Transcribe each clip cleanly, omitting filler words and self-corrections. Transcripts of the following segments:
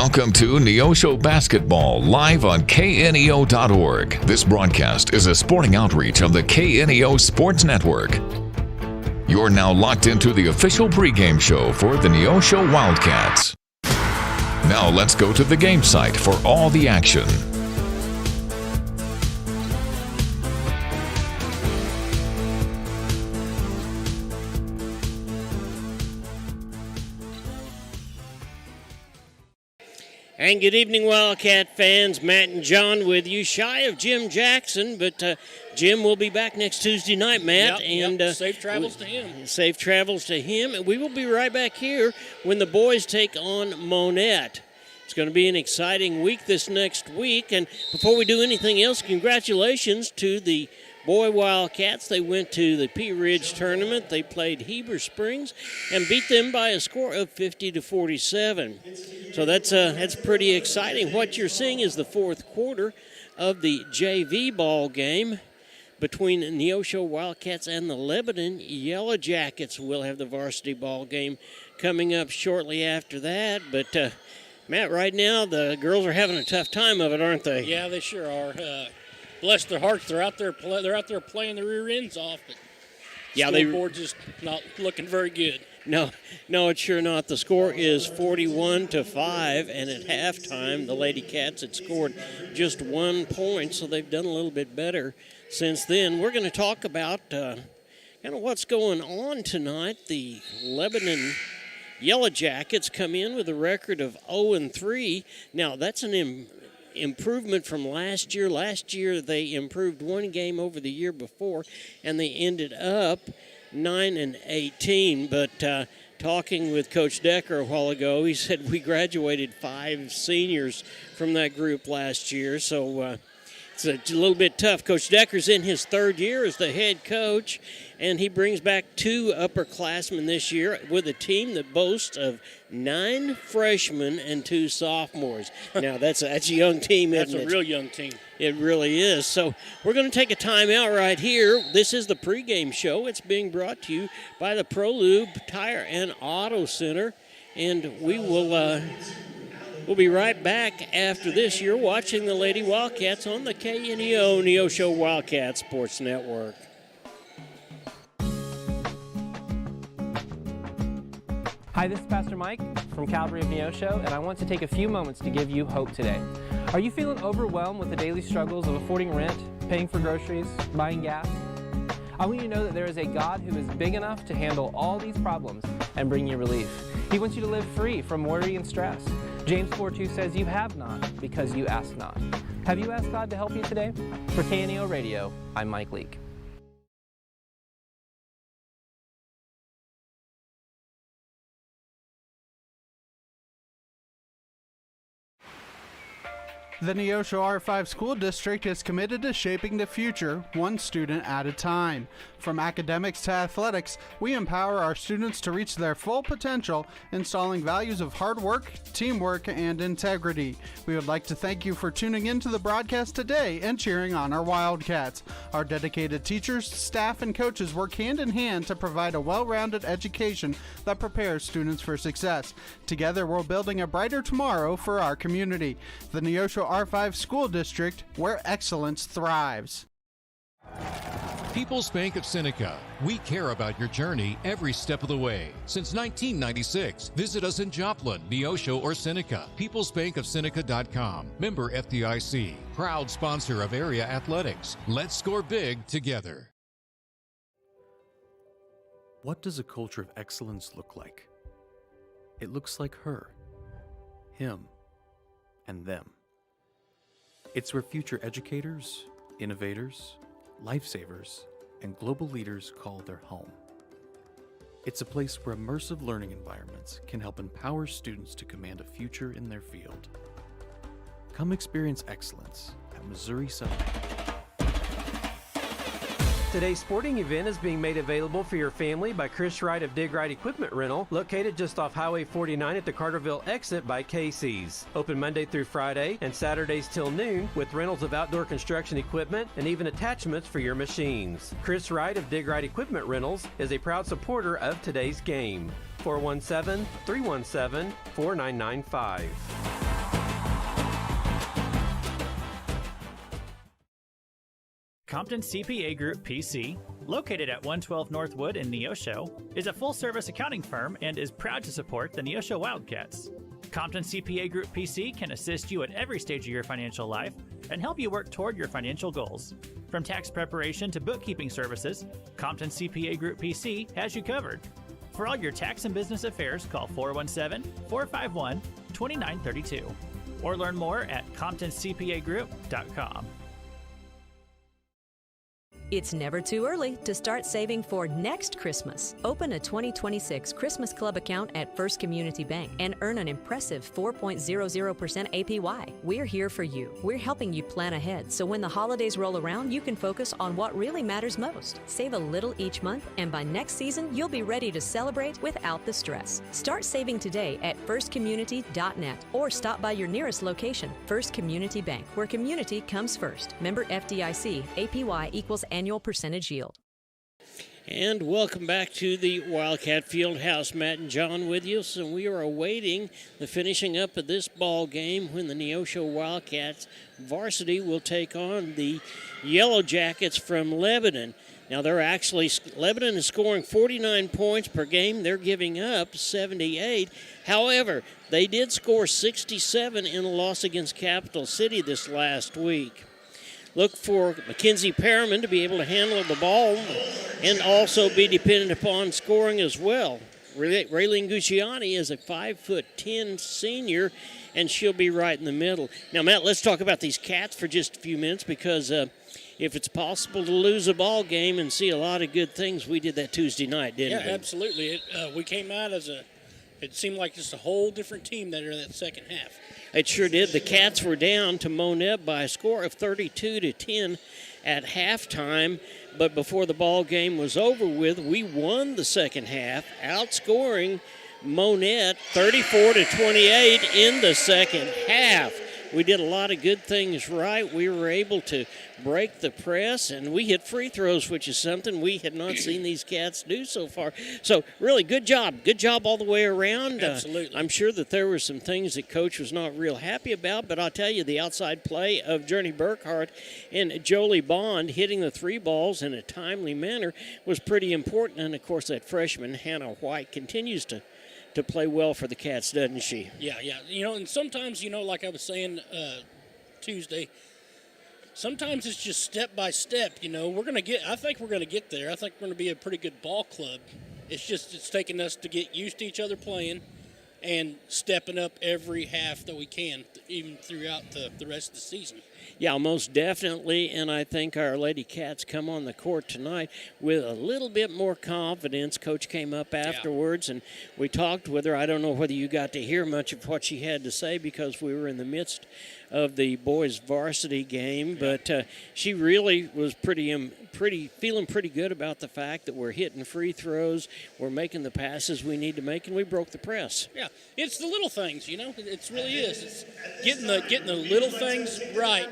Welcome to Neosho Basketball, live on KNEO.org. This broadcast is a sporting outreach of the KNEO Sports Network. You're now locked into the official pregame show for the Neosho Wildcats. Now let's go to the game site for all the action. And good evening, Wildcat fans. Matt and John with you. Shy of Jim Jackson, but Jim will be back next Tuesday night, Matt. Yep. Safe travels to him. Safe travels to him. And we will be right back here when the boys take on Monette. It's going to be an exciting week this next week. And before we do anything else, congratulations to the boy Wildcats. They went to the Pea Ridge tournament. They played Heber Springs and beat them by a score of 50-47. So that's pretty exciting. What you're seeing is the fourth quarter of the JV ball game between Neosho Wildcats and the Lebanon Yellow Jackets. We'll have the varsity ball game coming up shortly after that. But Matt, right now the girls are having a tough time of it, aren't they? Yeah, they sure are. Bless their hearts, they're out there playing the rear ends off. But yeah, scoreboard's just not looking very good. No, it's sure not. The score is 41-5, and at halftime, the Lady Cats had scored just 1 point, so they've done a little bit better since then. We're going to talk about kind of what's going on tonight. The Lebanon Yellow Jackets come in with a record of 0-3. Now, that's an improvement from last year. Last year, they improved one game over the year before, and they ended up 9-18, but talking with Coach Decker a while ago, he said we graduated 5 seniors from that group last year, so it's a little bit tough. Coach Decker's in his third year as the head coach, and he brings back 2 upperclassmen this year with a team that boasts of 9 freshmen and 2 sophomores. Now, that's a young team, isn't it? That's a real young team. It really is. So we're going to take a timeout right here. This is the pregame show. It's being brought to you by the ProLube Tire and Auto Center, and we will we'll be right back after this. You're watching the Lady Wildcats on the KNEO Neosho Wildcat Sports Network. Hi, this is Pastor Mike from Calvary of Neosho, and I want to take a few moments to give you hope today. Are you feeling overwhelmed with the daily struggles of affording rent, paying for groceries, buying gas? I want you to know that there is a God who is big enough to handle all these problems and bring you relief. He wants you to live free from worry and stress. James 4:2 says you have not because you ask not. Have you asked God to help you today? For KNEO Radio, I'm Mike Leake. The Neosho R5 School District is committed to shaping the future, one student at a time. From academics to athletics, we empower our students to reach their full potential, installing values of hard work, teamwork, and integrity. We would like to thank you for tuning in to the broadcast today and cheering on our Wildcats. Our dedicated teachers, staff, and coaches work hand in hand to provide a well-rounded education that prepares students for success. Together, we're building a brighter tomorrow for our community. The Neosho R5 School District, where excellence thrives. People's Bank of Seneca. We care about your journey every step of the way. Since 1996, visit us in Joplin, Neosho, or Seneca. PeoplesBankOfSeneca.com. Member FDIC. Proud sponsor of area athletics. Let's score big together. What does a culture of excellence look like? It looks like her, him, and them. It's where future educators, innovators, lifesavers, and global leaders call their home. It's a place where immersive learning environments can help empower students to command a future in their field. Come experience excellence at Missouri Southern. Today's sporting event is being made available for your family by Chris Wright of Dig Right Equipment Rental, located just off Highway 49 at the Carterville exit by Casey's. Open Monday through Friday and Saturdays till noon with rentals of outdoor construction equipment and even attachments for your machines. Chris Wright of Dig Right Equipment Rentals is a proud supporter of today's game. 417-317-4995. Compton CPA Group PC, located at 112 Northwood in Neosho, is a full-service accounting firm and is proud to support the Neosho Wildcats. Compton CPA Group PC can assist you at every stage of your financial life and help you work toward your financial goals. From tax preparation to bookkeeping services, Compton CPA Group PC has you covered. For all your tax and business affairs, call 417-451-2932 or learn more at ComptonCPAGroup.com. It's never too early to start saving for next Christmas. Open a 2026 Christmas Club account at First Community Bank and earn an impressive 4.00% APY. We're here for you. We're helping you plan ahead so when the holidays roll around, you can focus on what really matters most. Save a little each month, and by next season, you'll be ready to celebrate without the stress. Start saving today at firstcommunity.net or stop by your nearest location. First Community Bank, where community comes first. Member FDIC, APY equals annual percentage yield. And welcome back to the Wildcat Fieldhouse. Matt and John with you. So we are awaiting the finishing up of this ball game when the Neosho Wildcats varsity will take on the Yellow Jackets from Lebanon. Now Lebanon is scoring 49 points per game. They're giving up 78. However, they did score 67 in a loss against Capital City this last week. Look for Mackenzie Perriman to be able to handle the ball and also be dependent upon scoring as well. Raylene Gucciani is a 5'10" senior, and she'll be right in the middle. Now, Matt, let's talk about these Cats for just a few minutes because if it's possible to lose a ball game and see a lot of good things, we did that Tuesday night, didn't we? Yeah, absolutely. We came out it seemed like just a whole different team that in that second half. It sure did. The Cats were down to Monette by a score of 32-10 at halftime, but before the ball game was over with, we won the second half, outscoring Monette 34-28 in the second half. We did a lot of good things right. We were able to break the press, and we hit free throws, which is something we had not seen these Cats do so far. So, really, good job. Good job all the way around. Absolutely. I'm sure that there were some things that Coach was not real happy about, but I'll tell you, the outside play of Journey Burkhart and Jolie Bond hitting the three balls in a timely manner was pretty important. And, of course, that freshman, Hannah White, continues to play well for the Cats, doesn't she? Yeah. And sometimes, like I was saying Tuesday, sometimes it's just step by step. I think we're going to get there. I think we're going to be a pretty good ball club. It's taking us to get used to each other playing and stepping up every half that we can, even throughout the rest of the season. Yeah, most definitely, and I think our Lady Cats come on the court tonight with a little bit more confidence. Coach came up afterwards, and we talked with her. I don't know whether you got to hear much of what she had to say because we were in the midst of the boys' varsity game, but she really was feeling pretty good about the fact that we're hitting free throws, we're making the passes we need to make, and we broke the press. Yeah, it's the little things, It really is. It's getting the little things right,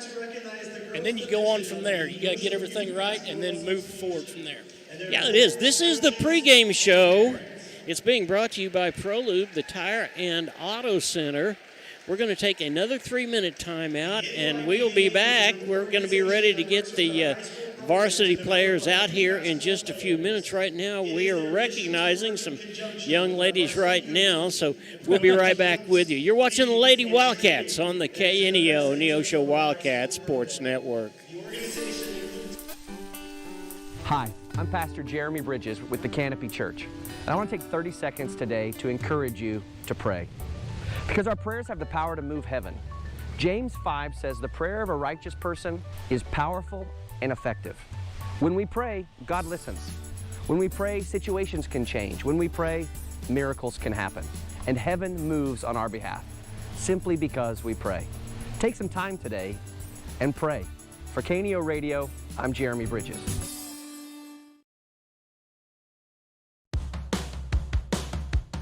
and then you go on from there. You got to get everything right and then move forward from there. Yeah, it is. This is the pregame show. It's being brought to you by ProLube, the Tire and Auto Center. We're going to take another 3-minute timeout, and we'll be back. We're going to be ready to get the varsity players out here in just a few minutes. Right now, we are recognizing some young ladies right now, so we'll be right back with you. You're watching the Lady Wildcats on the KNEO Neosho Wildcat Sports Network. Hi, I'm Pastor Jeremy Bridges with the Canopy Church, and I want to take 30 seconds today to encourage you to pray. Because our prayers have the power to move heaven. James 5 says the prayer of a righteous person is powerful and effective. When we pray, God listens. When we pray, situations can change. When we pray, miracles can happen. And heaven moves on our behalf, simply because we pray. Take some time today and pray. For KNEO Radio, I'm Jeremy Bridges.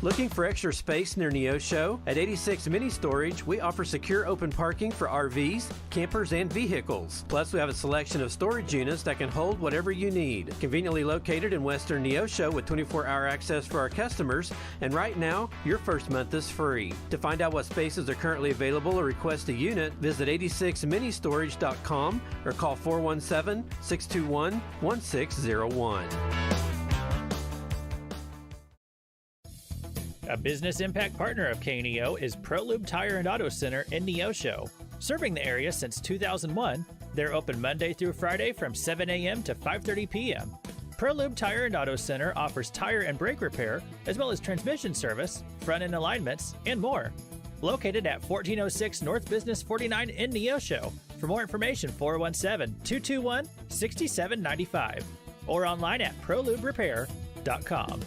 Looking for extra space near Neosho? At 86 Mini Storage, we offer secure open parking for RVs, campers, and vehicles. Plus, we have a selection of storage units that can hold whatever you need. Conveniently located in Western Neosho with 24-hour access for our customers, and right now, your first month is free. To find out what spaces are currently available or request a unit, visit 86ministorage.com or call 417-621-1601. A business impact partner of KNEO is ProLube Tire and Auto Center in Neosho. Serving the area since 2001, they're open Monday through Friday from 7 a.m. to 5:30 p.m. ProLube Tire and Auto Center offers tire and brake repair, as well as transmission service, front-end alignments, and more. Located at 1406 North Business 49 in Neosho. For more information, 417-221-6795 or online at proluberepair.com.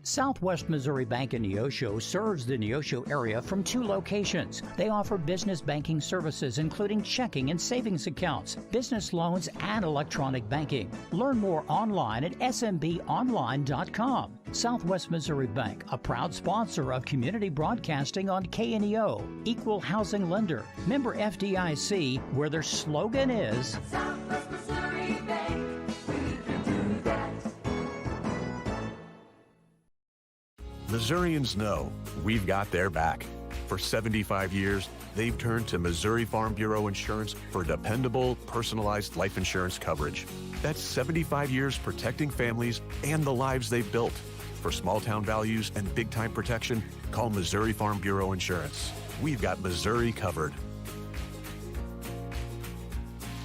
Southwest Missouri Bank in Neosho serves the Neosho area from 2 locations. They offer business banking services including checking and savings accounts, business loans, and electronic banking. Learn more online at smbonline.com. Southwest Missouri Bank, a proud sponsor of community broadcasting on KNEO, equal housing lender, member FDIC, where their slogan is Southwest Missouri Bank. Missourians know we've got their back. For 75 years, they've turned to Missouri Farm Bureau Insurance for dependable, personalized life insurance coverage. That's 75 years protecting families and the lives they've built. For small-town values and big-time protection, call Missouri Farm Bureau Insurance. We've got Missouri covered.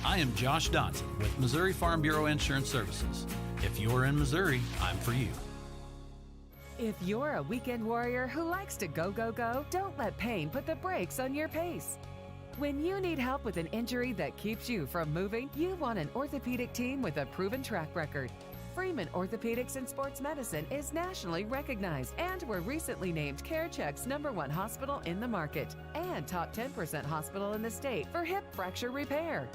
I am Josh Dotson with Missouri Farm Bureau Insurance Services. If you're in Missouri, I'm for you. If you're a weekend warrior who likes to go, go, go, don't let pain put the brakes on your pace. When you need help with an injury that keeps you from moving, you want an orthopedic team with a proven track record. Freeman Orthopedics and Sports Medicine is nationally recognized, and were recently named CareCheck's #1 hospital in the market and top 10% hospital in the state for hip fracture repair.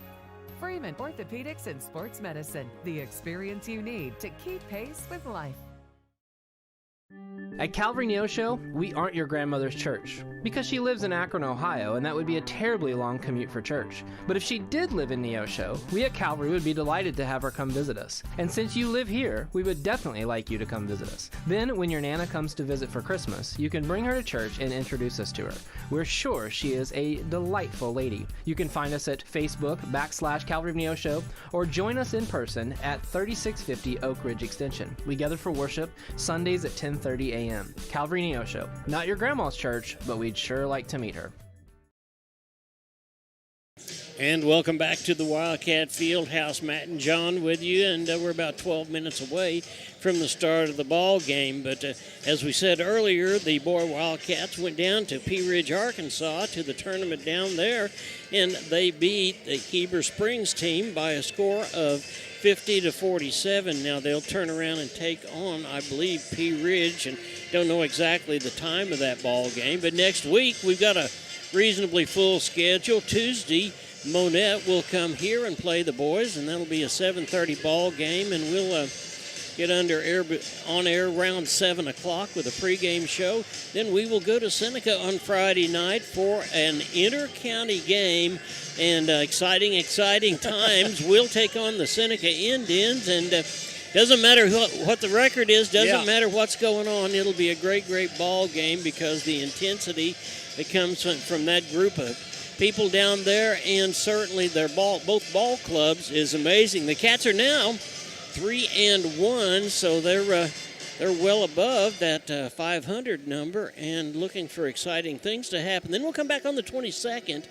Freeman Orthopedics and Sports Medicine, the experience you need to keep pace with life. At Calvary Neosho, we aren't your grandmother's church, because she lives in Akron, Ohio, and that would be a terribly long commute for church. But if she did live in Neosho, we at Calvary would be delighted to have her come visit us. And since you live here, we would definitely like you to come visit us. Then, when your Nana comes to visit for Christmas, you can bring her to church and introduce us to her. We're sure she is a delightful lady. You can find us at Facebook/Calvary of Neosho, or join us in person at 3650 Oak Ridge Extension. We gather for worship Sundays at 10:30 a.m. Calvary Neosho. Not your grandma's church, but we'd sure like to meet her. And welcome back to the Wildcat Fieldhouse. Matt and John with you, and we're about 12 minutes away from the start of the ball game. But as we said earlier, the boy Wildcats went down to Pea Ridge, Arkansas, to the tournament down there, and they beat the Heber Springs team by a score of 50-47. Now they'll turn around and take on, I believe, Pea Ridge, and don't know exactly the time of that ball game. But next week we've got a reasonably full schedule. Tuesday, Monette will come here and play the boys, and that'll be a 7:30 ball game, and we'll get on air around 7 o'clock with a pregame show. Then we will go to Seneca on Friday night for an inter-county game, and exciting times. We'll take on the Seneca Indians, and doesn't matter what the record is, doesn't matter what's going on. It'll be a great ball game, because the intensity that comes from that group of people down there, and certainly both ball clubs, is amazing. The Cats are now 3-1, so they're well above that 500 number, and looking for exciting things to happen. Then we'll come back on the 22nd,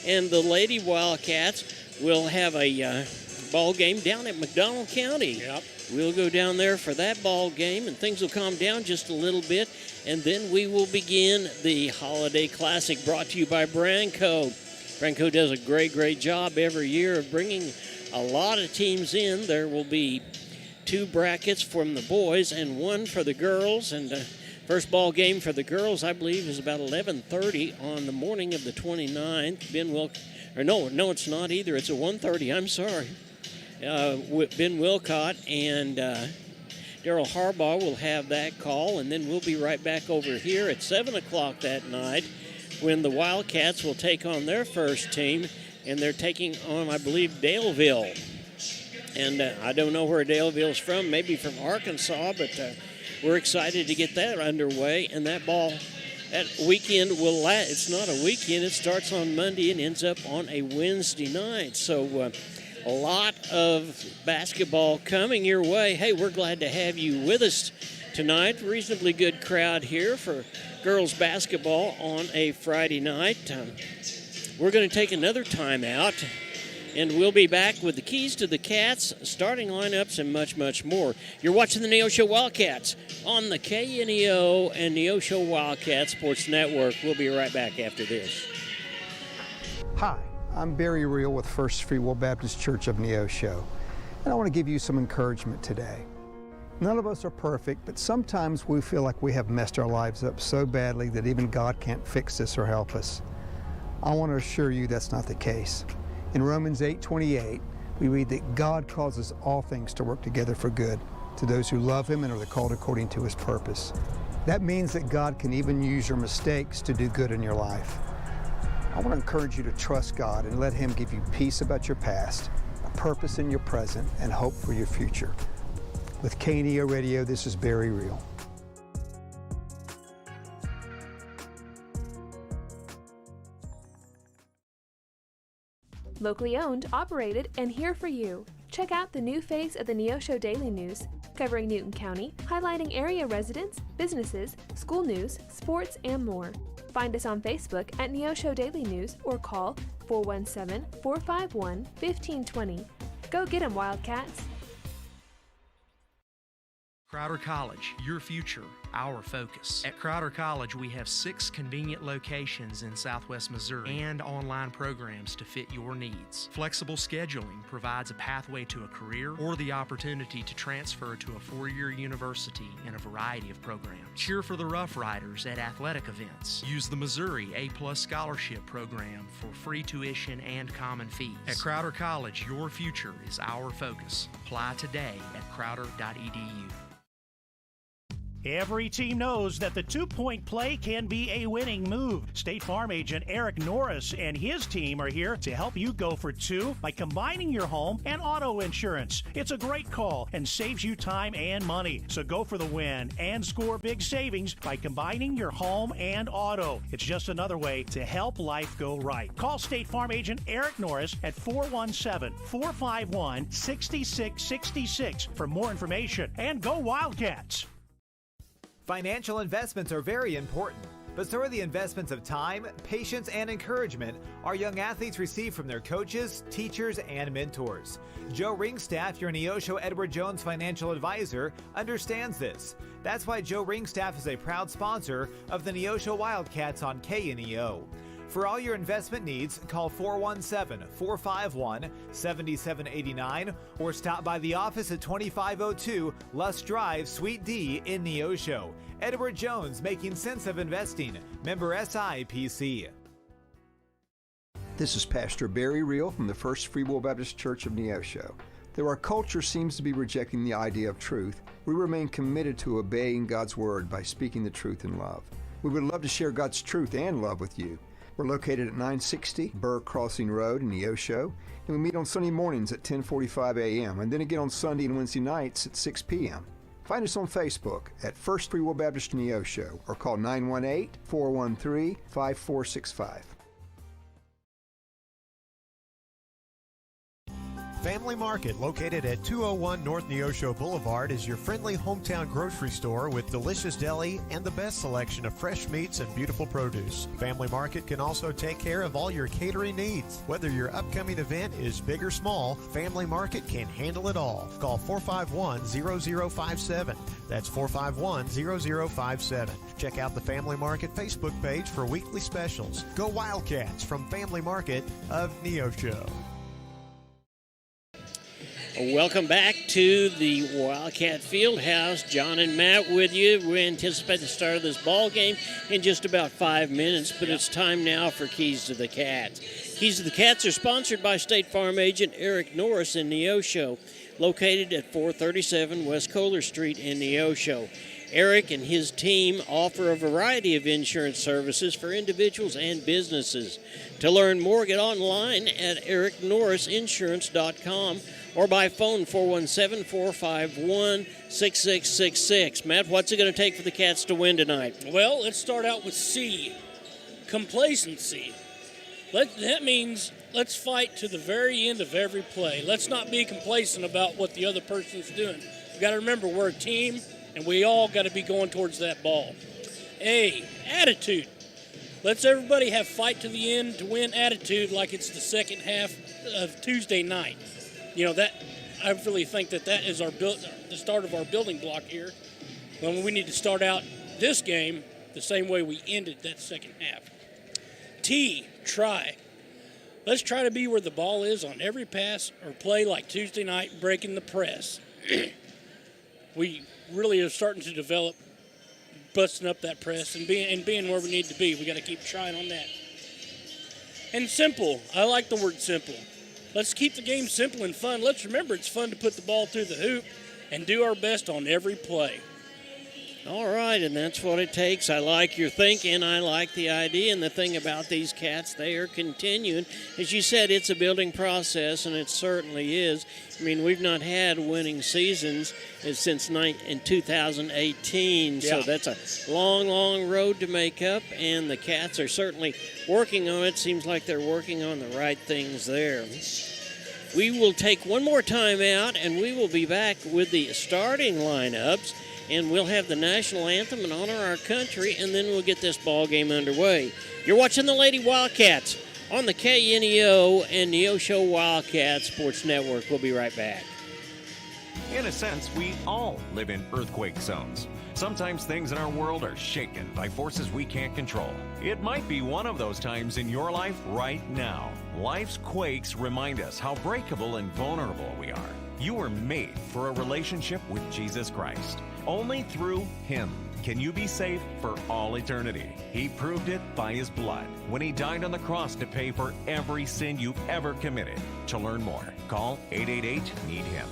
and the Lady Wildcats will have a ball game down at McDonald County. Yep. We'll go down there for that ball game, and things will calm down just a little bit, and then we will begin the Holiday Classic, brought to you by Branco. Branco does a great job every year of bringing a lot of teams in. There will be 2 brackets from the boys and 1 for the girls, and first ball game for the girls, I believe, is about 11:30 on the morning of the 29th. No, it's not either. It's at 1:30. I'm sorry. Ben Wilcott and Daryl Harbaugh will have that call, and then we'll be right back over here at 7 o'clock that night when the Wildcats will take on their first team, and they're taking on, I believe, Daleville. And I don't know where Daleville's from, maybe from Arkansas, but we're excited to get that underway. And that weekend will last. It's not a weekend. It starts on Monday and ends up on a Wednesday night. So a lot of basketball coming your way. Hey, we're glad to have you with us tonight. Reasonably good crowd here for girls basketball on a Friday night. We're going to take another timeout, and we'll be back with the keys to the Cats, starting lineups, and much, much more. You're watching the Neosho Wildcats on the KNEO and Neosho Wildcat Sports Network. We'll be right back after this. Hi, I'm Barry Reel with First Free Will Baptist Church of Neosho, and I want to give you some encouragement today. None of us are perfect, but sometimes we feel like we have messed our lives up so badly that even God can't fix us or help us. I want to assure you that's not the case. In Romans 8:28, we read that God causes all things to work together for good to those who love Him and are called according to His purpose. That means that God can even use your mistakes to do good in your life. I want to encourage you to trust God and let Him give you peace about your past, a purpose in your present, and hope for your future. With KNEO Radio, this is Barry Reel. Locally owned, operated, and here for you. Check out the new face of the Neosho Daily News, covering Newton County, highlighting area residents, businesses, school news, sports, and more. Find us on Facebook at Neosho Daily News or call 417-451-1520. Go get 'em, Wildcats! Crowder College, your future, our focus. At Crowder College, we have 6 convenient locations in Southwest Missouri and online programs to fit your needs. Flexible scheduling provides a pathway to a career or the opportunity to transfer to a 4-year university in a variety of programs. Cheer for the Rough Riders at athletic events. Use the Missouri A+ Scholarship Program for free tuition and common fees. At Crowder College, your future is our focus. Apply today at crowder.edu. Every team knows that the two-point play can be a winning move. State Farm agent Eric Norris and his team are here to help you go for 2 by combining your home and auto insurance. It's a great call and saves you time and money. So go for the win and score big savings by combining your home and auto. It's just another way to help life go right. Call State Farm agent Eric Norris at 417-451-6666 for more information. And go Wildcats! Financial investments are very important, but so are the investments of time, patience, and encouragement our young athletes receive from their coaches, teachers, and mentors. Joe Ringstaff, your Neosho Edward Jones financial advisor, understands this. That's why Joe Ringstaff is a proud sponsor of the Neosho Wildcats on KNEO. For all your investment needs, call 417-451-7789 or stop by the office at 2502 Lusk Drive, Suite D in Neosho. Edward Jones, making sense of investing. Member SIPC. This is Pastor Barry Reel from the First Free Will Baptist Church of Neosho. Though our culture seems to be rejecting the idea of truth, we remain committed to obeying God's Word by speaking the truth in love. We would love to share God's truth and love with you. We're located at 960 Burr Crossing Road in Neosho, and we meet on Sunday mornings at 10:45 a.m. and then again on Sunday and Wednesday nights at 6 p.m. Find us on Facebook at First Free Will Baptist Neosho or call 918-413-5465. Family Market, located at 201 North Neosho Boulevard, is your friendly hometown grocery store with delicious deli and the best selection of fresh meats and beautiful produce. Family Market can also take care of all your catering needs. Whether your upcoming event is big or small, Family Market can handle it all. Call 451-0057. That's 451-0057. Check out the Family Market Facebook page for weekly specials. Go Wildcats from Family Market of Neosho. Welcome back to the Wildcat Fieldhouse. John and Matt with you. We anticipate the start of this ball game in just about 5 minutes, but it's time now for Keys to the Cats. Keys to the Cats are sponsored by State Farm agent Eric Norris in Neosho. located at 437 West Kohler Street in Neosho. Eric and his team offer a variety of insurance services for individuals and businesses. To learn more, get online at ericnorrisinsurance.com or by phone 417-451-6666. Matt, what's it going to take for the Cats to win tonight? Well, let's start out with C, complacency. That means let's fight to the very end of every play. Let's not be complacent about what the other person's doing. We've got to remember we're a team, and we all got to be going towards that ball. A, attitude. Let's everybody have fight to the end to win attitude like it's the second half of Tuesday night. That I really think that is the start of our building block here. When we need to start out this game the same way we ended that second half. T, try. Let's try to be where the ball is on every pass or play like Tuesday night, breaking the press. We really are starting to develop busting up that press and being where we need to be. We got to keep trying on that. And simple. I like the word simple. Let's keep the game simple and fun. Let's remember it's fun to put the ball through the hoop and do our best on every play. All right, and that's what it takes. I like your thinking. I like the idea. And the thing about these Cats, they are continuing. As you said, it's a building process, and it certainly is. I mean, we've not had winning seasons since 2018, so that's a long, long road to make up, and the Cats are certainly working on it. Seems like they're working on the right things there. We will take one more time out, and we will be back with the starting lineups. And we'll have the national anthem and honor our country, and then we'll get this ball game underway. You're watching the Lady Wildcats on the KNEO and Neosho Wildcat Sports Network. We'll be right back. In a sense, we all live in earthquake zones. Sometimes things in our world are shaken by forces we can't control. It might be one of those times in your life right now. Life's quakes remind us how breakable and vulnerable we are. You were made for a relationship with Jesus Christ. Only through Him can you be safe for all eternity. He proved it by His blood when He died on the cross to pay for every sin you've ever committed. To learn more, call 888-NEED-HIM.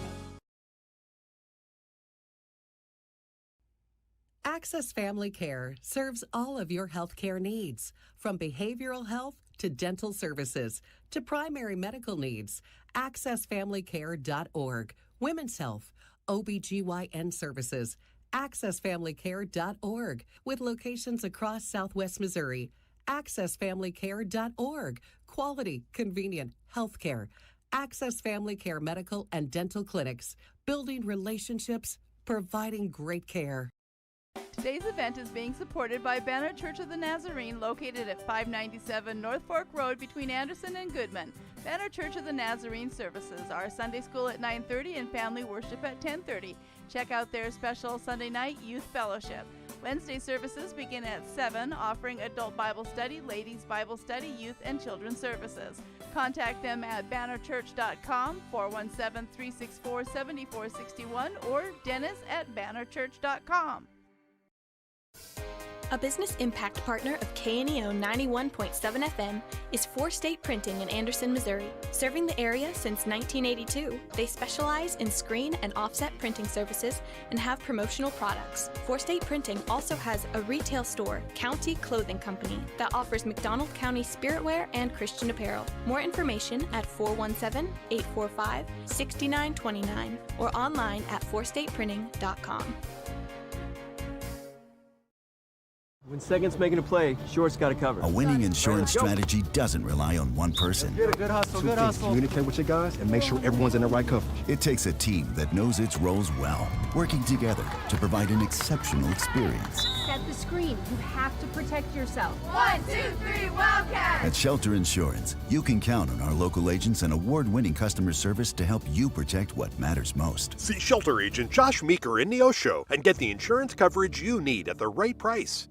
Access Family Care serves all of your health care needs, from behavioral health to dental services to primary medical needs. AccessFamilyCare.org. Women's health, OBGYN services. AccessFamilyCare.org. With locations across Southwest Missouri. AccessFamilyCare.org. Quality, convenient health care. Access Family Care medical and dental clinics. Building relationships, providing great care. Today's event is being supported by Banner Church of the Nazarene, located at 597 North Fork Road between Anderson and Goodman. Banner Church of the Nazarene services are Sunday school at 9:30 and family worship at 10:30. Check out their special Sunday night youth fellowship. Wednesday services begin at 7, offering adult Bible study, ladies Bible study, youth and children's services. Contact them at bannerchurch.com, 417-364-7461, or dennis@bannerchurch.com. A business impact partner of KNEO 91.7 FM is 4State Printing in Anderson, Missouri. Serving the area since 1982, they specialize in screen and offset printing services and have promotional products. 4State Printing also has a retail store, County Clothing Company, that offers McDonald County spiritwear and Christian apparel. More information at 417-845-6929 or online at 4stateprinting.com. When second's making a play, short's got to cover. A winning insurance strategy doesn't rely on one person. Good hustle, good hustle. Communicate with your guys and make sure everyone's in the right coverage. It takes a team that knows its roles well, working together to provide an exceptional experience. Set the screen. You have to protect yourself. 1, 2, 3, Wildcat! At Shelter Insurance, you can count on our local agents and award-winning customer service to help you protect what matters most. See Shelter Agent Josh Meeker in Neosho and get the insurance coverage you need at the right price.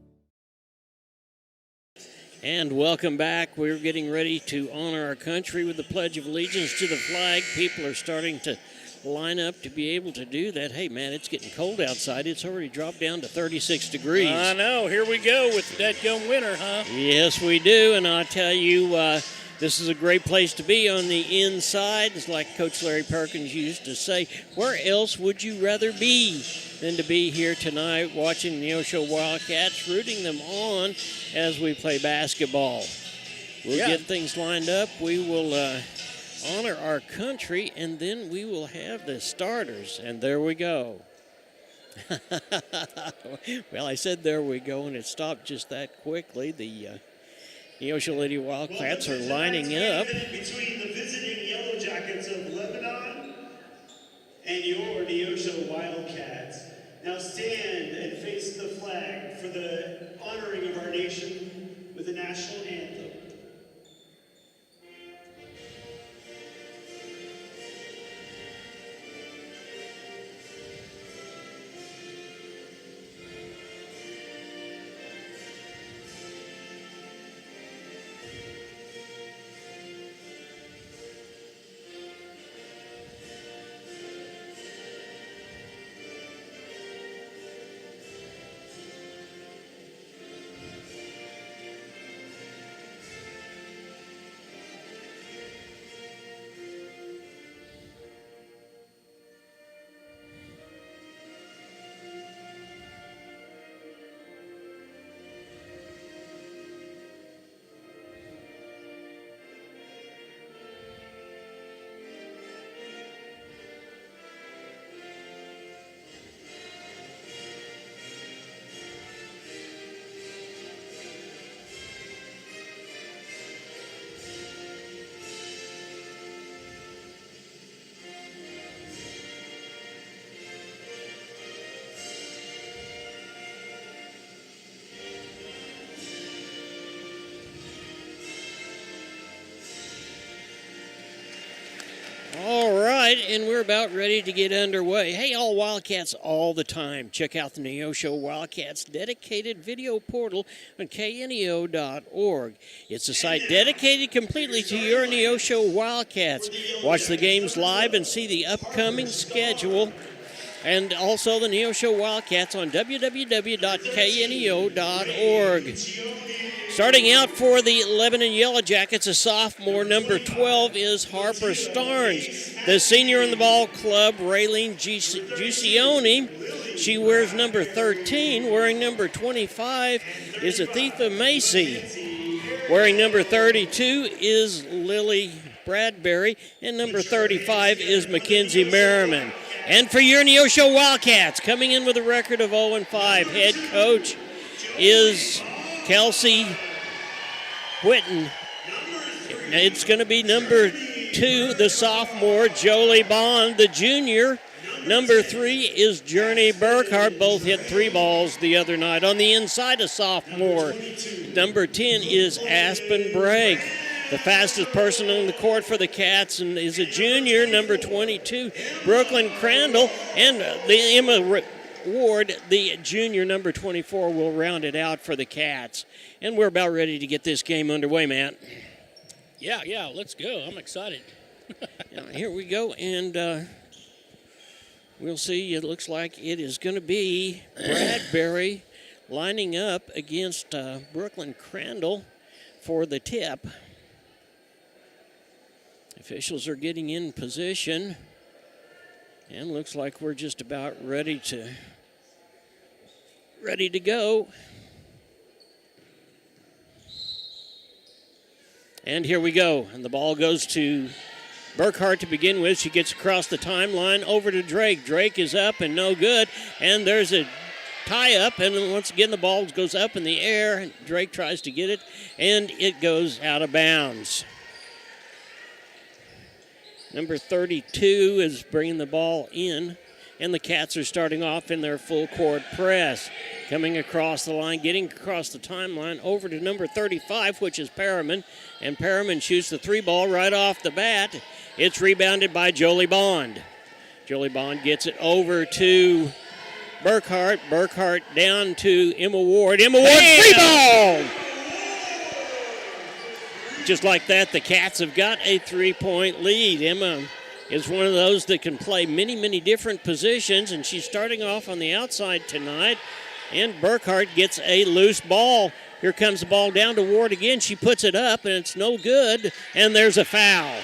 And welcome back. We're getting ready to honor our country with the Pledge of Allegiance to the flag. People are starting to line up to be able to do that. Hey, man, it's getting cold outside. It's already dropped down to 36 degrees. I know. Here we go with that gum winter, huh? Yes, we do. And I'll tell you, This is a great place to be on the inside. It's like Coach Larry Perkins used to say, where else would you rather be than to be here tonight watching the Neosho Wildcats, rooting them on as we play basketball. We'll get things lined up. We will honor our country, and then we will have the starters. And there we go. Well, I said there we go, and it stopped just that quickly. The Neosho Lady Wildcats are lining up. Between the visiting Yellow Jackets of Lebanon and your Neosho Wildcats. Now stand and face the flag for the honoring of our nation with the national anthem. All right, and we're about ready to get underway. Hey, all Wildcats all the time. Check out the Neosho Wildcats dedicated video portal on kneo.org. It's a site dedicated completely to your Neosho Wildcats. Watch the games live and see the upcoming schedule. And also the Neosho Wildcats on www.kneo.org. Starting out for the Lebanon Yellow Jackets, a sophomore, number 12 is Harper Starnes. The senior in the ball club, Raylene Giussione, she wears number 13. Wearing number 25 is Athitha Macy. Wearing number 32 is Lily Bradbury, and number 35 is Mackenzie Merriman. And for your Neosho Wildcats, coming in with a record of 0-5, head coach is Kelsey Whitten. It's going to be number 2, the sophomore, Jolie Bond, the junior. Number 3 is Journey Burkhart. Both hit 3 balls the other night. On the inside, a sophomore. Number 10 is Aspen Bragg. The fastest person on the court for the Cats and is a junior, number 22, Brooklyn Crandall. And the Emma Ward, the junior, number 24, will round it out for the Cats. And we're about ready to get this game underway, Matt. Yeah, let's go. I'm excited. Here we go, and we'll see. It looks like it is going to be Bradbury lining up against Brooklyn Crandall for the tip. Officials are getting in position, and looks like we're just about ready to go. And here we go, and the ball goes to Burkhart to begin with. She gets across the timeline over to Drake. Drake is up and no good, and there's a tie-up, and then once again the ball goes up in the air. Drake tries to get it, and it goes out of bounds. Number 32 is bringing the ball in, and the Cats are starting off in their full court press. Coming across the line, getting across the timeline over to number 35, which is Perriman, and Perriman shoots the 3 ball right off the bat. It's rebounded by Jolie Bond. Jolie Bond gets it over to Burkhart. Burkhart down to Emma Ward. Emma Ward, 3 ball! Just like that, the Cats have got a 3-point lead. Emma is one of those that can play many, many different positions, and she's starting off on the outside tonight. And Burkhart gets a loose ball, Here comes the ball down to Ward again. She puts it up, and it's no good, and there's a foul.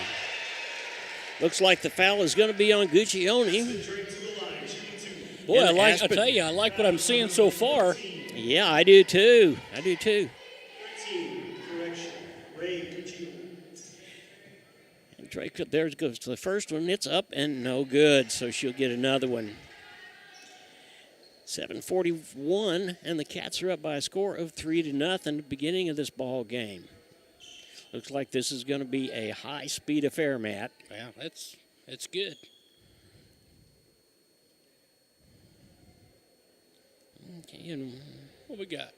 Looks like the foul is going to be on Guccione. Boy, I tell you, I like what I'm seeing so far. Yeah, I do too. And Drake, there goes to the first one. It's up and no good, so she'll get another one. 7:41, and the Cats are up by a score of 3-0 at the beginning of this ball game. Looks like this is going to be a high-speed affair, Matt. Yeah, it's good. Okay, and what we got?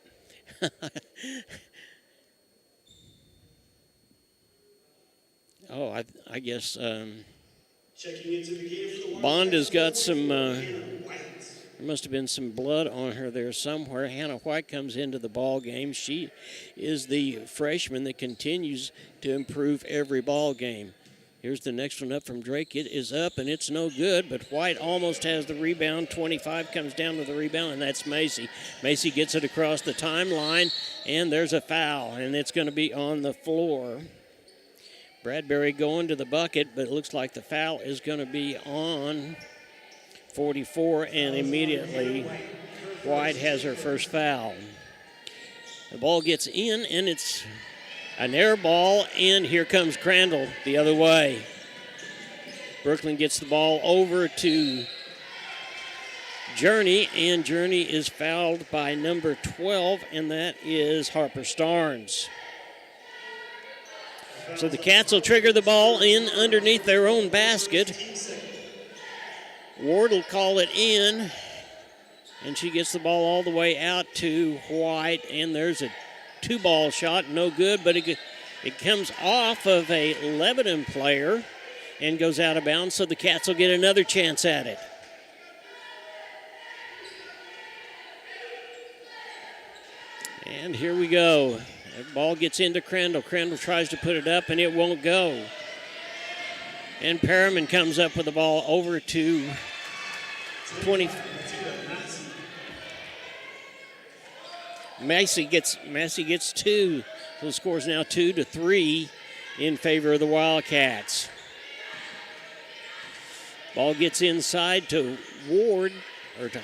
I guess Checking into the game for the Bond has got some, there must have been some blood on her there somewhere. Hannah White comes into the ball game. She is the freshman that continues to improve every ball game. Here's the next one up from Drake. It is up, and it's no good, but White almost has the rebound. 25 comes down to the rebound, and that's Macy. Macy gets it across the timeline, and there's a foul, and it's going to be on the floor. Bradbury going to the bucket, but it looks like the foul is going to be on 44, and immediately White has her first foul. The ball gets in, and it's an air ball, and here comes Crandall the other way. Brooklyn gets the ball over to Journey, and Journey is fouled by number 12, and that is Harper Starnes. So the Cats will trigger the ball in underneath their own basket. Ward will call it in, and she gets the ball all the way out to White, and there's a two-ball shot, no good, but it comes off of a Lebanon player and goes out of bounds, so the Cats will get another chance at it. And here we go. The ball gets into Crandall. Crandall tries to put it up, and it won't go. And Perriman comes up with the ball over to 20. Massey gets two. So the score is now 2-3 in favor of the Wildcats. Ball gets inside to Ward, or to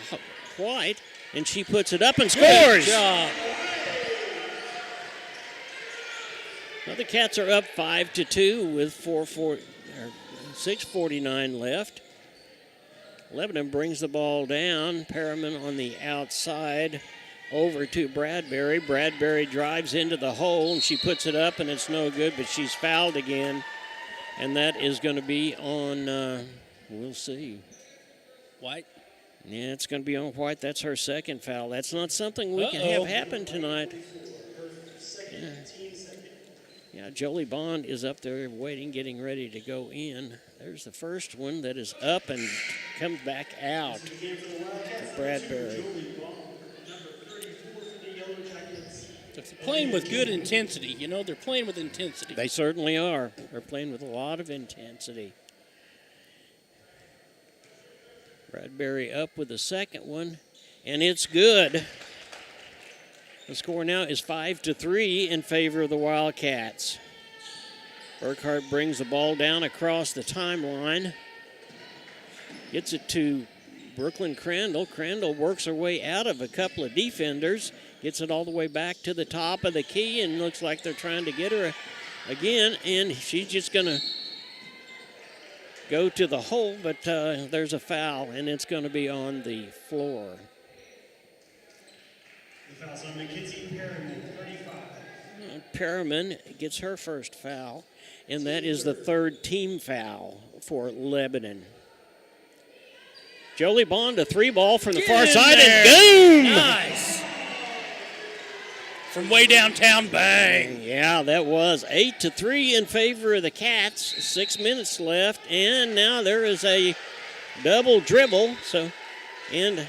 White, and she puts it up and scores. Good job. Well, the Cats are up 5-2 with 6:49 left. Lebanon brings the ball down. Perriman on the outside over to Bradbury. Bradbury drives into the hole, and she puts it up, and it's no good, but she's fouled again. And that is going to be on, we'll see. White? Yeah, it's going to be on White. That's her second foul. That's not something we can have happen tonight. Yeah, Jolie Bond is up there waiting, getting ready to go in. There's the first one that is up and comes back out to Bradbury. They're playing with good intensity. You know, they're playing with intensity. They certainly are. They're playing with a lot of intensity. Bradbury up with the second one, and it's good. The score now is 5-3 in favor of the Wildcats. Burkhart brings the ball down across the timeline. Gets it to Brooklyn Crandall. Crandall works her way out of a couple of defenders. Gets it all the way back to the top of the key, and looks like they're trying to get her again. And she's just going to go to the hole, but there's a foul, and it's going to be on the floor. The foul's on Mackenzie Perriman, 35. Perriman gets her first foul, and that is the third team foul for Lebanon. Jolie Bond, a three ball from the far side, and boom! Nice. From way downtown, bang. Yeah, that was 8-3 in favor of the Cats. 6 minutes left, and now there is a double dribble. And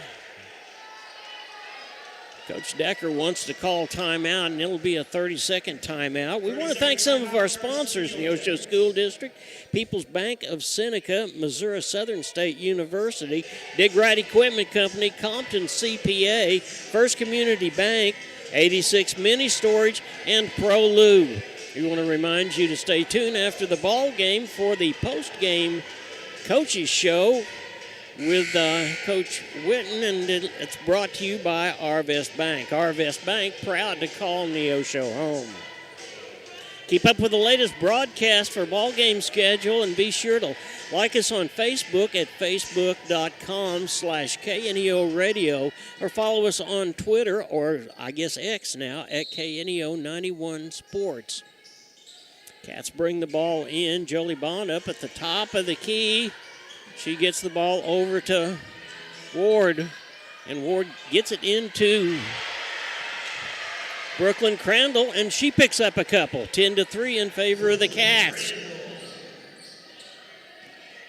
Coach Decker wants to call timeout, and it'll be a 30-second timeout. We want to thank some of our sponsors, Neosho School District, People's Bank of Seneca, Missouri Southern State University, Dig Right Equipment Company, Compton CPA, First Community Bank, 86 Mini Storage, and Pro Lube. We want to remind you to stay tuned after the ball game for the post-game coaches show with Coach Witten, and it's brought to you by Arvest Bank. Arvest Bank, proud to call Neosho home. Keep up with the latest broadcast for ball game schedule, and be sure to like us on Facebook at facebook.com/KNEO Radio, or follow us on Twitter, or I guess X now, at KNEO 91 Sports. Cats bring the ball in. Jolie Bond up at the top of the key. She gets the ball over to Ward, and Ward gets it into Brooklyn Crandall, and she picks up a couple. 10-3 in favor of the Cats.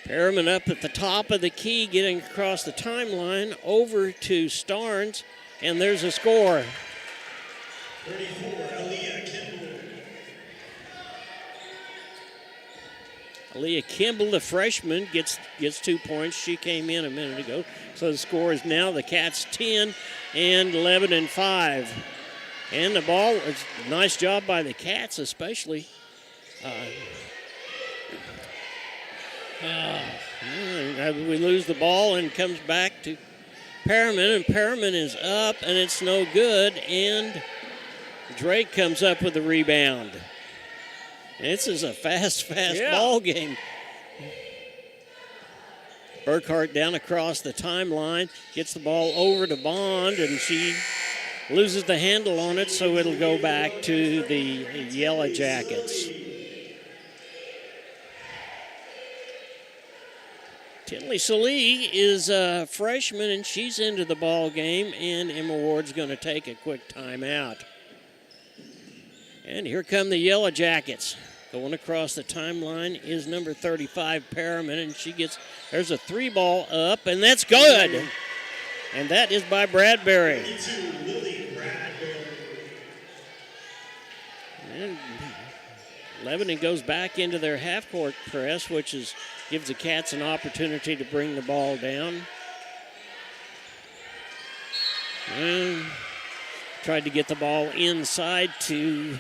Perriman up at the top of the key, getting across the timeline over to Starnes, and there's a score. 34, Aaliyah Kimball. Aaliyah Kimball, the freshman, gets 2 points. She came in a minute ago. So the score is now the Cats 10 and Lebanon 5. And the ball, it's a nice job by the Cats, especially. We lose the ball, and comes back to Perriman, and Perriman is up, and it's no good, and Drake comes up with the rebound. This is a fast ball game. Burkhart down across the timeline, gets the ball over to Bond, and she loses the handle on it, so it'll go back to the Yellow Jackets. Tinley Salee is a freshman, and she's into the ball game, and Emma Ward's going to take a quick timeout. And here come the Yellow Jackets. Going across the timeline is number 35, Perriman, and there's a 3-ball up, and that's good. And that is by Bradbury. 32, Lily Bradbury. And Lebanon goes back into their half-court press, which gives the Cats an opportunity to bring the ball down. And tried to get the ball inside to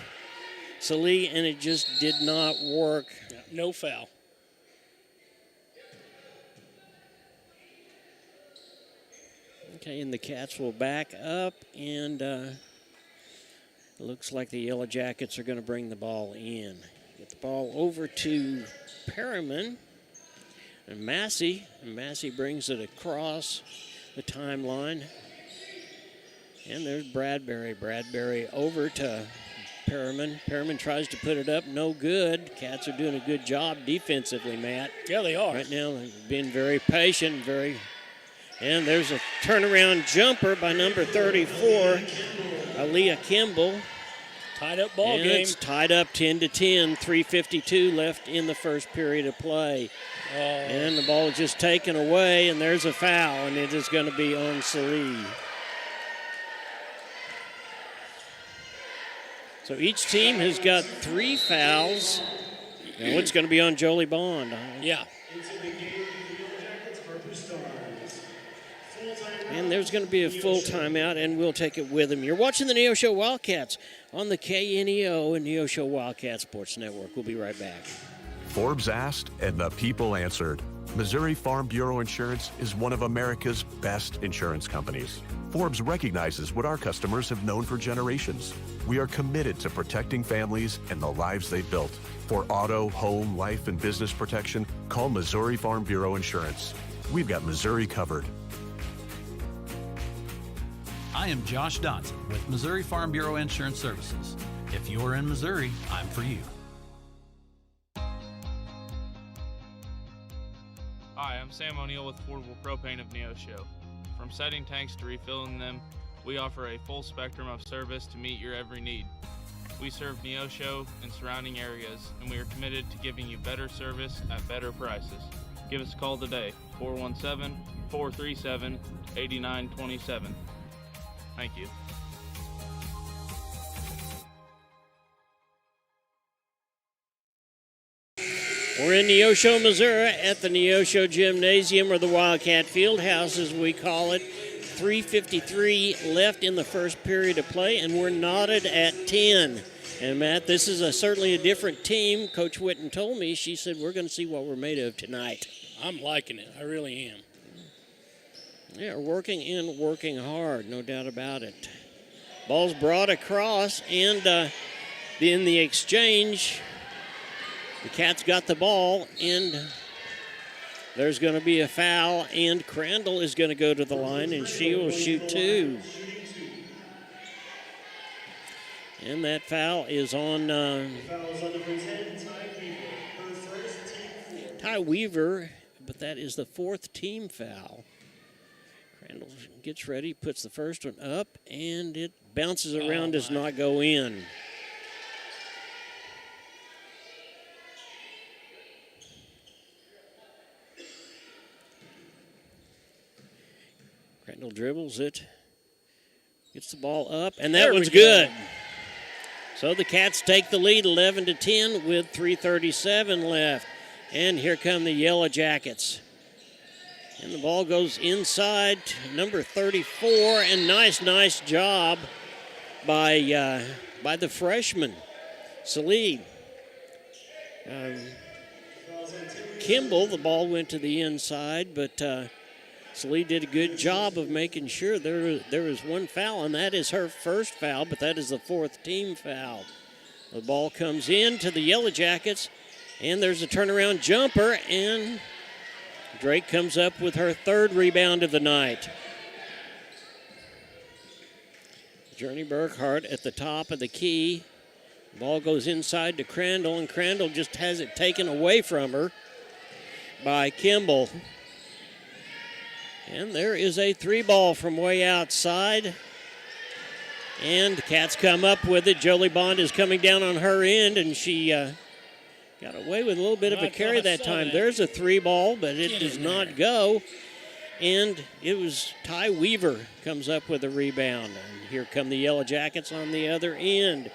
Salee, and it just did not work. No foul. Okay, and the Cats will back up, and it looks like the Yellow Jackets are going to bring the ball in. Get the ball over to Perriman, and Massey brings it across the timeline. And there's Bradbury. Bradbury over to Perriman. Perriman tries to put it up, no good. Cats are doing a good job defensively, Matt. Yeah, they are. Right now, being very patient, and there's a turnaround jumper by number 34, Aaliyah Kimball. Tied up ball and game. It's tied up 10-10, 3:52 left in the first period of play. And the ball is just taken away, and there's a foul, and it is going to be on Salee. So each team has got 3 fouls. Now it's going to be on Jolie Bond. Yeah. And there's going to be a full timeout, and we'll take it with him. You're watching the Neosho Wildcats on the KNEO and Neosho Wildcat Sports Network. We'll be right back. Forbes asked, and the people answered. Missouri Farm Bureau Insurance is one of America's best insurance companies. Forbes recognizes what our customers have known for generations. We are committed to protecting families and the lives they built. For auto, home, life, and business protection, call Missouri Farm Bureau Insurance. We've got Missouri covered. I am Josh Dotson with Missouri Farm Bureau Insurance Services. If you're in Missouri, I'm for you. Hi, I'm Sam O'Neill with Affordable Propane of Neosho. From setting tanks to refilling them, we offer a full spectrum of service to meet your every need. We serve Neosho and surrounding areas, and we are committed to giving you better service at better prices. Give us a call today, 417-437-8927. Thank you. We're in Neosho, Missouri at the Neosho Gymnasium, or the Wildcat Fieldhouse as we call it. 3:53 left in the first period of play, and we're knotted at 10. And, Matt, this is certainly a different team. Coach Witten told me, she said, we're going to see what we're made of tonight. I'm liking it. I really am. Yeah, working and working hard, no doubt about it. Ball's brought across, and in the exchange, the Cats got the ball, and there's going to be a foul, and Crandall is going to go to the line, and she will shoot 2. And that foul is on Ty Weaver, but that is the 4th team foul. Crandall gets ready, puts the first one up, and it bounces around, does not go in. Crandall dribbles it, gets the ball up, and that one's good. So the Cats take the lead 11-10 with 3:37 left. And here come the Yellow Jackets. And the ball goes inside to number 34, and nice job by the freshman, Salid. Kimball, the ball went to the inside, but Salid did a good job of making sure there was one foul, and that is her first foul, but that is the 4th team foul. The ball comes in to the Yellow Jackets, and there's a turnaround jumper, and Drake comes up with her 3rd rebound of the night. Journey Burkhart at the top of the key. Ball goes inside to Crandall, and Crandall just has it taken away from her by Kimball. And there is a 3-ball from way outside. And the Cats come up with it. Jolie Bond is coming down on her end, and she got away with a little bit of a carry that time. There's a 3-ball, but it does not go. And it was Ty Weaver comes up with a rebound. And here come the Yellow Jackets on the other end.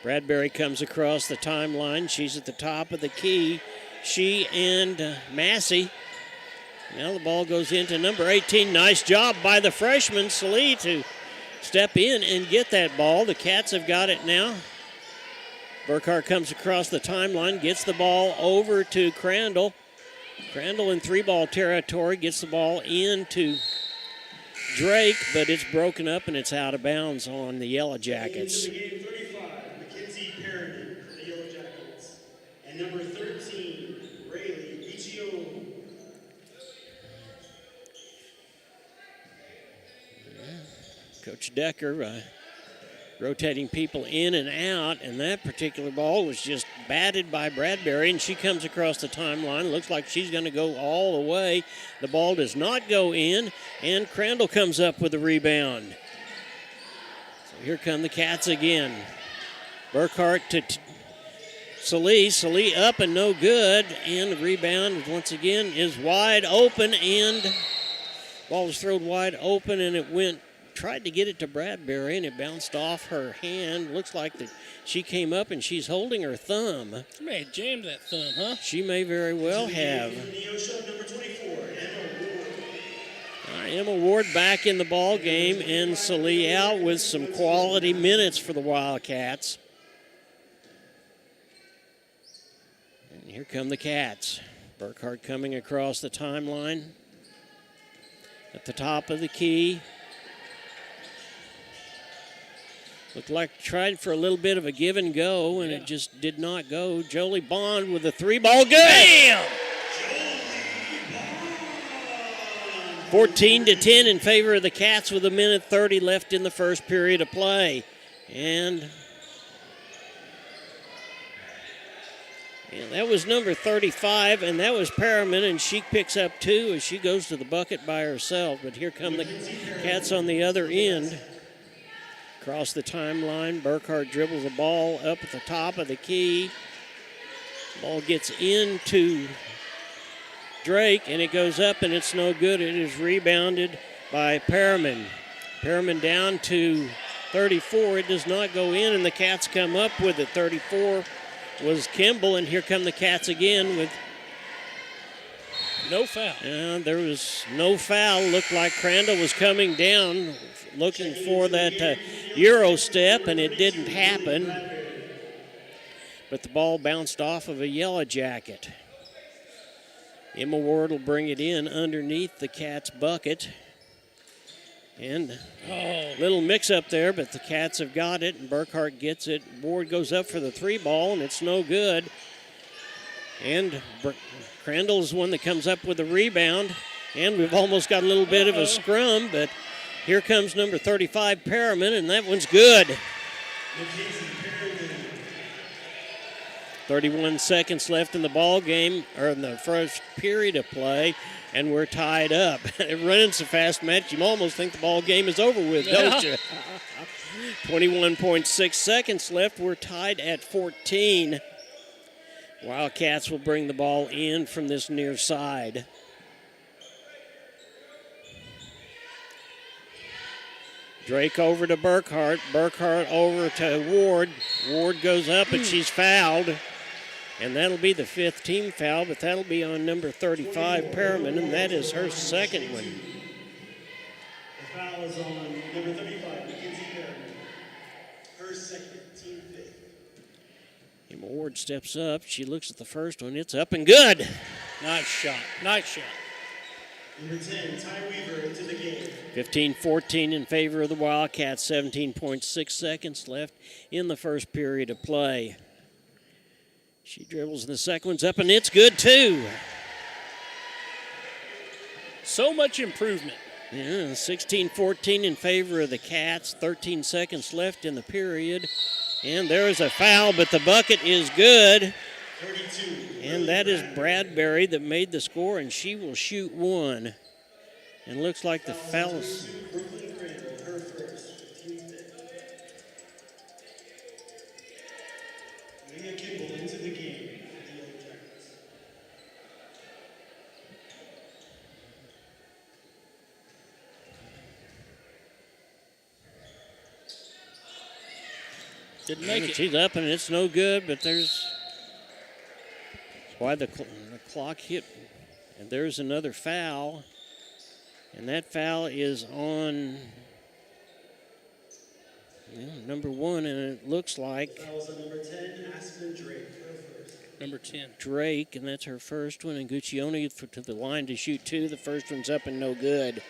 Bradbury comes across the timeline. She's at the top of the key. She and Massey. Now the ball goes into number 18. Nice job by the freshman, Salih, to step in and get that ball. The Cats have got it now. Burkhart comes across the timeline, gets the ball over to Crandall. Crandall in 3-ball territory, gets the ball into Drake, but it's broken up and it's out of bounds on the Yellow Jackets. And number 13, Rayleigh Riccio. Coach Decker rotating people in and out, and that particular ball was just batted by Bradbury, and she comes across the timeline. Looks like she's going to go all the way. The ball does not go in, and Crandall comes up with a rebound. So here come the Cats again. Burkhart to Salih up and no good, and the rebound once again is wide open, and ball was thrown wide open, and it tried to get it to Bradbury, and it bounced off her hand. Looks like that she came up and she's holding her thumb. She may have jammed that thumb, huh? She may very well have. Neosho, number 24, Emma Ward back in the ball game, and Salih out with some quality minutes for the Wildcats. And here come the Cats. Burkhart coming across the timeline at the top of the key. Looked like tried for a little bit of a give and go, and it just did not go. Jolie Bond with a 3-ball. Good! Bam! 14-10 in favor of the Cats with 1:30 left in the first period of play. And that was number 35, and that was Perriman, and she picks up 2 as she goes to the bucket by herself. But here come the Cats on the other end. Across the timeline, Burkhart dribbles the ball up at the top of the key. Ball gets into Drake, and it goes up, and it's no good. It is rebounded by Perriman. Perriman down to 34. It does not go in, and the Cats come up with it. 34 was Kimball, and here come the Cats again with No foul. And there was no foul. Looked like Crandall was coming down looking for that Euro step, and it didn't happen. But the ball bounced off of a Yellow Jacket. Emma Ward will bring it in underneath the Cats' bucket. And a little mix-up there, but the Cats have got it, and Burkhart gets it. Ward goes up for the 3-ball, and it's no good. And Crandall's the one that comes up with the rebound, and we've almost got a little bit of a scrum, but here comes number 35, Perriman, and that one's good. 31 seconds left in the ball game, or in the first period of play, and we're tied up. Running so fast, Matt, you almost think the ball game is over with, don't you? 21.6 seconds left. We're tied at 14. Wildcats will bring the ball in from this near side. Drake over to Burkhart. Burkhart over to Ward. Ward goes up and she's fouled. And that'll be the 5th team foul, but that'll be on number 35, Perriman, and that is her second one. The foul is on number 35, Mackenzie Perriman. Her second, team 5th. Emma Ward steps up. She looks at the first one. It's up and good. Nice shot. Nice shot. Number 10, Ty Weaver into the game. 15-14 in favor of the Wildcats. 17.6 seconds left in the first period of play. She dribbles, and the second one's up, and it's good, too. So much improvement. Yeah, 16-14 in favor of the Cats. 13 seconds left in the period. And there is a foul, but the bucket is good. 32. And that is Bradbury that made the score, and she will shoot one. And looks like the foul is... Brooklyn Crandall, her first, team 5th. Leah Kimball into the game for the Yellow Jackets. Didn't make it. She's up, and it's no good, but there's... That's why the clock hit. And there's another foul. And that foul is on number 1, and it looks like... The foul is on number 10, Aspen Drake, her first. Number 10. Drake, and that's her first one. And Guccione to the line to shoot 2. The first one's up and no good.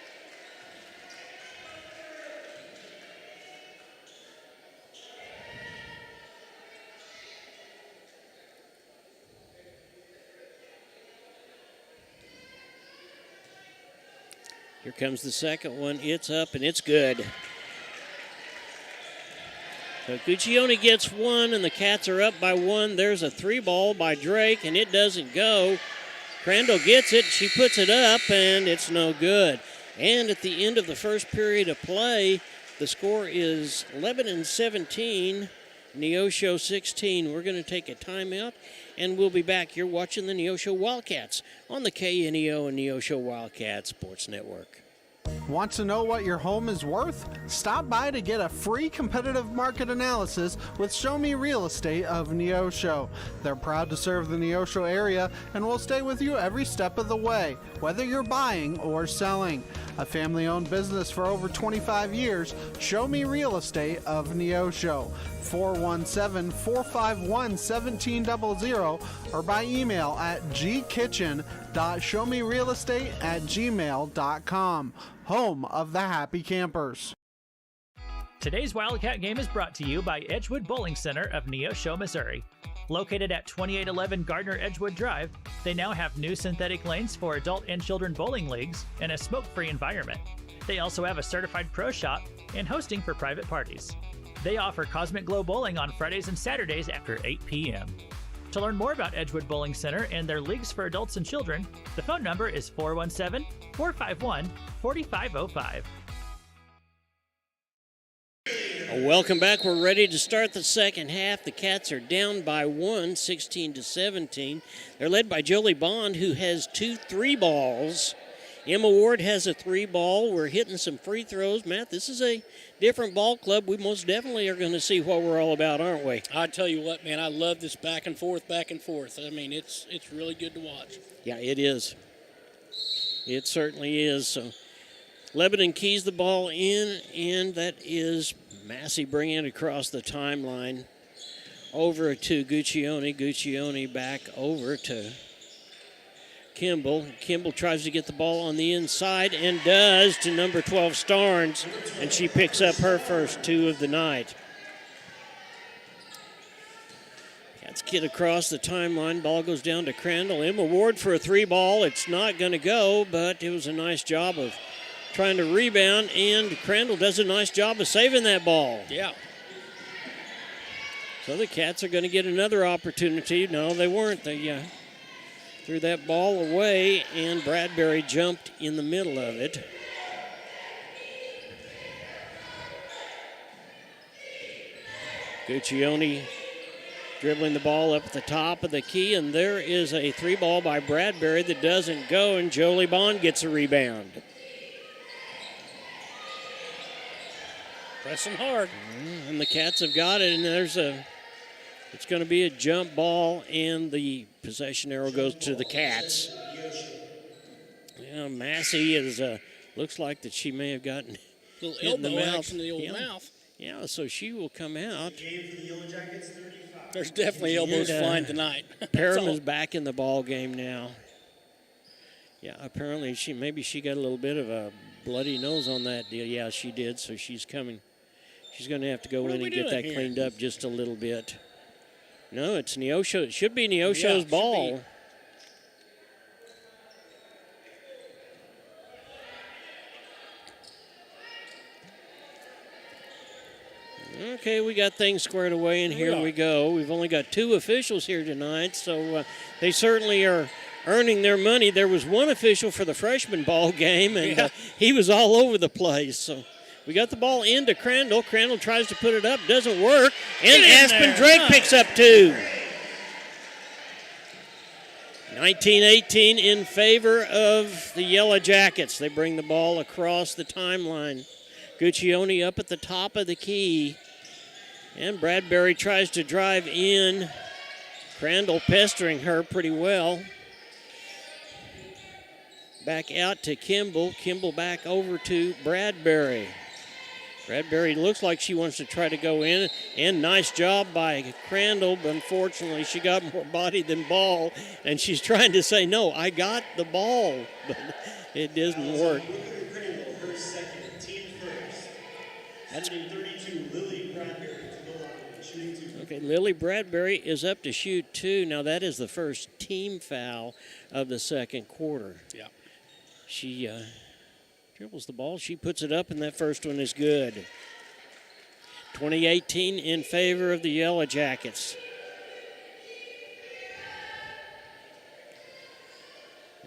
Here comes the second one. It's up and it's good. So Guccione gets 1, and the Cats are up by 1. There's a 3-ball by Drake, and it doesn't go. Crandall gets it. She puts it up, and it's no good. And at the end of the first period of play, the score is Lebanon 17, Neosho 16. We're going to take a timeout, and we'll be back here watching the Neosho Wildcats on the KNEO and Neosho Wildcats Sports Network. Want to know what your home is worth? Stop by to get a free competitive market analysis with Show Me Real Estate of Neosho. They're proud to serve the Neosho area and will stay with you every step of the way, whether you're buying or selling. A family-owned business for over 25 years, Show Me Real Estate of Neosho. 417-451-1700 or by email at gkitchen.showmerealestate@gmail.com. Home of the Happy Campers. Today's Wildcat game is brought to you by Edgewood Bowling Center of Neosho, Missouri. Located at 2811 Gardner Edgewood Drive, they now have new synthetic lanes for adult and children bowling leagues and a smoke-free environment. They also have a certified pro shop and hosting for private parties. They offer Cosmic Glow Bowling on Fridays and Saturdays after 8 p.m. To learn more about Edgewood Bowling Center and their leagues for adults and children, the phone number is 417-451-4505. Welcome back. We're ready to start the second half. The Cats are down by 1, 16-17. They're led by Jolie Bond, who has 2 3-balls. Emma Ward has a 3-ball. We're hitting some free throws. Matt, this is a different ball club. We most definitely are going to see what we're all about, aren't we? I tell you what, man, I love this back and forth. I mean, it's really good to watch. Yeah, it is. It certainly is. So Lebanon keys the ball in, and that is Massey bringing it across the timeline over to Guccione. Guccione back over to Kimball. Kimball tries to get the ball on the inside and does to number 12 Starnes, and she picks up her first 2 of the night. Cats get across the timeline. Ball goes down to Crandall. Emma Ward for a 3 ball. It's not going to go, but it was a nice job of trying to rebound, and Crandall does a nice job of saving that ball. Yeah. So the Cats are going to get another opportunity. No, they weren't. They threw that ball away, and Bradbury jumped in the middle of it. Guccione dribbling the ball up at the top of the key, and there is a 3 ball by Bradbury that doesn't go, and Jolie Bond gets a rebound. Pressing hard. And the Cats have got it, and it's going to be a jump ball, and the possession arrow goes to the Cats. Yeah, Massey looks like that she may have gotten little hit in the elbow mouth. action in the old mouth. Yeah, so she will come out. There's definitely elbows flying tonight. Parham is back in the ball game now. Yeah, apparently maybe she got a little bit of a bloody nose on that deal. Yeah, she did, so she's coming. She's going to have to go in and get that cleaned up just a little bit. No, it's Neosho. It should be Neosho's ball. Okay, we got things squared away, and here we go. We've only got 2 officials here tonight, so they certainly are earning their money. There was 1 official for the freshman ball game, and he was all over the place. So we got the ball into Crandall. Crandall tries to put it up, doesn't work, and Aspen Drake picks up 2. 19-18 in favor of the Yellow Jackets. They bring the ball across the timeline. Guccione up at the top of the key. And Bradbury tries to drive in. Crandall pestering her pretty well. Back out to Kimball. Kimball back over to Bradbury. Bradbury looks like she wants to try to go in. And nice job by Crandall, but unfortunately she got more body than ball. And she's trying to say, no, I got the ball. But it doesn't work. That's 32, Lily Bradbury to the line, shooting 2. Okay, Lily Bradbury is up to shoot 2. Now that is the first team foul of the second quarter. Yeah. She dribbles the ball. She puts it up, and that first one is good. 20-18 in favor of the Yellow Jackets.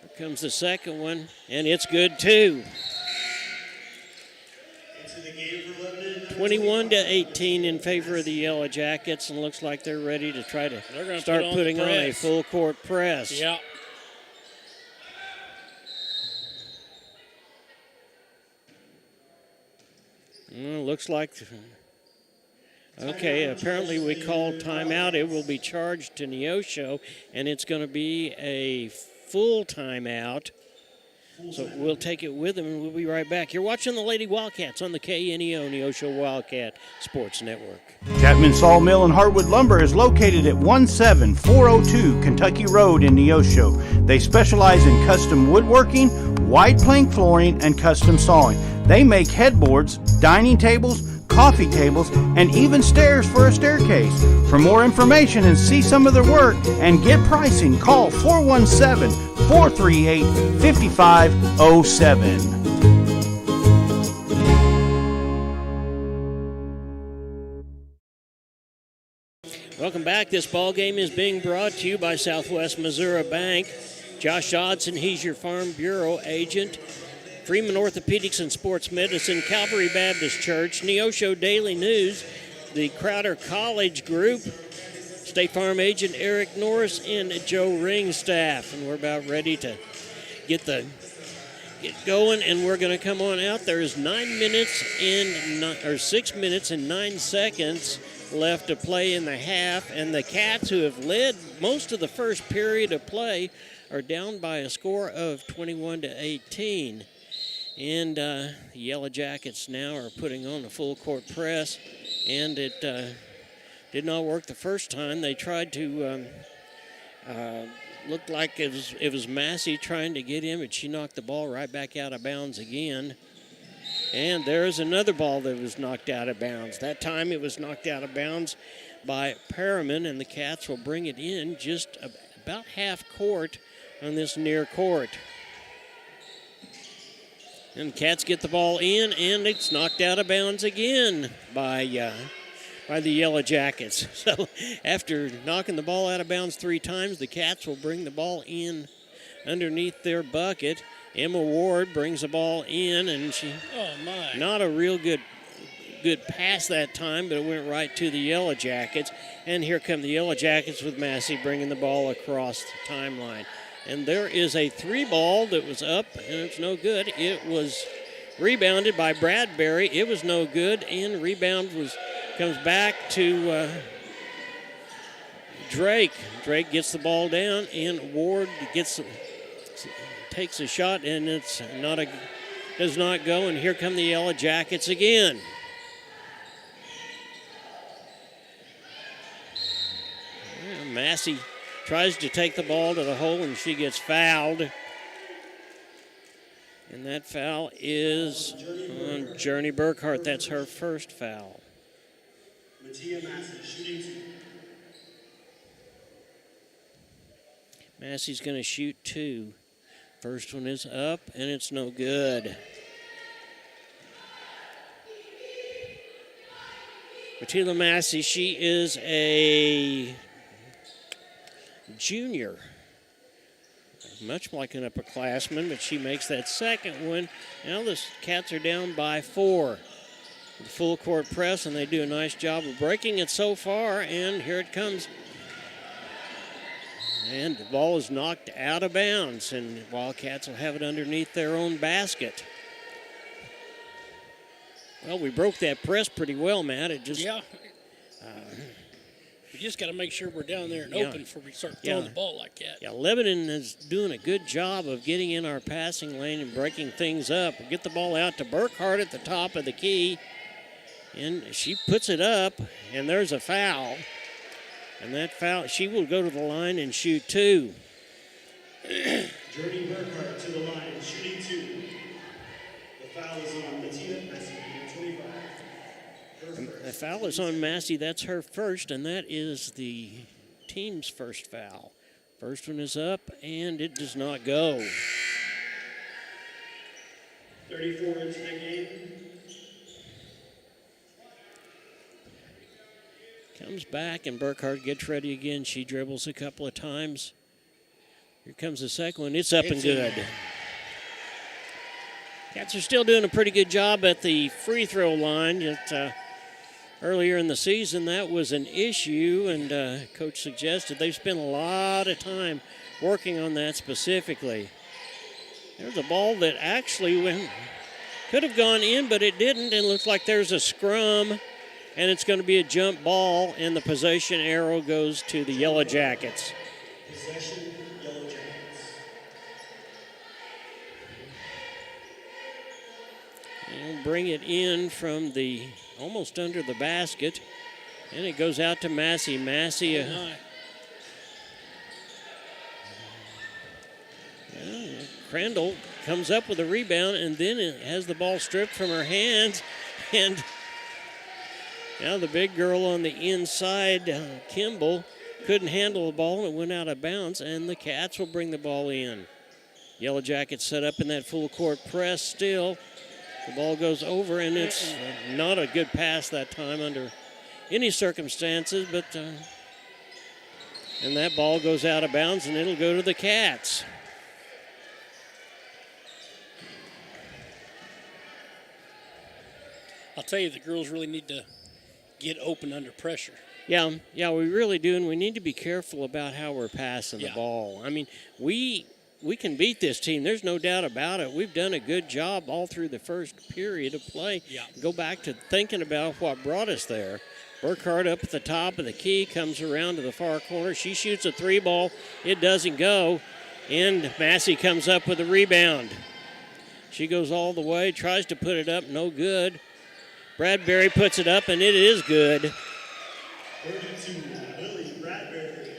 Here comes the second one, and it's good too. 21-18 in favor of the Yellow Jackets, and looks like they're ready to try to start putting on a full court press. Yeah. Looks like, okay, apparently we called timeout. It will be charged to Neosho, and it's going to be a full timeout. So we'll take it with them, and we'll be right back. You're watching the Lady Wildcats on the KNEO Neosho Wildcat Sports Network. Chapman Sawmill and Hardwood Lumber is located at 17402 Kentucky Road in Neosho. They specialize in custom woodworking, wide plank flooring, and custom sawing. They make headboards, dining tables, coffee tables, and even stairs for a staircase. For more information and see some of their work and get pricing, call 417-438-5507. Welcome back. This ball game is being brought to you by Southwest Missouri Bank. Josh Dodson, he's your Farm Bureau agent. Freeman Orthopedics and Sports Medicine, Calvary Baptist Church, Neosho Daily News, the Crowder College Group, State Farm agent Eric Norris, and Joe Ringstaff. And we're about ready to get going, and we're going to come on out. There is 6 minutes and 9 seconds left to play in the half, and the Cats, who have led most of the first period of play, are down by a score of 21-18. And the Yellow Jackets now are putting on a full court press, and it did not work the first time. They tried to looked like it was Massey trying to get in, but she knocked the ball right back out of bounds again. And there's another ball that was knocked out of bounds. That time it was knocked out of bounds by Perriman, and the Cats will bring it in just about half court on this near court. And the Cats get the ball in, and it's knocked out of bounds again by the Yellow Jackets. So after knocking the ball out of bounds 3 times, the Cats will bring the ball in underneath their bucket. Emma Ward brings the ball in, and she not a real good pass that time, but it went right to the Yellow Jackets. And here come the Yellow Jackets with Massey bringing the ball across the timeline. And there is a 3 ball that was up, and it's no good. It was rebounded by Bradbury. It was no good, and rebound comes back to Drake. Drake gets the ball down, and Ward takes a shot, and it's does not go. And here come the Yellow Jackets again. Massey tries to take the ball to the hole, and she gets fouled. And that foul is on Journey Burkhart. That's her first foul. Massey's going to shoot 2. First one is up, and it's no good. Matila Massey, she is a junior, much like an upperclassman, but she makes that second one. Now the Cats are down by 4. The full court press, and they do a nice job of breaking it so far, and here it comes. And the ball is knocked out of bounds, and Wildcats will have it underneath their own basket. Well, we broke that press pretty well, Matt. It just we just got to make sure we're down there and open before we start throwing the ball like that. Yeah, Lebanon is doing a good job of getting in our passing lane and breaking things up. We get the ball out to Burkhart at the top of the key, and she puts it up, and there's a foul. And that foul, she will go to the line and shoot 2. Journey Burkhart to the line, shooting 2. The foul is on Matila Massey, 25. The foul is on Massey. That's her first, and that is the team's first foul. First one is up, and it does not go. 34 into the game. Comes back, and Burkhart gets ready again. She dribbles a couple of times. Here comes the second one. It's up and good. Cats are still doing a pretty good job at the free throw line. Earlier in the season, that was an issue, and Coach suggested they've spent a lot of time working on that specifically. There's a ball that actually could have gone in, but it didn't, and looks like there's a scrum. And it's going to be a jump ball, and the possession arrow goes to the Yellow Jackets. Possession, Yellow Jackets. And bring it in from almost under the basket, and it goes out to Massey. Massey. Crandall comes up with a rebound, and then it has the ball stripped from her hands, and now the big girl on the inside, Kimball, couldn't handle the ball and it went out of bounds, and the Cats will bring the ball in. Yellow Jackets set up in that full court press still. The ball goes over, and it's not a good pass that time under any circumstances, but and that ball goes out of bounds, and it'll go to the Cats. I'll tell you, the girls really need to get open under pressure. Yeah, we really do, and we need to be careful about how we're passing the ball. I mean, we can beat this team. There's no doubt about it. We've done a good job all through the first period of play. Yeah. Go back to thinking about what brought us there. Burkhart up at the top of the key, comes around to the far corner. She shoots a 3 ball. It doesn't go. And Massey comes up with a rebound. She goes all the way, tries to put it up, no good. Bradbury puts it up, and it is good. 32, Lily Bradbury.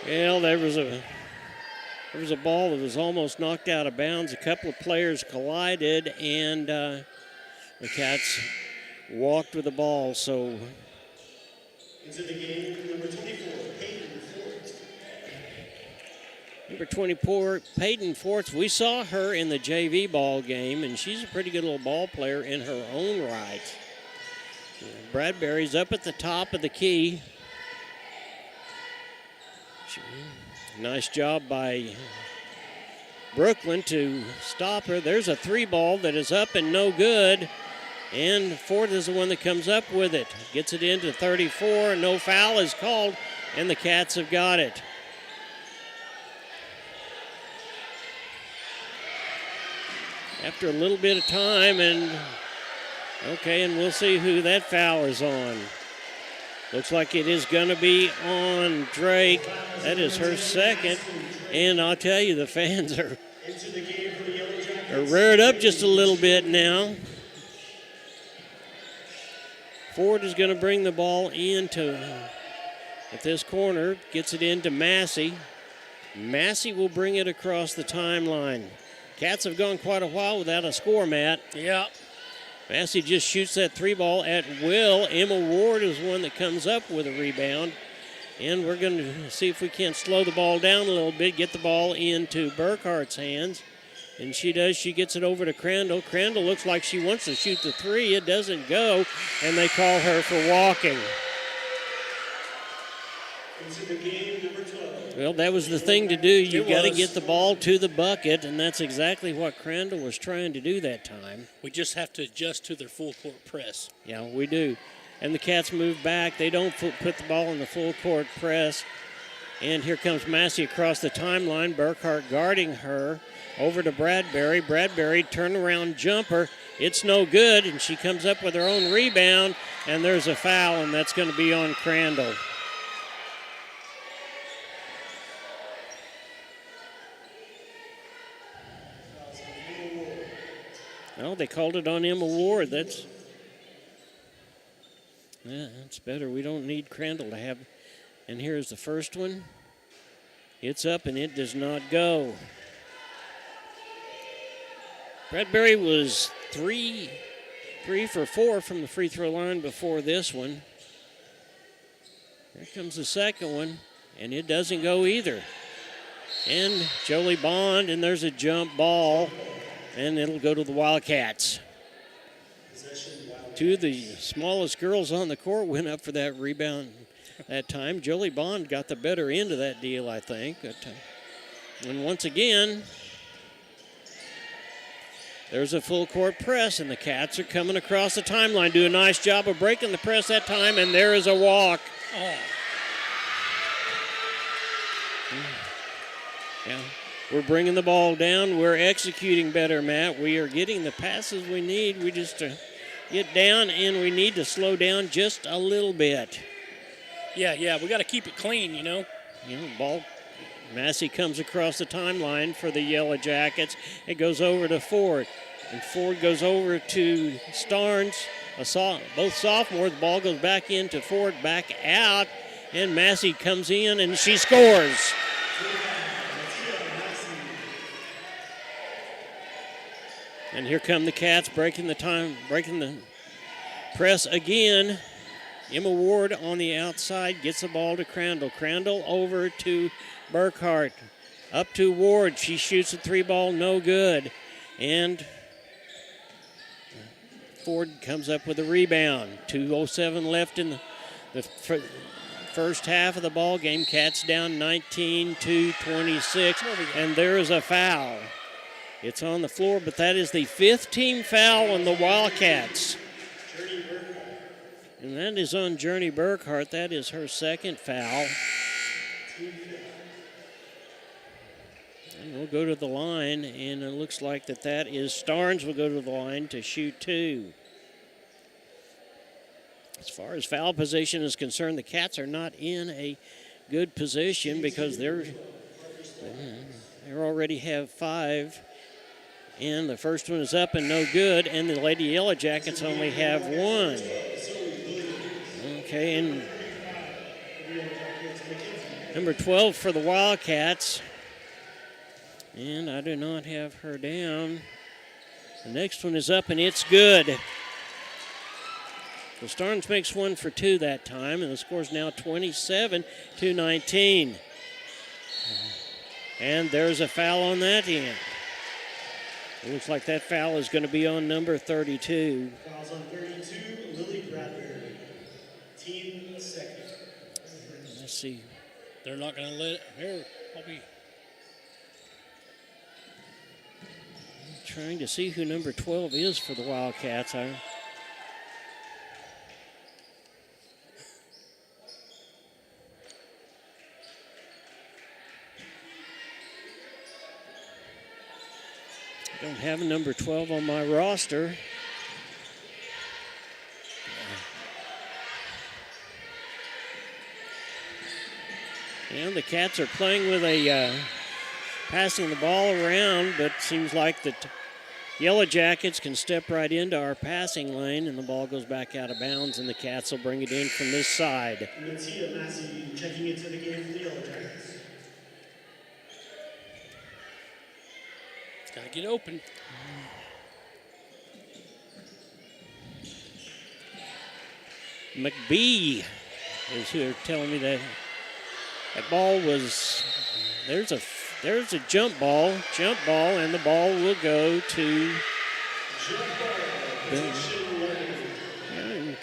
Well, there was a ball that was almost knocked out of bounds. A couple of players collided, and the Cats walked with the ball. So Into the game, number 24, Peyton Fort. number 24, Peyton Forts. We saw her in the JV ball game, and she's a pretty good little ball player in her own right. Bradbury's up at the top of the key. Nice job by Brooklyn to stop her. There's a three ball that is up and no good. And Ford is the one that comes up with it. Gets it into 34. No foul is called, and the Cats have got it. After a little bit of time, and we'll see who that foul is on. Looks like it is going to be on Drake. That is her second. And I'll tell you, the fans are reared up just a little bit now. Ford is going to bring the ball into at this corner. Gets it into Massey. Massey will bring it across the timeline. Cats have gone quite a while without a score, Matt. Yeah. Massey just shoots that three ball at will. Emma Ward is one that comes up with a rebound. And we're going to see if we can't slow the ball down a little bit, get the ball into Burkhart's hands. And she does. She gets it over to Crandall. Crandall looks like she wants to shoot the three. It doesn't go, and they call her for walking. Into the game, number 12. Well, that was the thing to do. You got to get the ball to the bucket, and that's exactly what Crandall was trying to do that time. We just have to adjust to their full court press. Yeah, we do. And the Cats move back. They don't put the ball in the full court press. And here comes Massey across the timeline. Burkhart guarding her. Over to Bradbury. Bradbury turnaround jumper. It's no good, and she comes up with her own rebound, and there's a foul, and that's going to be on Crandall. Oh, they called it on Emma Ward. That's better. We don't need Crandall to have. And here's the first one. It's up, and it does not go. Bradbury was 3 for 4 from the free throw line before this one. Here comes the second one, and it doesn't go either. And Jolie Bond, and there's a jump ball, and it'll go to the Wildcats. Two of the smallest girls on the court went up for that rebound that time. Jolie Bond got the better end of that deal, I think. And once again, there's a full court press, and the Cats are coming across the timeline. Do a nice job of breaking the press that time, and there is a walk. Oh. Yeah, we're bringing the ball down. We're executing better, Matt. We are getting the passes we need. We just get down, and we need to slow down just a little bit. Yeah, we got to keep it clean, you know. Ball. Massey comes across the timeline for the Yellow Jackets. It goes over to Ford, and Ford goes over to Starnes. Both sophomores. The ball goes back into Ford, back out, and Massey comes in, and she scores. And here come the Cats breaking the press again. Emma Ward on the outside gets the ball to Crandall. Crandall over to Burkhart. Up to Ward. She shoots a three ball, no good. And Ford comes up with a rebound. 2:07 left in the first half of the ball game. Cats down 19-26. And there is a foul. It's on the floor, but that is the 5th team foul on the Wildcats. And that is on Journey Burkhart. That is her second foul. And we'll go to the line, and it looks like that is Starnes will go to the line to shoot 2. As far as foul position is concerned, the Cats are not in a good position because they already have 5. And the first one is up and no good, and the Lady Yellow Jackets only have 1. Okay, and number 12 for the Wildcats. And I do not have her down. The next one is up, and it's good. So Starnes makes 1 for 2 that time, and the score is now 27-19. And there's a foul on that end. It looks like that foul is going to be on number 32. Fouls on 32, Lily Bradbury. Team second. Let's see. They're not going to let it. Here, I'll be. Trying to see who number 12 is for the Wildcats. Don't have a number 12 on my roster. And the Cats are playing with a passing the ball around, but seems like the Yellow Jackets can step right into our passing lane, and the ball goes back out of bounds, and the Cats will bring it in from this side. Mattia Massey checking into the game for the Yellow Jackets. Got to get open. McBee is here telling me that ball was, there's a jump ball, and the ball will go to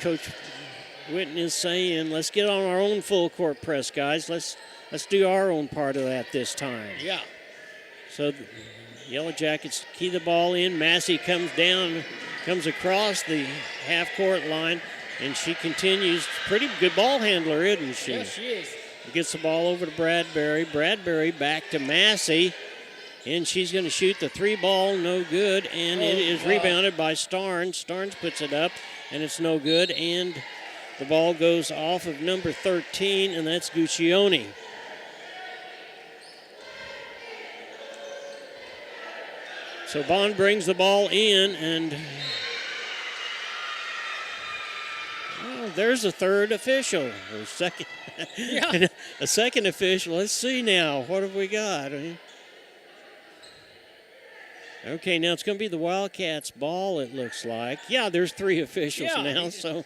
Coach Witten is saying, let's get on our own full court press, guys. Let's do our own part of that this time. Yeah. So the Yellow Jackets key the ball in. Massey comes across the half-court line, and she continues. Pretty good ball handler, isn't she? Yes, she is. Gets the ball over to Bradbury. Bradbury back to Massey, and she's going to shoot the 3 ball, no good, and it is rebounded by Starnes. Starnes puts it up, and it's no good, and the ball goes off of number 13, and that's Guccione. So Bond brings the ball in, and there's a third official, or second. Yeah. A second official. Let's see now. What have we got? Okay, now it's going to be the Wildcats' ball, it looks like. Yeah, there's 3 officials now. So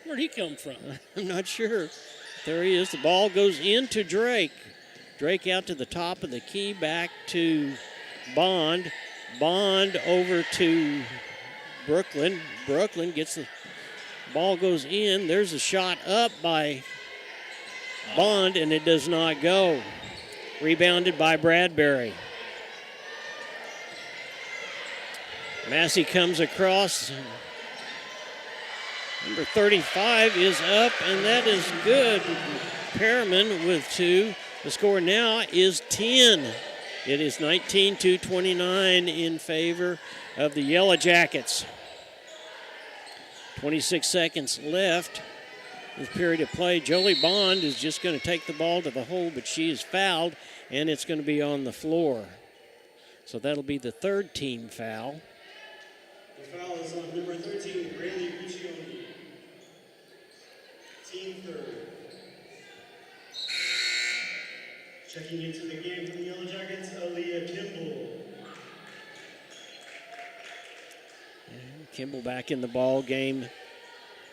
where'd he come from? I'm not sure. There he is. The ball goes into Drake. Drake out to the top of the key, back to Bond. Bond over to Brooklyn. Brooklyn gets the ball, goes in. There's a shot up by Bond, and it does not go. Rebounded by Bradbury. Massey comes across. Number 35 is up, and that is good. Perriman with 2. The score now is 10. It is 19-29 in favor of the Yellow Jackets. 26 seconds left in this period of play. Jolie Bond is just going to take the ball to the hole, but she is fouled, and it's going to be on the floor. So that'll be the 3rd team foul. The foul is on number 13, Rayleigh Guccione. Team 3rd. Checking into the game from the Yellow Jackets, Aaliyah Kimball. And Kimball back in the ball game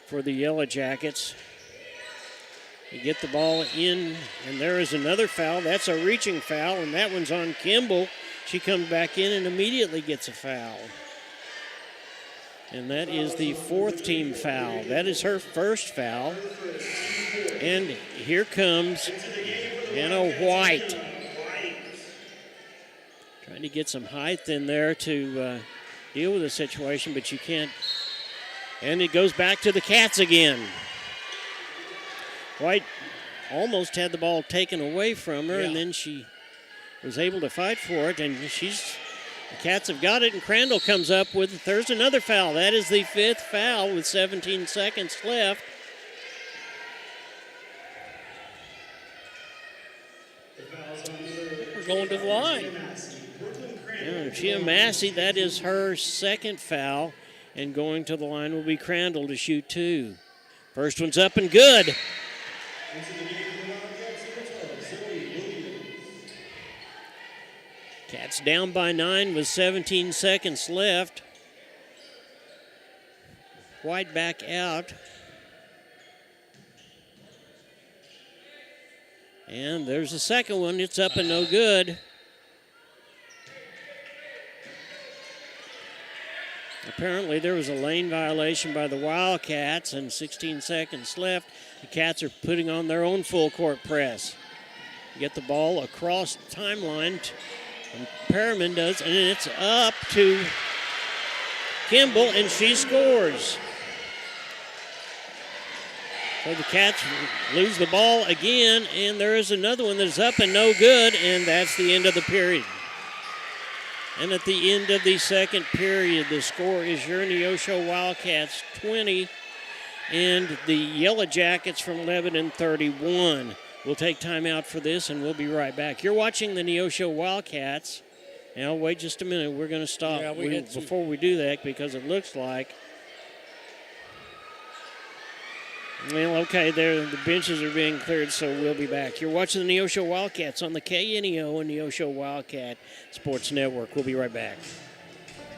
for the Yellow Jackets. You get the ball in, and there is another foul. That's a reaching foul, and that one's on Kimball. She comes back in and immediately gets a foul. And that is the 4th team foul. That is her first foul. And here comes Anna White. Trying to get some height in there to deal with the situation, but you can't. And it goes back to the Cats again. White almost had the ball taken away from her, and then she was able to fight for it, and the Cats have got it, and Crandall comes up with, there's another foul. That is the 5th foul with 17 seconds left. going to the line. Gia Massey, that is her second foul. And going to the line will be Crandall to shoot 2. First one's up and good. Cats down by 9 with 17 seconds left. White back out. And there's the second one. It's up and no good. Apparently there was a lane violation by the Wildcats, and 16 seconds left. The Cats are putting on their own full court press. Get the ball across the timeline, and Perriman does, and it's up to Kimball, and she scores. So the Cats lose the ball again, and there is another one that's up and no good, and that's the end of the period. And at the end of the second period, the score is your Neosho Wildcats 20 and the Yellow Jackets from Lebanon 31. We'll take time out for this, and we'll be right back. You're watching the Neosho Wildcats. Now, wait just a minute. We're going to stop before we do that, because it looks like, well, okay, the benches are being cleared, so we'll be back. You're watching the Neosho Wildcats on the KNEO and Neosho Wildcat Sports Network. We'll be right back.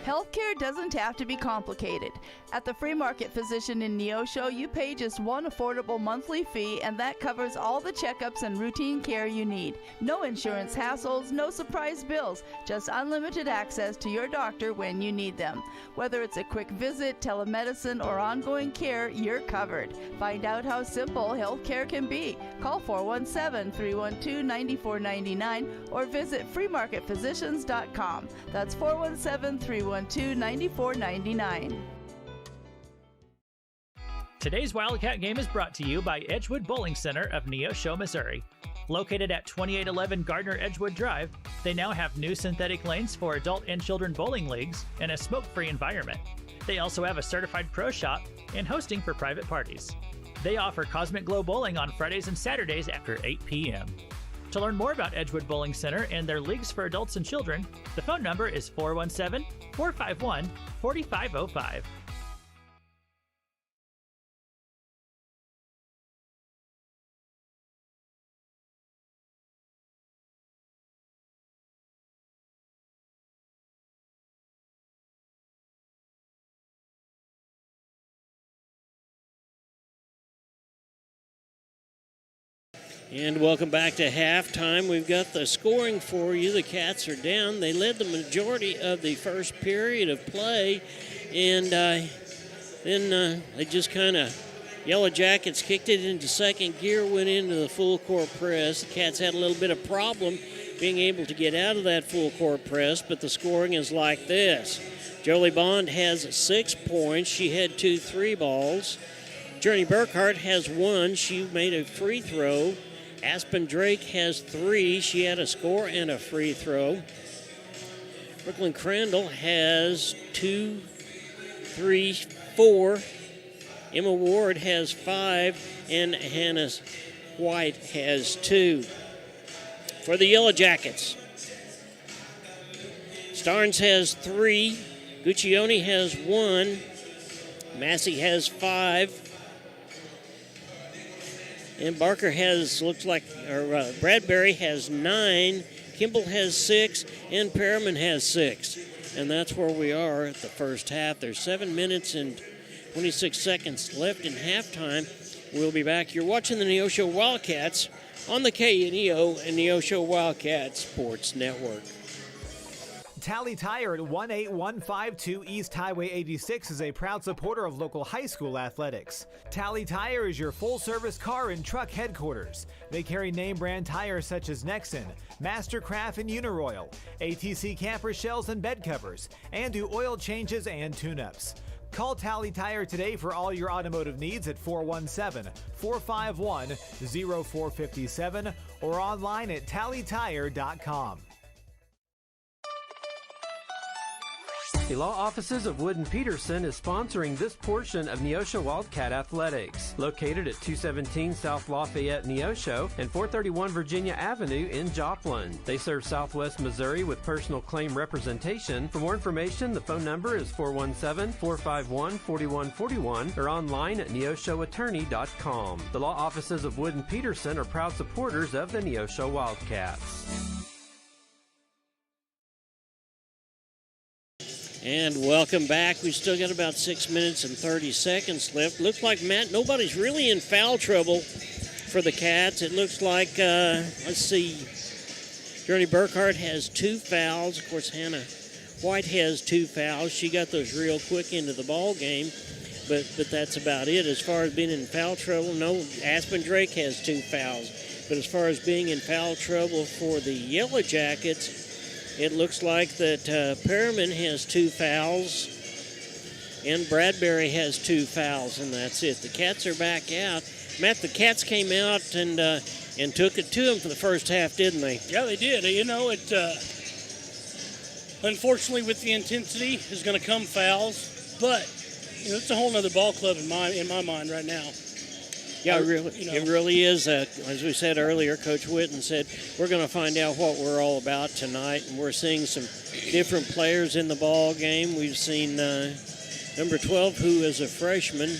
Healthcare doesn't have to be complicated. At the Free Market Physician in Neosho, you pay just one affordable monthly fee, and that covers all the checkups and routine care you need. No insurance hassles, no surprise bills, just unlimited access to your doctor when you need them. Whether it's a quick visit, telemedicine, or ongoing care, you're covered. Find out how simple healthcare can be. Call 417-312-9499 or visit freemarketphysicians.com. That's 417-312-9499. Today's Wildcat game is brought to you by Edgewood Bowling Center of Neosho, Missouri. Located at 2811 Gardner Edgewood Drive, they now have new synthetic lanes for adult and children bowling leagues and a smoke-free environment. They also have a certified pro shop and hosting for private parties. They offer Cosmic Glow Bowling on Fridays and Saturdays after 8 p.m. To learn more about Edgewood Bowling Center and their leagues for adults and children, the phone number is 417-451-4505. And welcome back to halftime. We've got the scoring for you. The Cats are down. They led the majority of the first period of play, and then they just kind of, Yellow Jackets kicked it into second gear, went into the full court press. The Cats had a little bit of problem being able to get out of that full court press, but the scoring is like this. Jolie Bond has 6 points. She had 2 3 balls. Journey Burkhart has 1. She made a free throw. Aspen Drake has 3. She had a score and a free throw. Brooklyn Crandall has 2, 3, 4. Emma Ward has 5. And Hannah White has 2. For the Yellow Jackets, Starnes has 3. Guccione has 1. Massey has 5. And Barker has, Bradbury has 9, Kimball has 6, and Perriman has 6. And that's where we are at the first half. There's 7 minutes and 26 seconds left in halftime. We'll be back. You're watching the Neosho Wildcats on the KNEO and Neosho Wildcat Sports Network. Tally Tire at 18152 East Highway 86 is a proud supporter of local high school athletics. Tally Tire is your full-service car and truck headquarters. They carry name-brand tires such as Nexen, Mastercraft, and Uniroyal, ATC camper shells and bed covers, and do oil changes and tune-ups. Call Tally Tire today for all your automotive needs at 417-451-0457 or online at tallytire.com. The law offices of Wood & Peterson is sponsoring this portion of Neosho Wildcat Athletics. Located at 217 South Lafayette, Neosho, and 431 Virginia Avenue in Joplin. They serve Southwest Missouri with personal claim representation. For more information, the phone number is 417-451-4141 or online at neoshoattorney.com. The law offices of Wood & Peterson are proud supporters of the Neosho Wildcats. And welcome back. We've still got about 6 minutes and 30 seconds left. Looks like, Matt, nobody's really in foul trouble for the Cats. It looks like, let's see, Journey Burkhart has 2 fouls. Of course, Hannah White has 2 fouls. She got those real quick into the ball game, but that's about it. As far as being in foul trouble, no, Aspen Drake has 2 fouls. But as far as being in foul trouble for the Yellow Jackets, it looks like that Perriman has 2 fouls and Bradbury has 2 fouls, and that's it. The Cats are back out. Matt, the Cats came out and took it to them for the first half, didn't they? Yeah, they did. You know, it unfortunately with the intensity is going to come fouls, but you know, it's a whole nother ball club in my mind right now. Yeah, it really is. As we said earlier, Coach Witten said, we're going to find out what we're all about tonight, and we're seeing some different players in the ball game. We've seen number 12, who is a freshman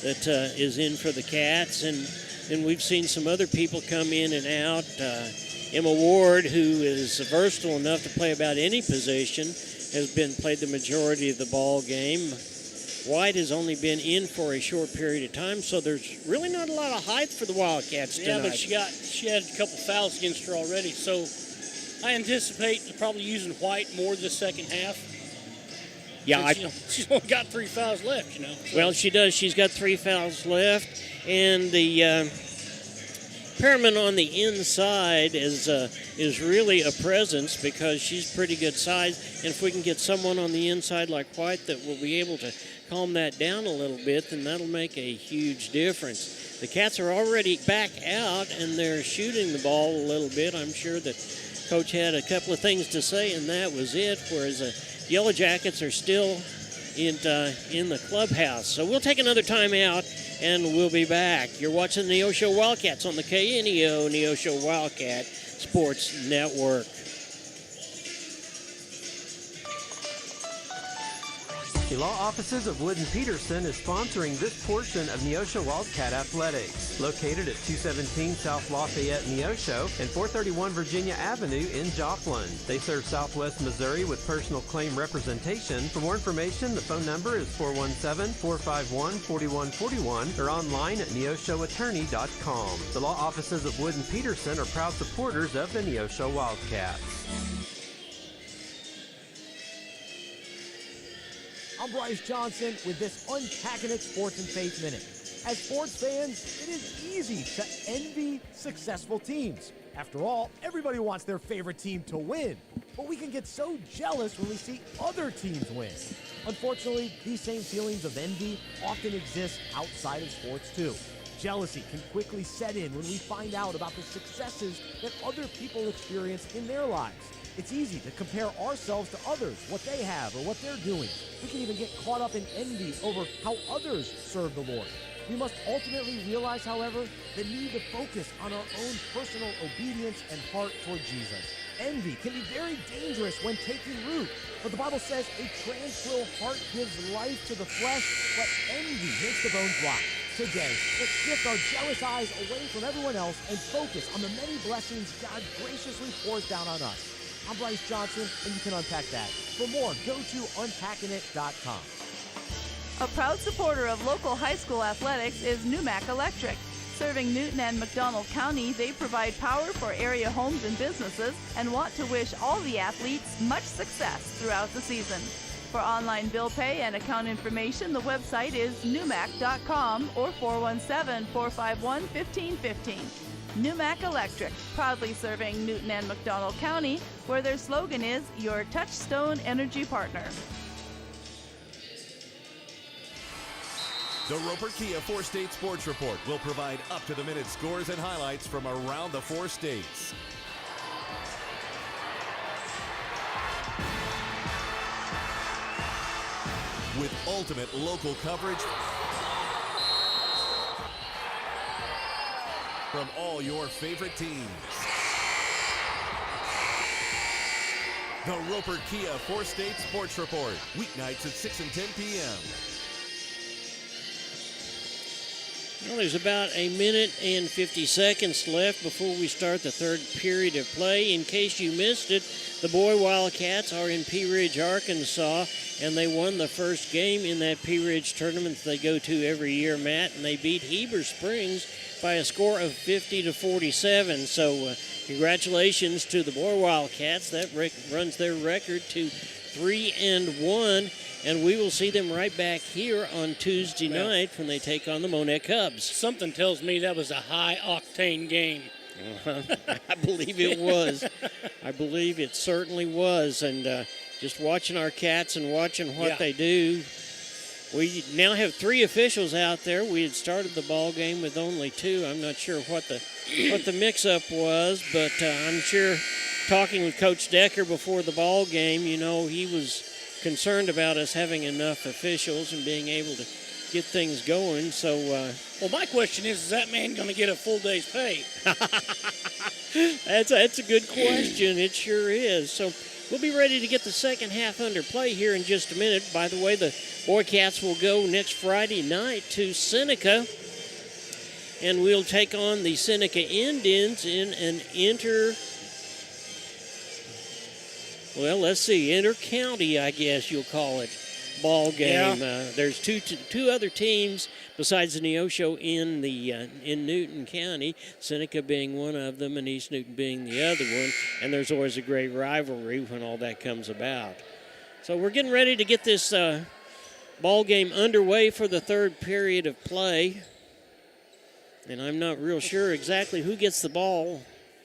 that is in for the Cats, and we've seen some other people come in and out. Emma Ward, who is versatile enough to play about any position, has played the majority of the ball game. White has only been in for a short period of time, so there's really not a lot of height for the Wildcats tonight. Yeah, but she had a couple fouls against her already, so I anticipate probably using White more this second half. Yeah, she's only got 3 fouls left, you know. So. Well, she does. She's got 3 fouls left, and the Perriman on the inside is really a presence because she's pretty good size, and if we can get someone on the inside like White that will be able to calm that down a little bit, then that'll make a huge difference. The Cats are already back out, and they're shooting the ball a little bit. I'm sure that Coach had a couple of things to say, and that was it, whereas the Yellow Jackets are still in the clubhouse. So we'll take another timeout, and we'll be back. You're watching the Neosho Wildcats on the KNEO Neosho Wildcat Sports Network. The law offices of Wood & Peterson is sponsoring this portion of Neosho Wildcat Athletics. Located at 217 South Lafayette, Neosho, and 431 Virginia Avenue in Joplin. They serve Southwest Missouri with personal claim representation. For more information, the phone number is 417-451-4141 or online at neoshoattorney.com. The law offices of Wood & Peterson are proud supporters of the Neosho Wildcats. I'm Bryce Johnson with this Unpacking It Sports and Faith Minute. As sports fans, it is easy to envy successful teams. After all, everybody wants their favorite team to win, but we can get so jealous when we see other teams win. Unfortunately, these same feelings of envy often exist outside of sports too. Jealousy can quickly set in when we find out about the successes that other people experience in their lives. It's easy to compare ourselves to others, what they have or what they're doing. We can even get caught up in envy over how others serve the Lord. We must ultimately realize, however, the need to focus on our own personal obedience and heart toward Jesus. Envy can be very dangerous when taking root, but the Bible says a tranquil heart gives life to the flesh, but envy makes the bones rot. Today, let's shift our jealous eyes away from everyone else and focus on the many blessings God graciously pours down on us. I'm Bryce Johnson, and you can unpack that. For more, go to unpackingit.com. A proud supporter of local high school athletics is Numac Electric. Serving Newton and McDonald County, they provide power for area homes and businesses and want to wish all the athletes much success throughout the season. For online bill pay and account information, the website is numac.com or 417-451-1515. Numac Electric, proudly serving Newton and McDonald County, where their slogan is your touchstone energy partner. The Roper Kia 4-State Sports Report will provide up-to-the-minute scores and highlights from around the 4 states. with ultimate local coverage from all your favorite teams. The Roper Kia 4-State Sports Report, weeknights at 6 and 10 p.m. Well, there's about a minute and 50 seconds left before we start the third period of play. In case you missed it, the boy Wildcats are in Pea Ridge, Arkansas, and they won the first game in that Pea Ridge tournament they go to every year, Matt, and they beat Heber Springs by a score of 50-47. So congratulations to the boy Wildcats. That runs their record to 3-1. And we will see them right back here on Tuesday night when they take on the Monette Cubs. Something tells me that was a high-octane game. I believe it was. I believe it certainly was. And just watching our Cats and watching what they do, we now have 3 officials out there. We had started the ball game with only 2. I'm not sure what the mix-up was, but I'm sure talking with Coach Decker before the ball game, you know, he was concerned about us having enough officials and being able to get things going. So, well, my question is that man going to get a full day's pay? That's a good question. It sure is. So we'll be ready to get the second half under play here in just a minute. By the way, the Boy Cats will go next Friday night to Seneca, and we'll take on the Seneca Indians in an inter-county, I guess you'll call it, ball game. Yeah. There's two other teams besides the Neosho in Newton County, Seneca being one of them and East Newton being the other one, and there's always a great rivalry when all that comes about. So we're getting ready to get this ball game underway for the third period of play, and I'm not real sure exactly who gets the ball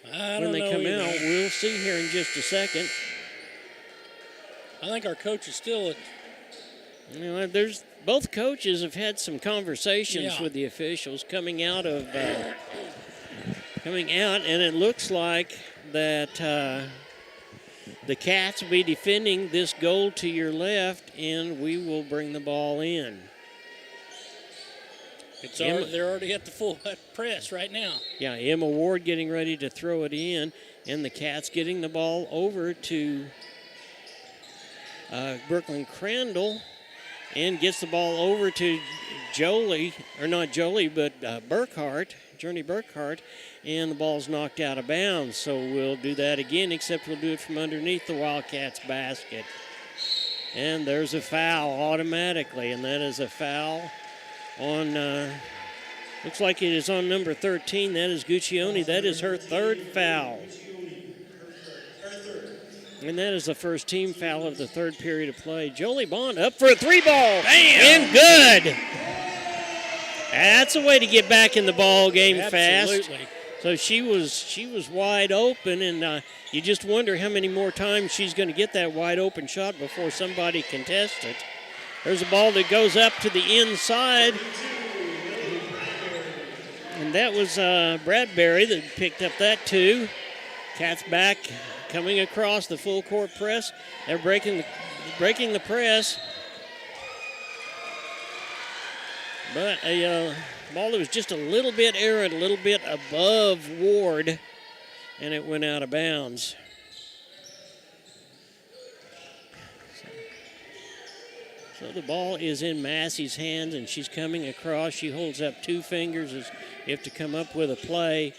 when they come out. We'll see here in just a second. I think our coach is still both coaches have had some conversations with the officials coming out, and it looks like that the Cats will be defending this goal to your left, and we will bring the ball in. They're already at the full press right now. Yeah, Emma Ward getting ready to throw it in, and the Cats getting the ball over to Brooklyn Crandall, and gets the ball over to Journey Burkhart, and the ball's knocked out of bounds. So we'll do that again, except we'll do it from underneath the Wildcats basket. And there's a foul automatically, and that is a foul on, looks like it is on number 13. That is Guccione. That is her third foul. And that is the first team foul of the third period of play. Jolie Bond up for a 3-ball. Bam! And good. That's a way to get back in the ball game fast. So she was wide open, and you just wonder how many more times she's going to get that wide open shot before somebody contests it. There's a ball that goes up to the inside. And that was Bradbury that picked up that too. Cats back, coming across the full court press. They're breaking the press. But a ball that was just a little bit errant, a little bit above Ward, and it went out of bounds. So the ball is in Massey's hands, and she's coming across. She holds up 2 fingers as if to come up with a play,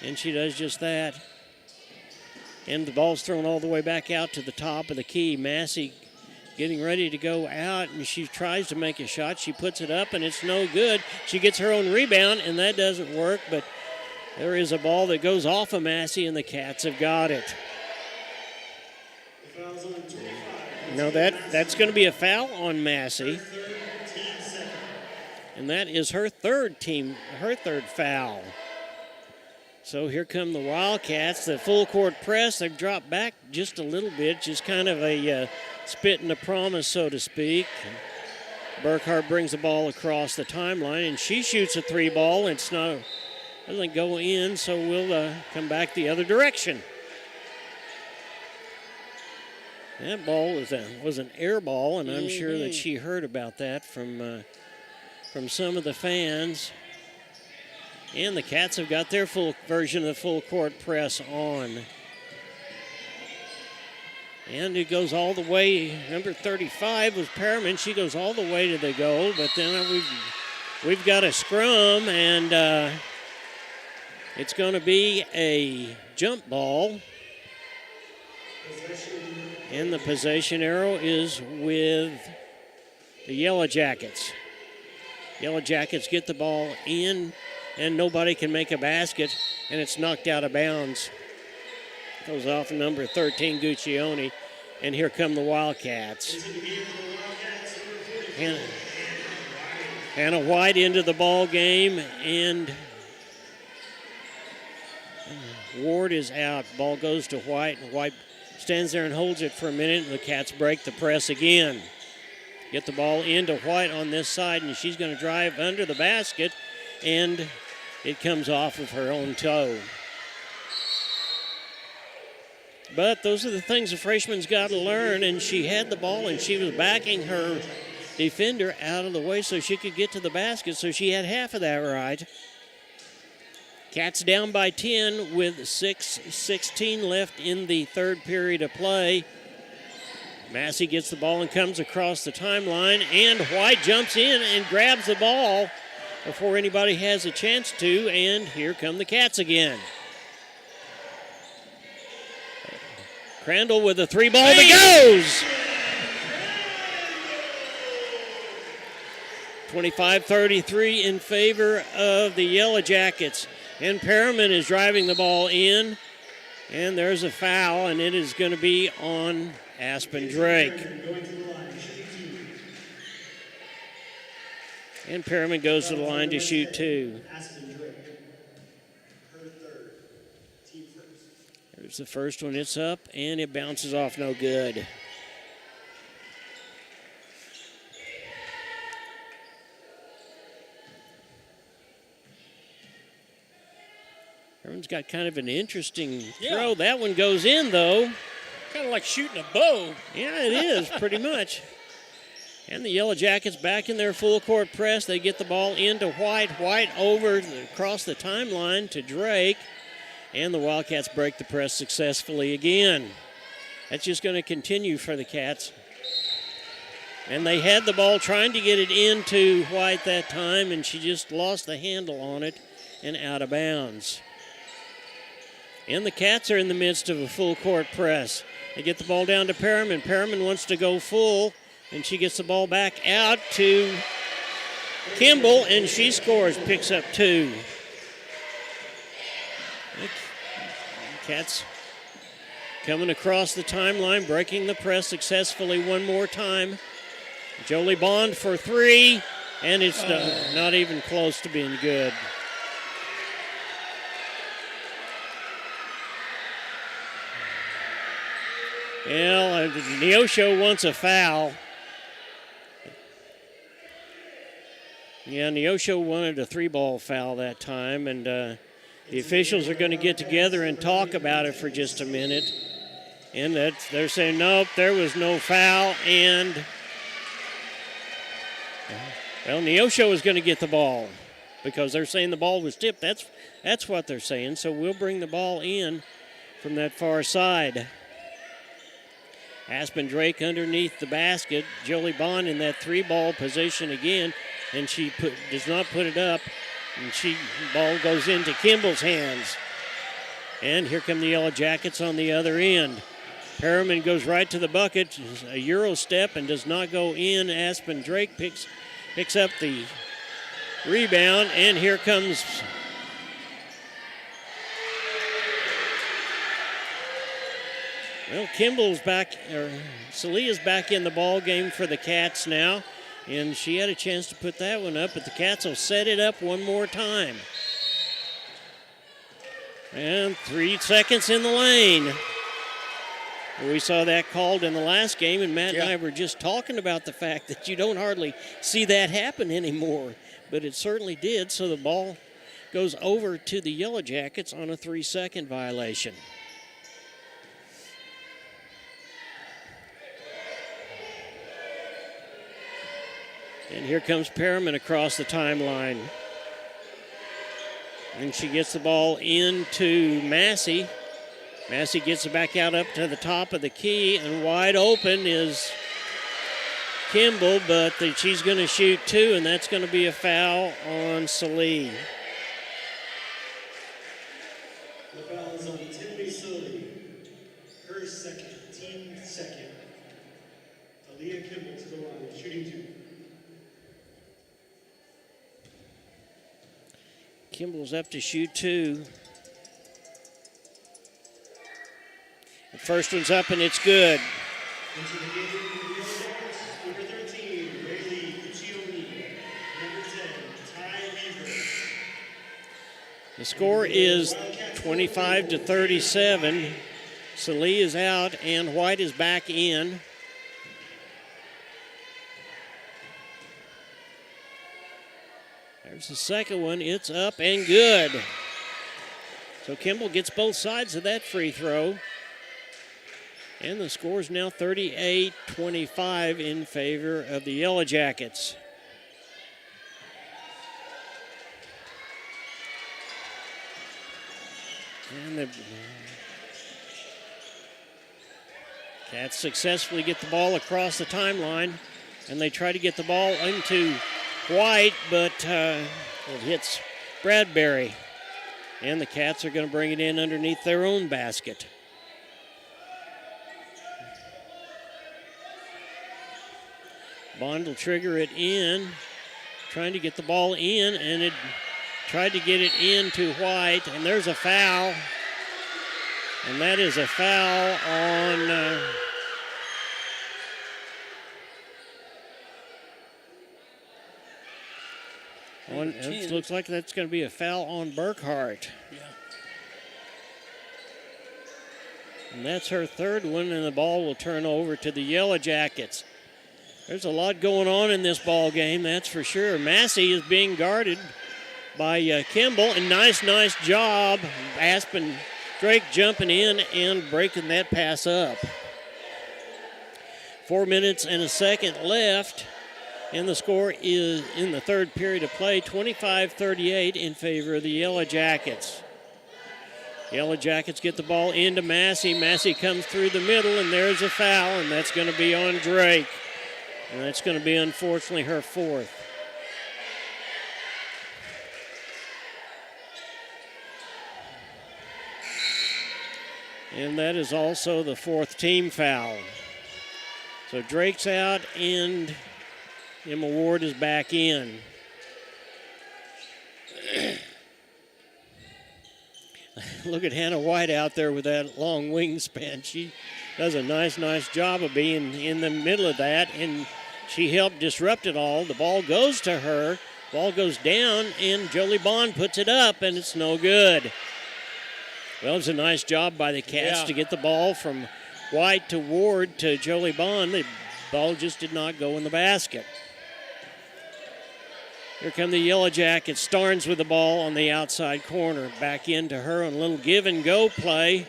and she does just that. And the ball's thrown all the way back out to the top of the key. Massey getting ready to go out, and she tries to make a shot. She puts it up, and it's no good. She gets her own rebound, and that doesn't work, but there is a ball that goes off of Massey, and the Cats have got it. Now that's going to be a foul on Massey. And that is her third foul. So here come the Wildcats, the full court press. They've dropped back just a little bit, just kind of a spit in the promise, so to speak. Burkhart brings the ball across the timeline, and she shoots a 3-ball. Doesn't go in, so we'll come back the other direction. That ball was an air ball, and I'm sure that she heard about that from some of the fans. And the Cats have got their full version of the full court press on. And it goes all the way. Number 35 was Perriman. She goes all the way to the goal, but then we've got a scrum, and it's going to be a jump ball. And the possession arrow is with the Yellow Jackets. Yellow Jackets get the ball in, and nobody can make a basket, and it's knocked out of bounds. Goes off number 13, Guccione, and here come the Wildcats. Hannah White into the ball game, and Ward is out. Ball goes to White, and White stands there and holds it for a minute, and the Cats break the press again. Get the ball into White on this side, and she's going to drive under the basket, and it comes off of her own toe. But those are the things a freshman's got to learn, and she had the ball, and she was backing her defender out of the way so she could get to the basket, so she had half of that right. Cats down by 10 with 6:16 left in the third period of play. Massey gets the ball and comes across the timeline, and White jumps in and grabs the ball before anybody has a chance to, and here come the Cats again. Crandall with a three ball that goes! 25-33 in favor of the Yellow Jackets. And Perriman is driving the ball in, and there's a foul, and it is going to be on Aspen Drake. And Perriman goes to the line to shoot two. There's the first one. It's up, and it bounces off no good. Perriman's got kind of an interesting throw. That one goes in, though. Kind of like shooting a bow. Yeah, it is, pretty much. And the Yellow Jackets back in their full court press. They get the ball into White. White over across the timeline to Drake. And the Wildcats break the press successfully again. That's just going to continue for the Cats. And they had the ball trying to get it into White that time, and she just lost the handle on it and out of bounds. And the Cats are in the midst of a full court press. They get the ball down to Perriman. Perriman wants to go full, and she gets the ball back out to Kimball, and she scores, picks up two. Cats coming across the timeline, breaking the press successfully one more time. Jolie Bond for three, and it's not even close to being good. Well, Neosho wants a foul. Yeah, Neosho wanted a three-ball foul that time, and the officials are going to get together and talk about it for just a minute. And they're saying, nope, there was no foul, and well, Neosho is going to get the ball because they're saying the ball was tipped. That's what they're saying, so we'll bring the ball in from that far side. Aspen Drake underneath the basket. Jolie Bond in that three-ball position again, and she does not put it up. And ball goes into Kimball's hands. And here come the Yellow Jackets on the other end. Perriman goes right to the bucket, a Euro step, and does not go in. Aspen Drake picks up the rebound, and here comes Kimball's back, or Salia's back in the ball game for the Cats now, and she had a chance to put that one up, but the Cats will set it up one more time. And 3 seconds in the lane. We saw that called in the last game, and Matt and I were just talking about the fact that you don't hardly see that happen anymore, but it certainly did, so the ball goes over to the Yellow Jackets on a 3-second violation. And here comes Perriman across the timeline. And she gets the ball into Massey. Massey gets it back out up to the top of the key, and wide open is Kimball, but she's going to shoot two, and that's going to be a foul on Salee. The foul is on Tiffany Salee. Her second, team second. Aaliyah Kimball to the line, shooting two. Kimball's up to shoot two. The first one's up, and it's good. Into the game, number 13, Rayleigh Gioni. Number 10, Ty Weaver. The score is 25-37. Salee is out, and White is back in. There's the second one. It's up and good. So Kimball gets both sides of that free throw. And the score is now 38-25 in favor of the Yellow Jackets. And the Cats successfully get the ball across the timeline, and they try to get the ball into White, but it hits Bradbury. And the Cats are going to bring it in underneath their own basket. Bond will trigger it in, trying to get the ball in, and it tried to get it into White, and there's a foul. And that is a foul on it looks like that's going to be a foul on Burkhart. Yeah. And that's her third one, and the ball will turn over to the Yellow Jackets. There's a lot going on in this ball game, that's for sure. Massey is being guarded by Kimball, and nice job. Aspen Drake jumping in and breaking that pass up. 4 minutes and a second left, and the score is in the third period of play, 25-38 in favor of the Yellow Jackets. Yellow Jackets get the ball into Massey. Massey comes through the middle, and there's a foul, and that's going to be on Drake. And that's going to be, unfortunately, her fourth. And that is also the fourth team foul. So Drake's out, and Emma Ward is back in. Look at Hannah White out there with that long wingspan. She does a nice job of being in the middle of that, and she helped disrupt it all. The ball goes to her. Ball goes down, and Jolie Bond puts it up, and it's no good. Well, it was a nice job by the Cats to get the ball from White to Ward to Jolie Bond. The ball just did not go in the basket. Here come the Yellow Jackets. Starnes with the ball on the outside corner. Back into her on a little give-and-go play.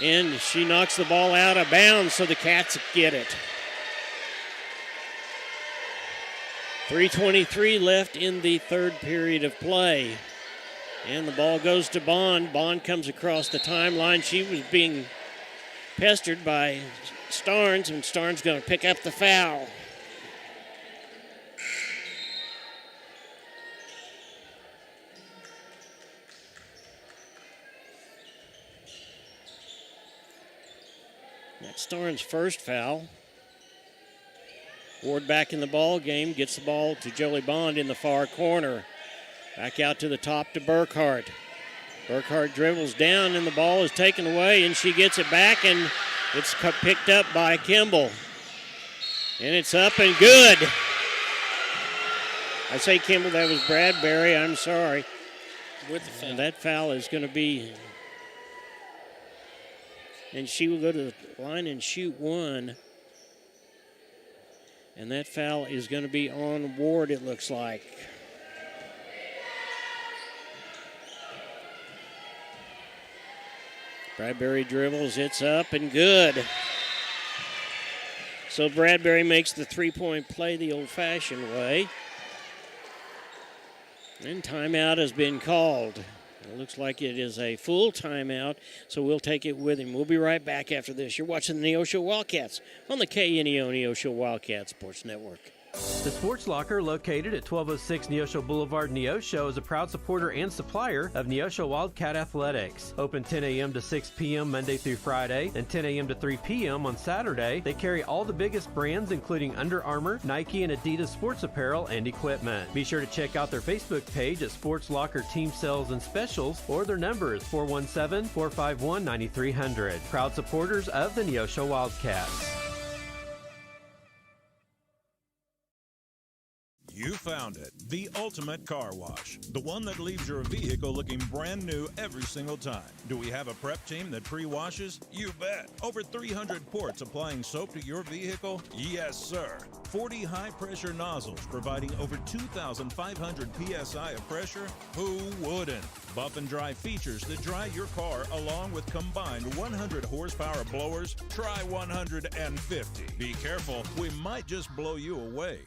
And she knocks the ball out of bounds, so the Cats get it. 3:23 left in the third period of play. And the ball goes to Bond. Bond comes across the timeline. She was being pestered by Starnes, and Starnes going to pick up the foul. That's Starnes' first foul. Ward back in the ball game, gets the ball to Jolie Bond in the far corner. Back out to the top to Burkhart. Burkhart dribbles down, and the ball is taken away, and she gets it back, and it's picked up by Kimball. And it's up and good. I say Kimball, that was Bradbury, I'm sorry. With the foul. And that foul is going to be, and she will go to the line and shoot one. And that foul is going to be on Ward, it looks like. Bradbury dribbles, it's up and good. So Bradbury makes the three-point play the old-fashioned way. And timeout has been called. It looks like it is a full timeout, so we'll take it with him. We'll be right back after this. You're watching the Neosho Wildcats on the KNEO Neosho Wildcat Sports Network. The Sports Locker, located at 1206 Neosho Boulevard, Neosho, is a proud supporter and supplier of Neosho Wildcat Athletics. Open 10 a.m. to 6 p.m. Monday through Friday and 10 a.m. to 3 p.m. on Saturday. They carry all the biggest brands, including Under Armour, Nike, and Adidas sports apparel and equipment. Be sure to check out their Facebook page at Sports Locker Team Sales and Specials, or their number is 417-451-9300. Proud supporters of the Neosho Wildcats. You found it, the ultimate car wash. The one that leaves your vehicle looking brand new every single time. Do we have a prep team that pre-washes? You bet. Over 300 ports applying soap to your vehicle? Yes, sir. 40 high-pressure nozzles providing over 2,500 PSI of pressure? Who wouldn't? Buff and dry features that dry your car along with combined 100 horsepower blowers? Try 150. Be careful, we might just blow you away.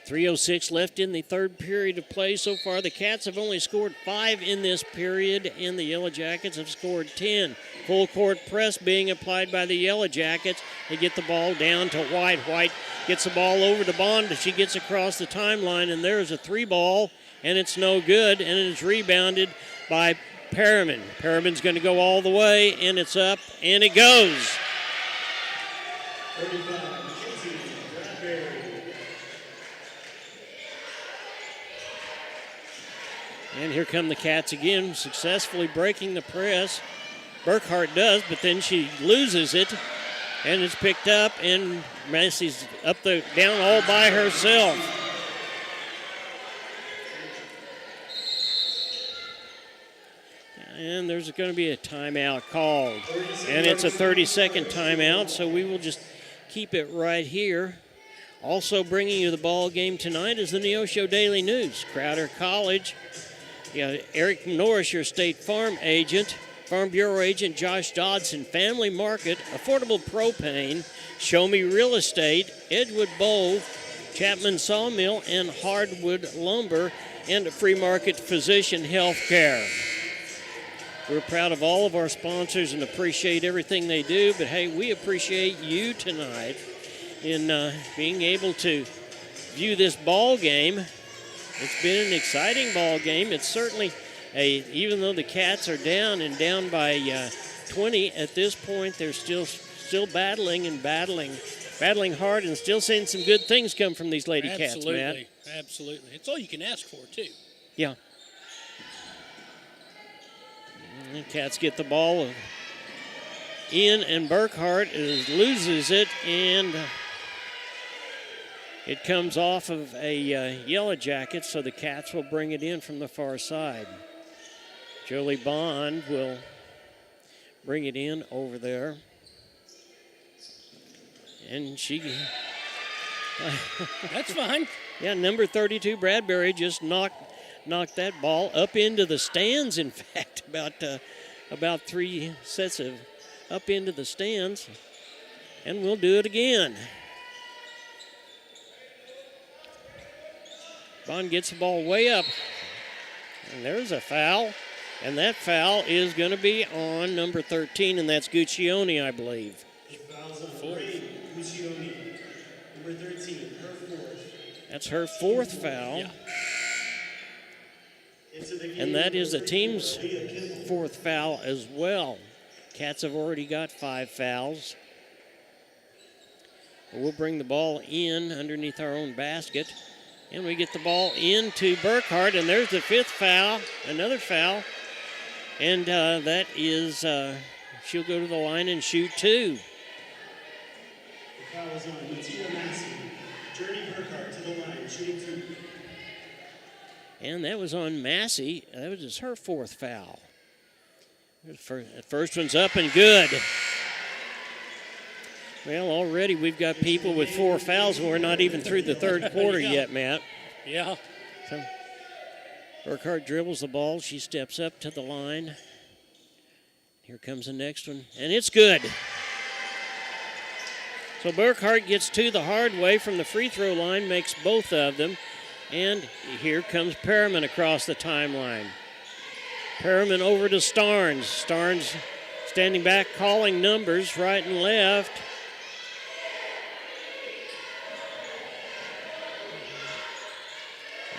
3:06 left in the third period of play so far. The Cats have only scored 5 in this period, and the Yellow Jackets have scored 10. Full court press being applied by the Yellow Jackets. They get the ball down to White. White gets the ball over to Bond. She gets across the timeline, and there's a 3-ball, and it's no good, and it's rebounded by Perriman. Perriman's going to go all the way, and it's up, and it goes. 35. And here come the Cats again, successfully breaking the press. Burkhart does, but then she loses it, and it's picked up, and Massey's down all by herself. And there's going to be a timeout called, and it's a 30-second timeout, so we will just keep it right here. Also bringing you the ball game tonight is the Neosho Daily News. Crowder College. Eric Norris, your State Farm agent, Farm Bureau agent Josh Dodson, Family Market, Affordable Propane, Show Me Real Estate, Edgewood Bowl, Chapman Sawmill, and Hardwood Lumber, and Free Market Physician Healthcare. We're proud of all of our sponsors and appreciate everything they do, but hey, we appreciate you tonight in being able to view this ball game. It's been an exciting ball game. It's certainly even though the Cats are down by 20 at this point, they're still battling hard, and still seeing some good things come from these Lady Cats, Matt. Absolutely. It's all you can ask for, too. Yeah. And the Cats get the ball in, and Burkhart loses it, and it comes off of a Yellow Jacket, so the Cats will bring it in from the far side. Jolie Bond will bring it in over there. And she... That's fine. Yeah, number 32, Bradbury, just knocked that ball up into the stands, in fact, about 3 sets of up into the stands. And we'll do it again. Bond gets the ball way up, and there's a foul, and that foul is going to be on number 13, and that's Guccione, I believe. Fouls on Guccione, number 13, her 4th. That's her 4th foul, and that is the team's 4th foul as well. Cats have already got 5 fouls. We'll bring the ball in underneath our own basket. And we get the ball into Burkhart, and there's the 5th foul, another foul. And that is, she'll go to the line and shoot 2. The foul is on Matia Massey. Journey Burkhart to the line, shooting 2. And that was on Massey. That was just her 4th foul. The first one's up and good. Well, already we've got people with 4 fouls, and we're not even through the third quarter yet, Matt. Yeah. So Burkhart dribbles the ball. She steps up to the line. Here comes the next one, and it's good. So Burkhart gets two the hard way from the free throw line, makes both of them. And here comes Perriman across the timeline. Perriman over to Starnes. Starnes standing back, calling numbers right and left.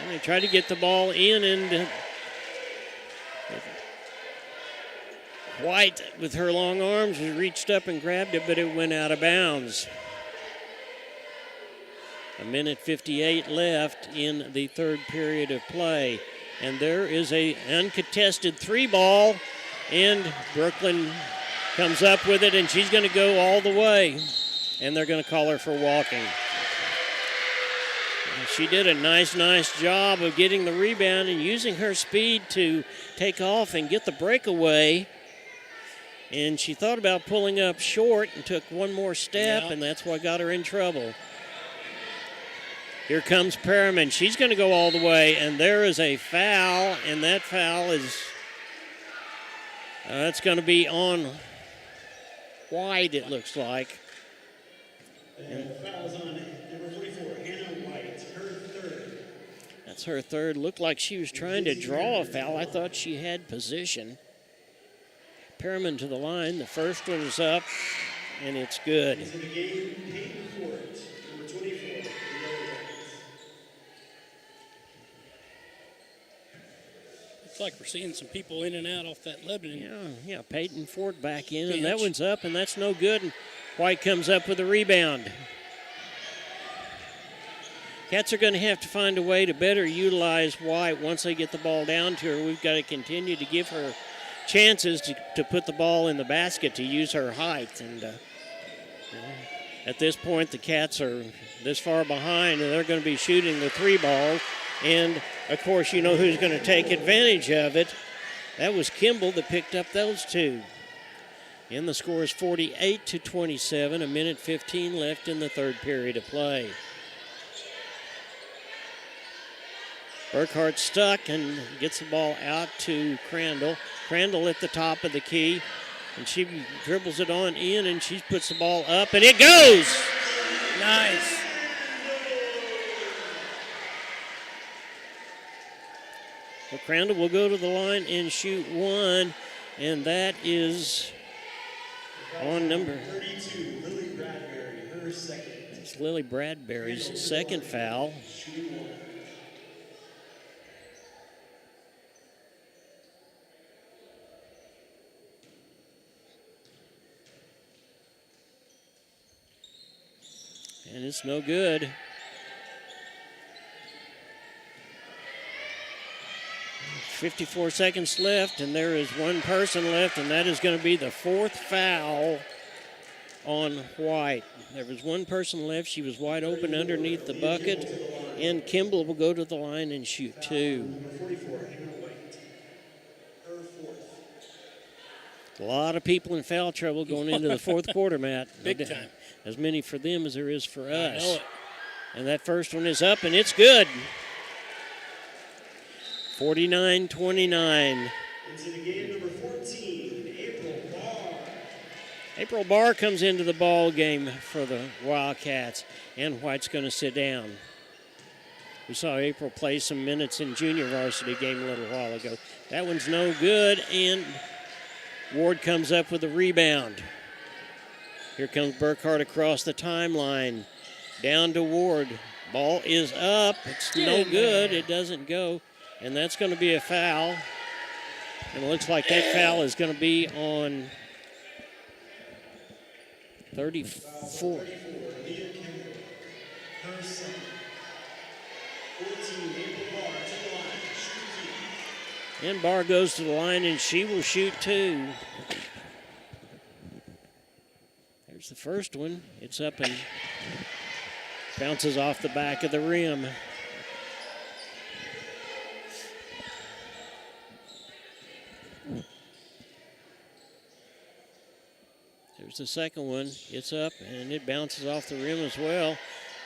And they try to get the ball in, and White, with her long arms, reached up and grabbed it, but it went out of bounds. 1:58 left in the third period of play. And there is a uncontested three ball, and Brooklyn comes up with it, and she's going to go all the way. And they're going to call her for walking. And she did a nice job of getting the rebound and using her speed to take off and get the breakaway. And she thought about pulling up short and took one more step, and that's what got her in trouble. Here comes Perriman. She's going to go all the way, and there is a foul, and that foul is that's going to be on White, it looks like. And the foul's on number 44, Hannah White, her third. That's her third. Looked like she was trying to draw a foul. I thought she had position. Perriman to the line. The first one is up, and it's good. Into the game, Peyton Fort, number 24. Looks like we're seeing some people in and out off that Lebanon. Yeah, Peyton Ford back in, and that one's up, and that's no good. And White comes up with a rebound. Cats are going to have to find a way to better utilize White once they get the ball down to her. We've got to continue to give her chances to put the ball in the basket to use her height. And at this point, the Cats are this far behind, and they're going to be shooting the three ball. And, of course, you know who's going to take advantage of it. That was Kimball that picked up those two. And the score is 48-27, 1:15 left in the third period of play. Burkhart stuck and gets the ball out to Crandall. Crandall at the top of the key, and she dribbles it on in, and she puts the ball up, and it goes! Nice. So Crandall will go to the line and shoot one, and that is on number 32, Lily Bradbury, her second. It's Lily Bradbury's second foul. And it's no good. .54 seconds left, and there is one person left, and that is going to be the fourth foul on White. There was one person left. She was wide open underneath the bucket, and Kimball will go to the line and shoot two. Number 44, Hannah White, her fourth. A lot of people in foul trouble going into the fourth quarter, Matt. Big time. As many for them as there is for us. I know it. And that first one is up, and it's good. 49-29. Into the game, number 14, April Barr. April Barr comes into the ball game for the Wildcats, and White's going to sit down. We saw April play some minutes in junior varsity game a little while ago. That one's no good, and Ward comes up with a rebound. Here comes Burkhart across the timeline. Down to Ward. Ball is up. It's no good. It doesn't go. And that's going to be a foul. And it looks like that foul is going to be on 34. Leah Kimball, her second. 14, April Barr to the line, shoot two. And Barr goes to the line, and she will shoot two. There's the first one. It's up and bounces off the back of the rim. There's the second one. It's up, and it bounces off the rim as well.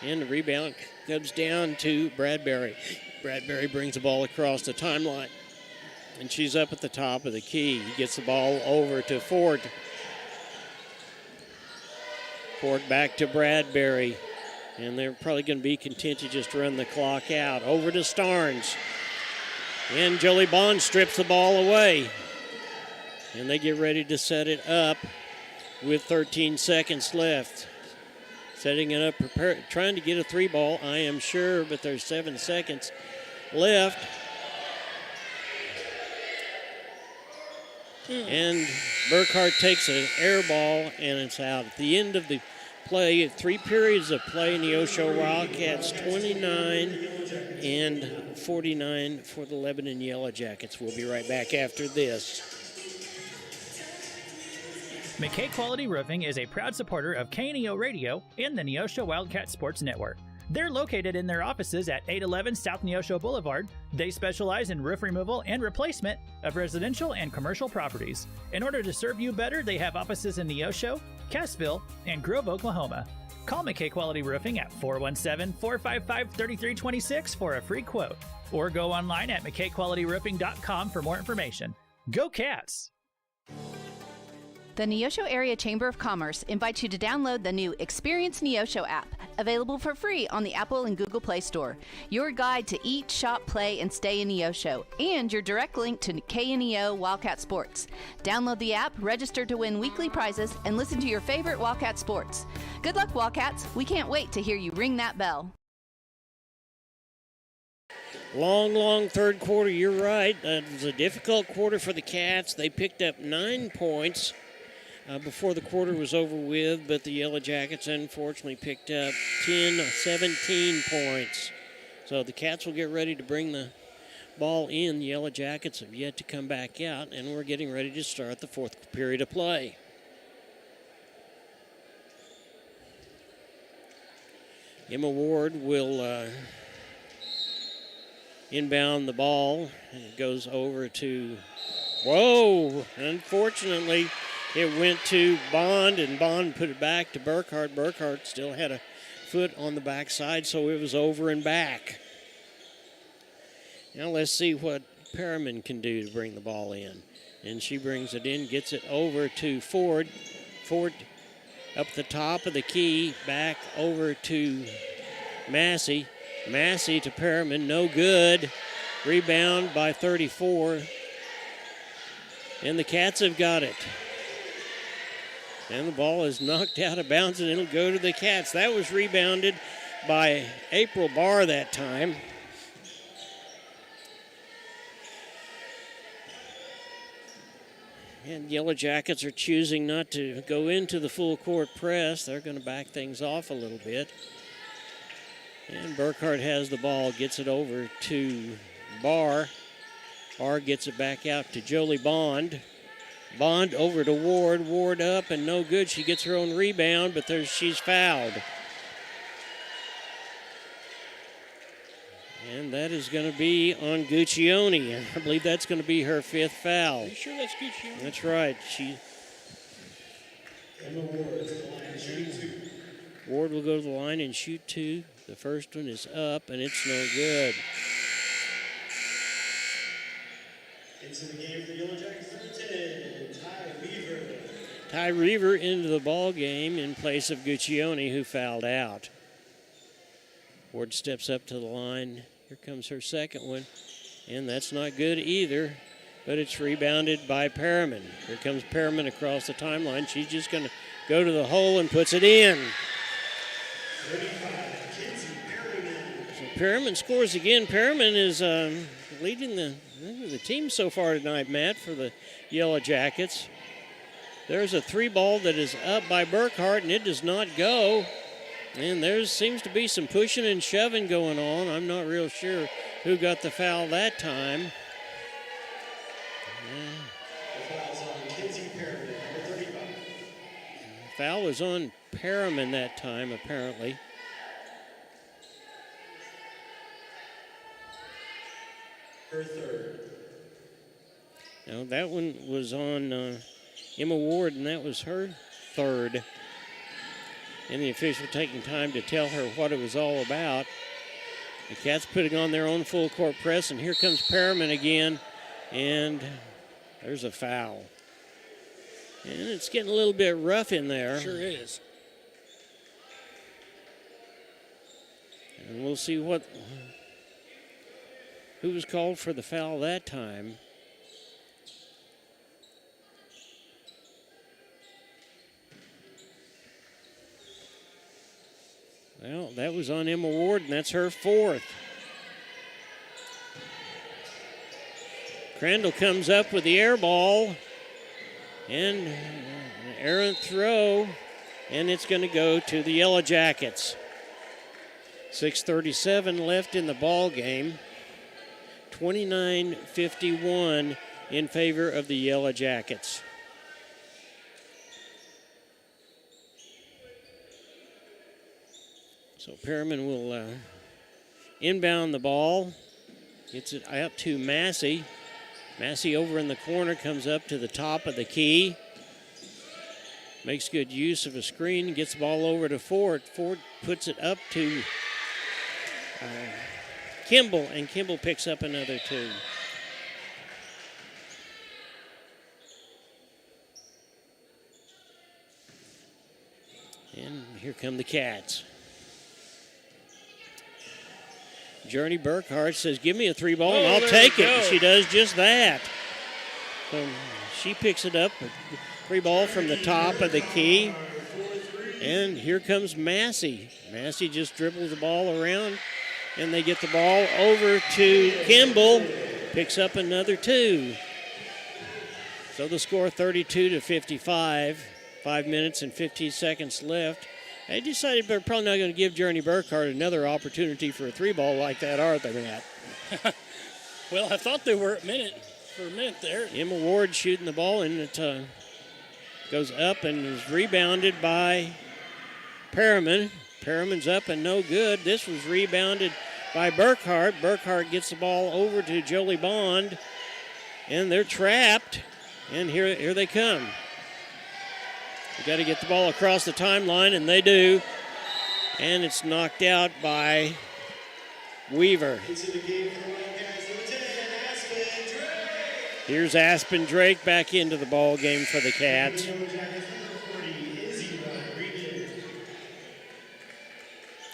And the rebound comes down to Bradbury. Bradbury brings the ball across the timeline, and she's up at the top of the key. He gets the ball over to Ford. Ford back to Bradbury. And they're probably going to be content to just run the clock out. Over to Starnes. And Jolie Bond strips the ball away. And they get ready to set it up with 13 seconds left. Setting it up, trying to get a 3 ball, I am sure, but there's 7 seconds left. And Burkhart takes an air ball, and it's out. At the end of the play, 3 periods of play, Neosho Wildcats 29 and 49 for the Lebanon Yellow Jackets. We'll be right back after this. McKay Quality Roofing is a proud supporter of KNEO Radio and the Neosho Wildcat Sports Network. They're located in their offices at 811 South Neosho Boulevard. They specialize in roof removal and replacement of residential and commercial properties. In order to serve you better, they have offices in Neosho, Cassville, and Grove, Oklahoma. Call McKay Quality Roofing at 417-455-3326 for a free quote, or go online at mckayqualityroofing.com for more information. Go Cats! The Neosho Area Chamber of Commerce invites you to download the new Experience Neosho app, available for free on the Apple and Google Play Store. Your guide to eat, shop, play, and stay in Neosho, and your direct link to KNEO Wildcat Sports. Download the app, register to win weekly prizes, and listen to your favorite Wildcat sports. Good luck, Wildcats. We can't wait to hear you ring that bell. Long third quarter, you're right. That was a difficult quarter for the Cats. They picked up 9 points before the quarter was over with, but the Yellow Jackets unfortunately picked up 17 points. So the Cats will get ready to bring the ball in. The Yellow Jackets have yet to come back out, and we're getting ready to start the 4th period of play. Emma Ward will inbound the ball. It goes over to, unfortunately, it went to Bond, and Bond put it back to Burkhart. Burkhart still had a foot on the backside, so it was over and back. Now let's see what Perriman can do to bring the ball in. And she brings it in, gets it over to Ford. Ford up the top of the key, back over to Massey. Massey to Perriman, no good. Rebound by 34. And the Cats have got it. And the ball is knocked out of bounds, and it'll go to the Cats. That was rebounded by April Barr that time. And Yellow Jackets are choosing not to go into the full court press. They're going to back things off a little bit. And Burkhart has the ball, gets it over to Barr. Barr gets it back out to Jolie Bond. Bond over to Ward. Ward up and no good. She gets her own rebound, but she's fouled. And that is going to be on Guccione. I believe that's going to be her 5th foul. Are you sure that's Guccione? That's right. Ward will go to the line and shoot 2. The first one is up, and it's no good. Into the game for the Yellow Jackets, number 10, Ty Reaver. Ty Reaver into the ball game in place of Guccione, who fouled out. Ward steps up to the line. Here comes her second one, and that's not good either, but it's rebounded by Perriman. Here comes Perriman across the timeline. She's just going to go to the hole and puts it in. 35, So Perriman scores again. Perriman is leading the team so far tonight, Matt, for the Yellow Jackets. There's a 3 ball that is up by Burkhart, and it does not go. And there seems to be some pushing and shoving going on. I'm not real sure who got the foul that time. The foul's on Kinsey Perriman, number 35. The foul was on Perriman that time, apparently. Her 3rd. Now, that one was on Emma Ward, and that was her 3rd. And the official taking time to tell her what it was all about. The Cats putting on their own full court press, and here comes Perriman again, and there's a foul. And it's getting a little bit rough in there. Sure is. And we'll see who was called for the foul that time. Well, that was on Emma Ward, and that's her fourth. Crandall comes up with the air ball, and an errant throw, and it's going to go to the Yellow Jackets. 6:37 left in the ball game. 29-51 in favor of the Yellow Jackets. So Perriman will inbound the ball, gets it out to Massey. Massey over in the corner, comes up to the top of the key, makes good use of a screen, gets the ball over to Ford. Ford puts it up to Kimball, and Kimball picks up another two. And here come the Cats. Journey Burkhart says, give me a three ball and I'll take it. And she does just that. So she picks it up, a three ball from the top of the key. And here comes Massey. Massey just dribbles the ball around, and they get the ball over to Kimball. Picks up another two. So the score 32-55. 5 minutes and 15 seconds left. They decided they're probably not going to give Journey Burkhart another opportunity for a three ball like that, are they, Matt? Well, I thought they were for a minute there. Emma Ward shooting the ball, and it goes up and is rebounded by Perriman. Perriman's up and no good. This was rebounded by Burkhart. Burkhart gets the ball over to Jolie Bond, and they're trapped. And here they come. You got to get the ball across the timeline, and they do. And it's knocked out by Weaver. Here's Aspen Drake back into the ball game for the Cats.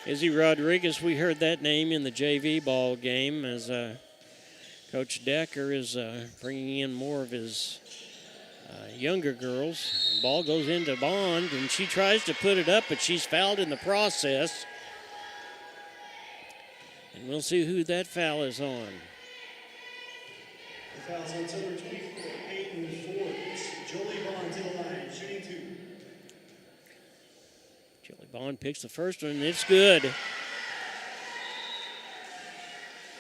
Izzy Rodriguez, we heard that name in the JV ball game as Coach Decker is bringing in more of his younger girls. The ball goes into Bond, and she tries to put it up, but she's fouled in the process. And we'll see who that foul is on. The foul's on number 24, Peyton Ford. Jolie Bond to the line, shooting two. Jolie Bond picks the first one, and it's good.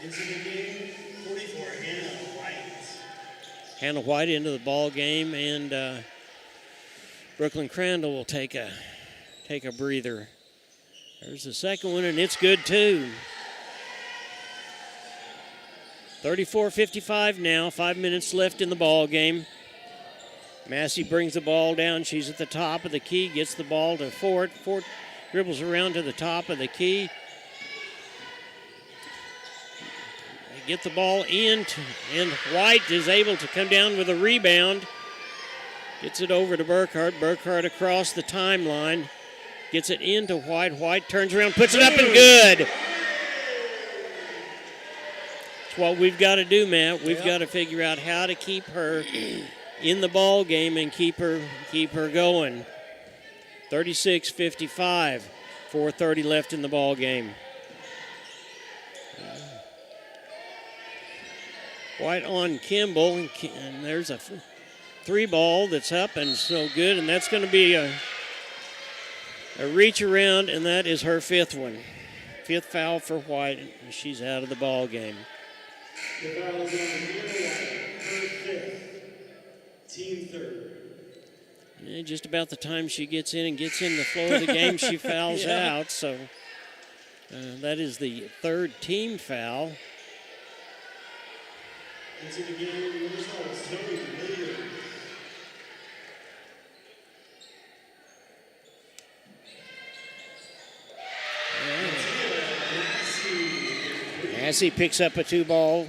Into the game, 44, Hannah White. Hannah White into the ball game, and Brooklyn Crandall will take a breather. There's the second one, and it's good too. 34-55 now, 5 minutes left in the ball game. Massey brings the ball down. She's at the top of the key, gets the ball to Ford. Ford dribbles around to the top of the key. They get the ball in, and White is able to come down with a rebound. Gets it over to Burkhart. Burkhart across the timeline. Gets it into White. White turns around, puts it up, and good. It's what we've got to do, Matt. We've got to figure out how to keep her in the ball game and keep her going. 36-55, 4:30 left in the ball game. White on Kimball, and there's a three ball that's up and it's no good, and that's going to be a reach around, and that is her fifth one. Fifth foul for White, and she's out of the ball game. The foul is on Hannah White, her fifth. Team third. Yeah, just about the time she gets in and gets in the flow of the game, she fouls out. So that is the third team foul. Into the game, number 12, Tony Williams. Massey picks up a two ball.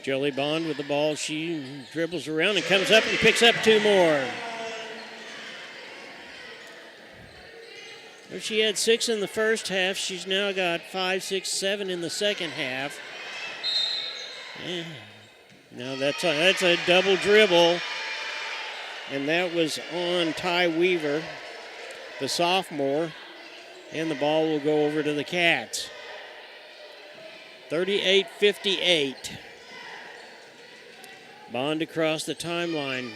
Jolie Bond with the ball. She dribbles around and comes up and picks up 2 more. Well, she had 6 in the first half. She's now got 5, 6, 7 in the second half. Yeah. Now that's a double dribble, and that was on Ty Weaver, the sophomore, and the ball will go over to the Cats. 38-58. Bond across the timeline.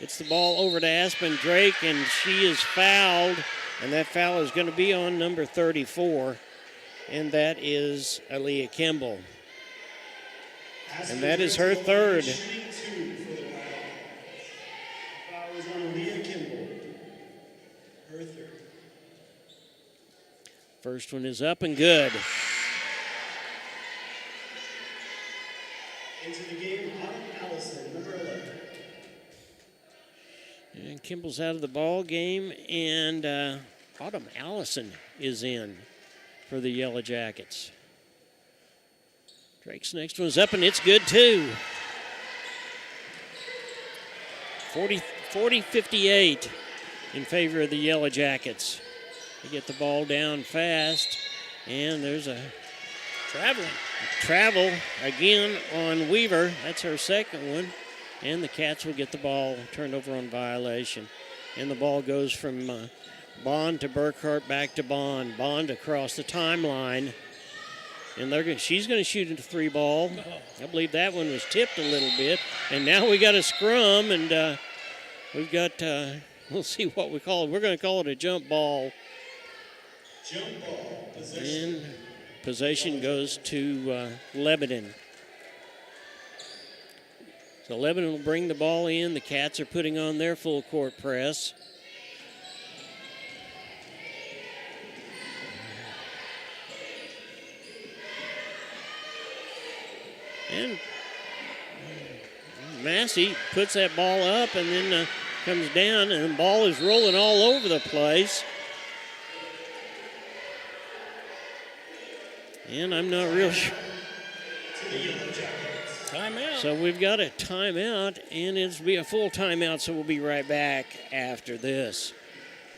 Gets the ball over to Aspen Drake, and she is fouled, and that foul is going to be on number 34, and that is Aaliyah Kimball. And that is her third. First one is up and good. Into the game, Autumn Allison, number 11. And Kimball's out of the ball game, and Autumn Allison is in for the Yellow Jackets. Drake's next one's up, and it's good too. 40-58 in favor of the Yellow Jackets. They get the ball down fast, and there's a travel again on Weaver. That's her second one, and the Cats will get the ball turned over on violation. And the ball goes from Bond to Burkhart, back to Bond. Bond across the timeline. And she's going to shoot into 3 ball. I believe that one was tipped a little bit. And now we got a scrum, and we've got, we'll see what we call it. We're going to call it a jump ball. Jump ball, possession. And possession goes to Lebanon. So Lebanon will bring the ball in. The Cats are putting on their full court press. And Massey puts that ball up and then comes down, and the ball is rolling all over the place. And I'm not real sure. Timeout. So we've got a timeout, and it'll be a full timeout, so we'll be right back after this.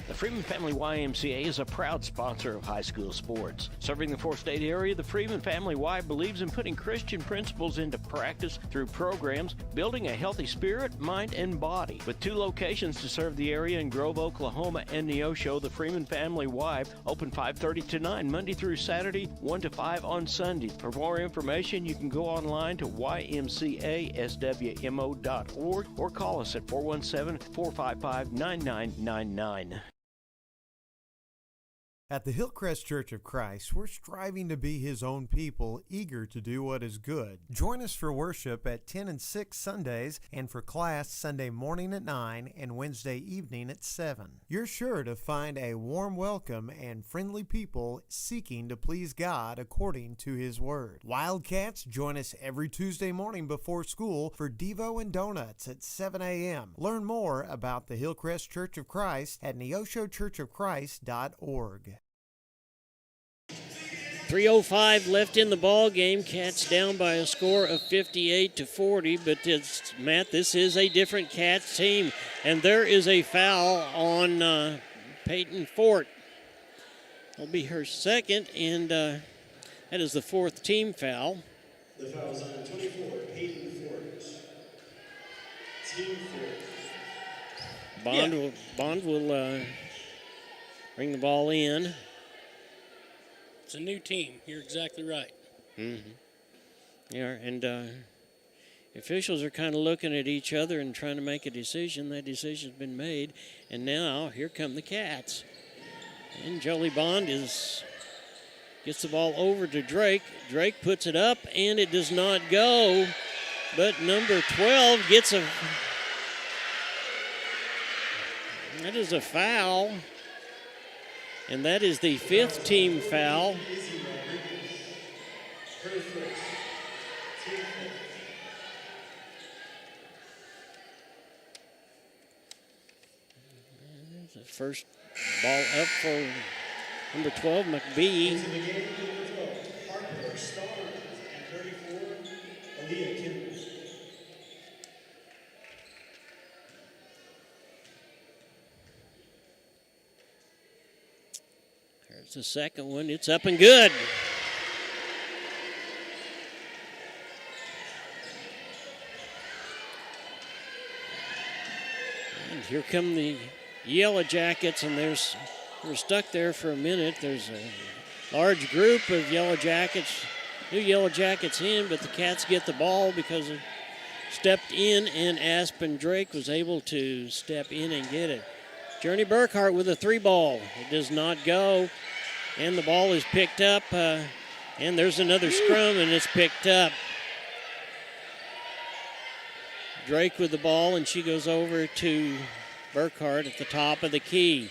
The Freeman Family YMCA is a proud sponsor of high school sports. Serving the 4-state area, the Freeman Family Y believes in putting Christian principles into practice through programs, building a healthy spirit, mind, and body. With 2 locations to serve the area in Grove, Oklahoma, and Neosho, the Freeman Family Y open 5:30 to 9 Monday through Saturday, 1 to 5 on Sunday. For more information, you can go online to ymcaswmo.org or call us at 417-455-9999. At the Hillcrest Church of Christ, we're striving to be His own people, eager to do what is good. Join us for worship at 10 and 6 Sundays, and for class Sunday morning at 9 and Wednesday evening at 7. You're sure to find a warm welcome and friendly people seeking to please God according to His Word. Wildcats, join us every Tuesday morning before school for Devo and Donuts at 7 a.m. Learn more about the Hillcrest Church of Christ at neoshochurchofchrist.org. 3:05 left in the ball game. Cats down by a score of 58-40. But Matt, this is a different Cats team, and there is a foul on Peyton Fort. It'll be her second, and that is the 4th team foul. The foul is on 24, Peyton Fort. Team Fort. Bond will bring the ball in. It's a new team. You're exactly right. Mm-hmm. Yeah, and officials are kind of looking at each other and trying to make a decision. That decision's been made, and now here come the Cats. And Jolie Bond gets the ball over to Drake. Drake puts it up, and it does not go. But number 12 gets a... That is a foul. And that is the 5th team foul. The first ball up for number 12, McBee. It's the second one. It's up and good. And here come the Yellow Jackets, and we're stuck there for a minute. There's a large group of Yellow Jackets, new Yellow Jackets in, but the Cats get the ball because it stepped in, and Aspen Drake was able to step in and get it. Journey Burkhart with a 3-ball. It does not go, and the ball is picked up, and there's another scrum, and it's picked up. Drake with the ball, and she goes over to Burkhart at the top of the key.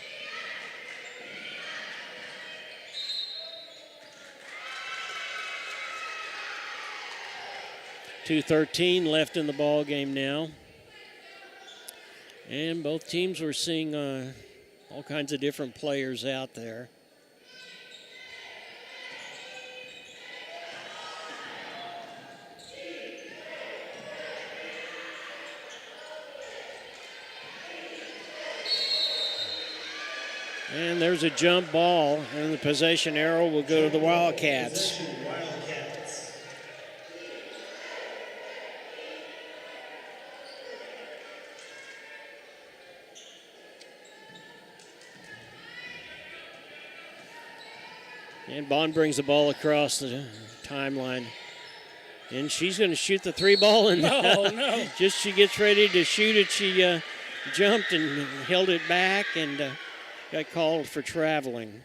.2:13 left in the ball game now. And both teams were seeing all kinds of different players out there. And there's a jump ball, and the possession arrow will go to the Wildcats. And Bond brings the ball across the timeline. And she's going to shoot the 3-ball. And no. Just she gets ready to shoot it, she jumped and held it back and got called for traveling.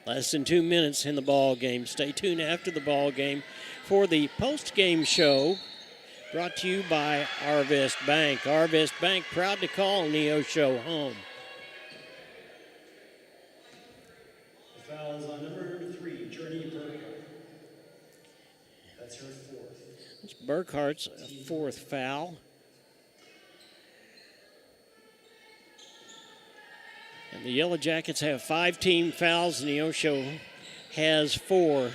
Less than 2 minutes in the ball game. Stay tuned after the ball game for the post-game show brought to you by Arvest Bank. Arvest Bank proud to call Neosho home. Foul is on number 3, Journey Burkhart. That's her 4th. It's Burkhart's 4th foul. And the Yellow Jackets have 5 team fouls, and Neosho has 4.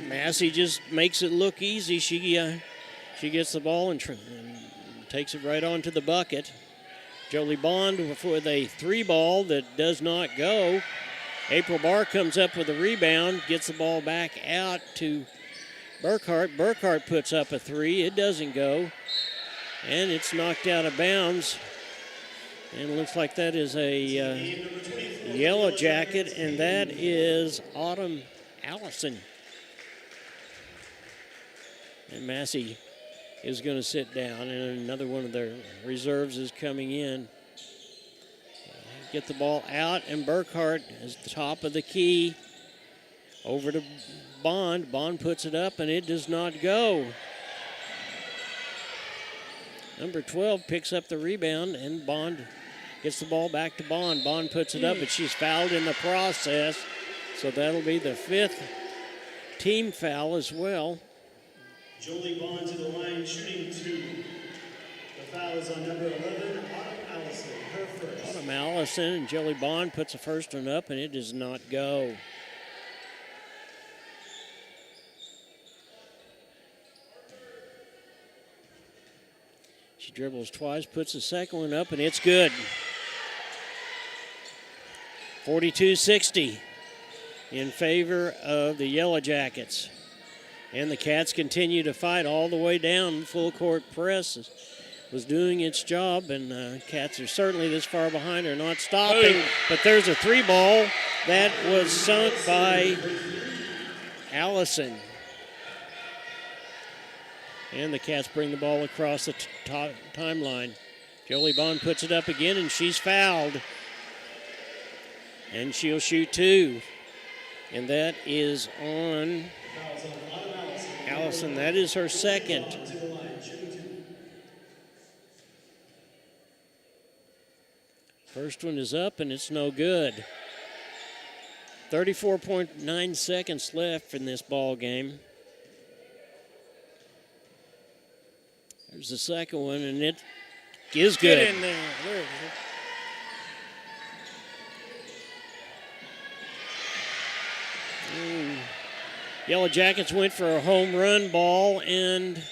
Massey just makes it look easy. She gets the ball and takes it right onto the bucket. Jolie Bond with a 3-ball that does not go. April Barr comes up with a rebound, gets the ball back out to Burkhart. Burkhart puts up a 3. It doesn't go. And it's knocked out of bounds. And it looks like that is a Yellow Jacket, and that is Autumn Allison. And Massey is going to sit down, and another one of their reserves is coming in. Get the ball out, and Burkhart is at the top of the key. Over to Bond. Bond puts it up, and it does not go. Number 12 picks up the rebound, and Bond gets the ball back to Bond. Bond puts it up, but she's fouled in the process. So that'll be the 5th team foul as well. Jolie Bond to the line, shooting 2. The foul is on number 11, Autumn Allison, her 1st. Autumn Allison and Jolie Bond puts the first one up, and it does not go. She dribbles twice, puts the second one up, and it's good. 42-60 in favor of the Yellow Jackets. And the Cats continue to fight all the way down. Full court press was doing its job, and Cats are certainly this far behind, are not stopping. But there's a 3-ball that was sunk by Allison. And the Cats bring the ball across the timeline. Jolie Bond puts it up again, and she's fouled. And she'll shoot 2. And that is on Allison. That is her 2nd. First one is up, and it's no good. 34.9 seconds left in this ball game. There's the second one, and it is good. Get in there. There it is. Yellow Jackets went for a home run ball, and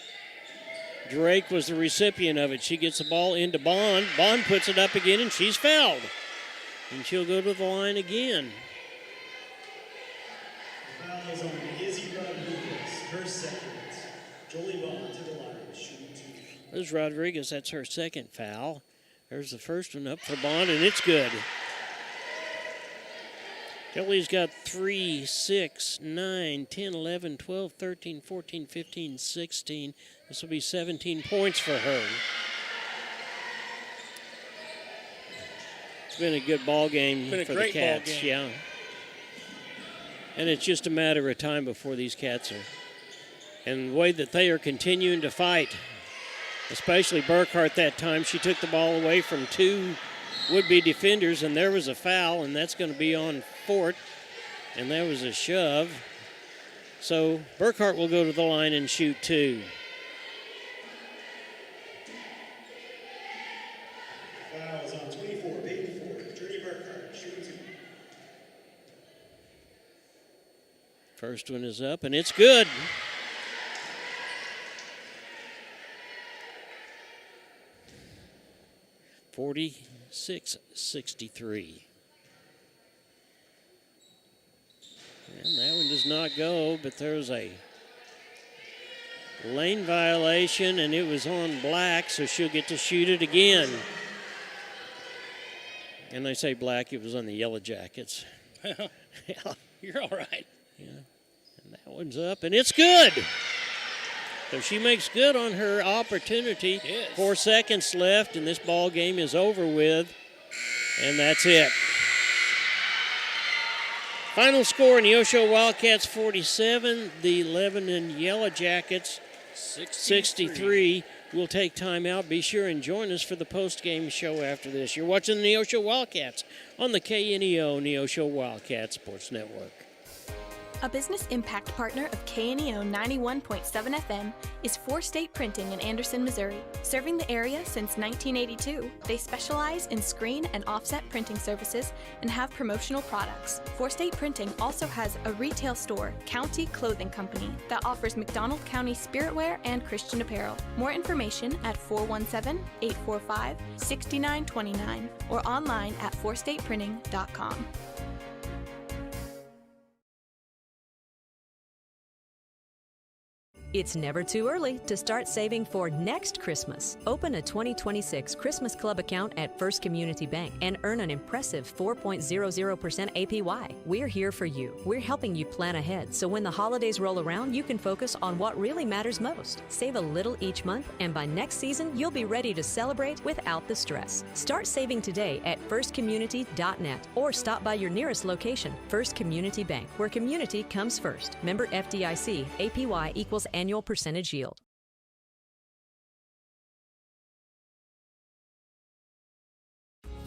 Drake was the recipient of it. She gets the ball into Bond. Bond puts it up again, and she's fouled. And she'll go to the line again. Foul is on Izzy Rodriguez, her second. Jolie Bond to the line, shooting 2. There's Rodriguez. That's her second foul. There's the first one up for Bond, and it's good. Jolie's got 3, 6, 9, 10, 11, 12, 13, 14, 15, 16. This will be 17 points for her. It's been a good ball game for the Cats. Yeah. And it's just a matter of time before these Cats are. And the way that they are continuing to fight, especially Burkhart that time, she took the ball away from 2 would-be defenders, and there was a foul, and that's going to be on Fort, and that was a shove. So Burkhart will go to the line and shoot 2. Fouls on 24, Peyton Ford, Journey Burkhart, shooting 2. First one is up, and it's good. (46-63). And that one does not go, but there's a lane violation, and it was on Black, so she'll get to shoot it again. And I say Black, it was on the Yellow Jackets. You're all right. Yeah. And that one's up, and it's good. So she makes good on her opportunity. Yes. 4 seconds left, and this ball game is over with. And that's it. Final score, Neosho Wildcats 47, the Lebanon Yellow Jackets 63. We'll take time out. Be sure and join us for the post-game show after this. You're watching the Neosho Wildcats on the KNEO Neosho Wildcats Sports Network. A business impact partner of KNEO 91.7 FM is 4 State Printing in Anderson, Missouri. Serving the area since 1982, they specialize in screen and offset printing services and have promotional products. 4 State Printing also has a retail store, County Clothing Company, that offers McDonald County spiritwear and Christian apparel. More information at 417-845-6929 or online at 4stateprinting.com. It's never too early to start saving for next Christmas. Open a 2026 Christmas Club account at First Community Bank and earn an impressive 4.00% APY. We're here for you. We're helping you plan ahead so when the holidays roll around, you can focus on what really matters most. Save a little each month, and by next season, you'll be ready to celebrate without the stress. Start saving today at firstcommunity.net or stop by your nearest location. First Community Bank, where community comes first. Member FDIC, APY equals annual percentage yield.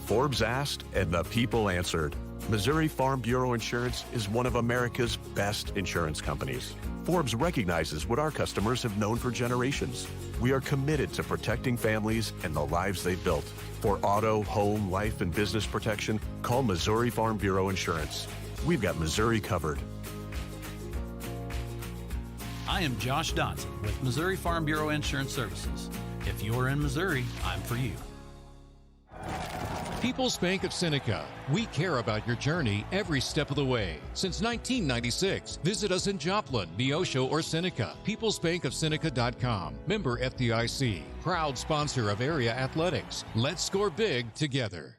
Forbes asked and the people answered. Missouri Farm Bureau Insurance is one of America's best insurance companies. Forbes recognizes what our customers have known for generations. We are committed to protecting families and the lives they've built. For auto, home, life, and business protection, call Missouri Farm Bureau Insurance. We've got Missouri covered. I am Josh Dotson with Missouri Farm Bureau Insurance Services. If you're in Missouri, I'm for you. People's Bank of Seneca. We care about your journey every step of the way. Since 1996, visit us in Joplin, Neosho, or Seneca. PeoplesBankOfSeneca.com. Member FDIC. Proud sponsor of area athletics. Let's score big together.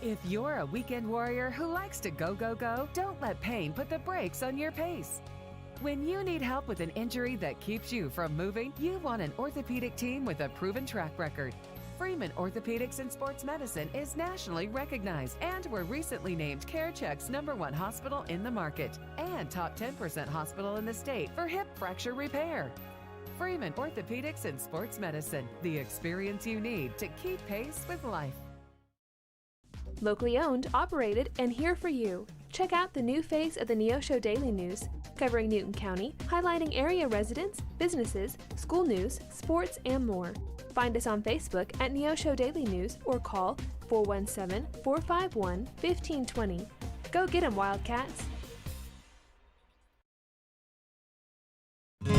If you're a weekend warrior who likes to go, go, go, don't let pain put the brakes on your pace. When you need help with an injury that keeps you from moving, you want an orthopedic team with a proven track record. Freeman Orthopedics and Sports Medicine is nationally recognized, and were recently named CareCheck's #1 hospital in the market and top 10% hospital in the state for hip fracture repair. Freeman Orthopedics and Sports Medicine, the experience you need to keep pace with life. Locally owned, operated, and here for you. Check out the new face of the Neosho Daily News, covering Newton County, highlighting area residents, businesses, school news, sports, and more. Find us on Facebook at Neosho Daily News or call 417-451-1520. Go get 'em, Wildcats!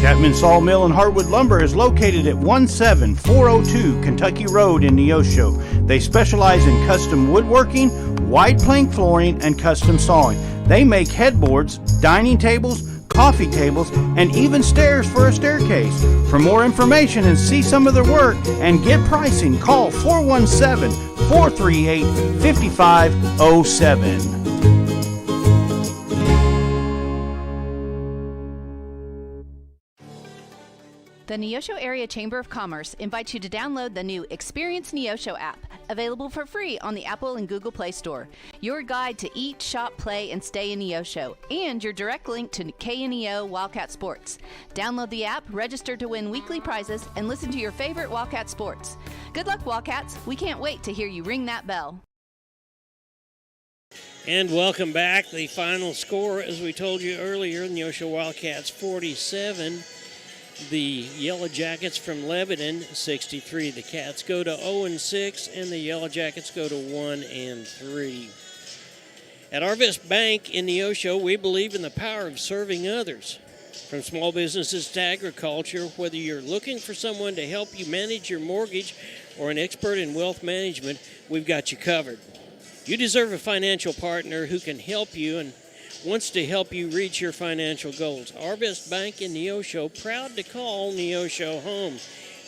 Chapman Sawmill and Hardwood Lumber is located at 17402 Kentucky Road in Neosho. They specialize in custom woodworking, wide plank flooring, and custom sawing. They make headboards, dining tables, coffee tables, and even stairs for a staircase. For more information and see some of their work and get pricing, call 417-438-5507. The Neosho Area Chamber of Commerce invites you to download the new Experience Neosho app, available for free on the Apple and Google Play Store. Your guide to eat, shop, play, and stay in Neosho, and your direct link to KNEO Wildcat Sports. Download the app, register to win weekly prizes, and listen to your favorite Wildcat sports. Good luck, Wildcats. We can't wait to hear you ring that bell. And welcome back. The final score, as we told you earlier, Neosho Wildcats 47. The Yellow Jackets from Lebanon, 63. The Cats go to 0-6, and the Yellow Jackets go to 1-3. At Arvest Bank in Neosho, we believe in the power of serving others. From small businesses to agriculture, whether you're looking for someone to help you manage your mortgage or an expert in wealth management, we've got you covered. You deserve a financial partner who can help you and wants to help you reach your financial goals. Arvest Bank in Neosho, proud to call Neosho home.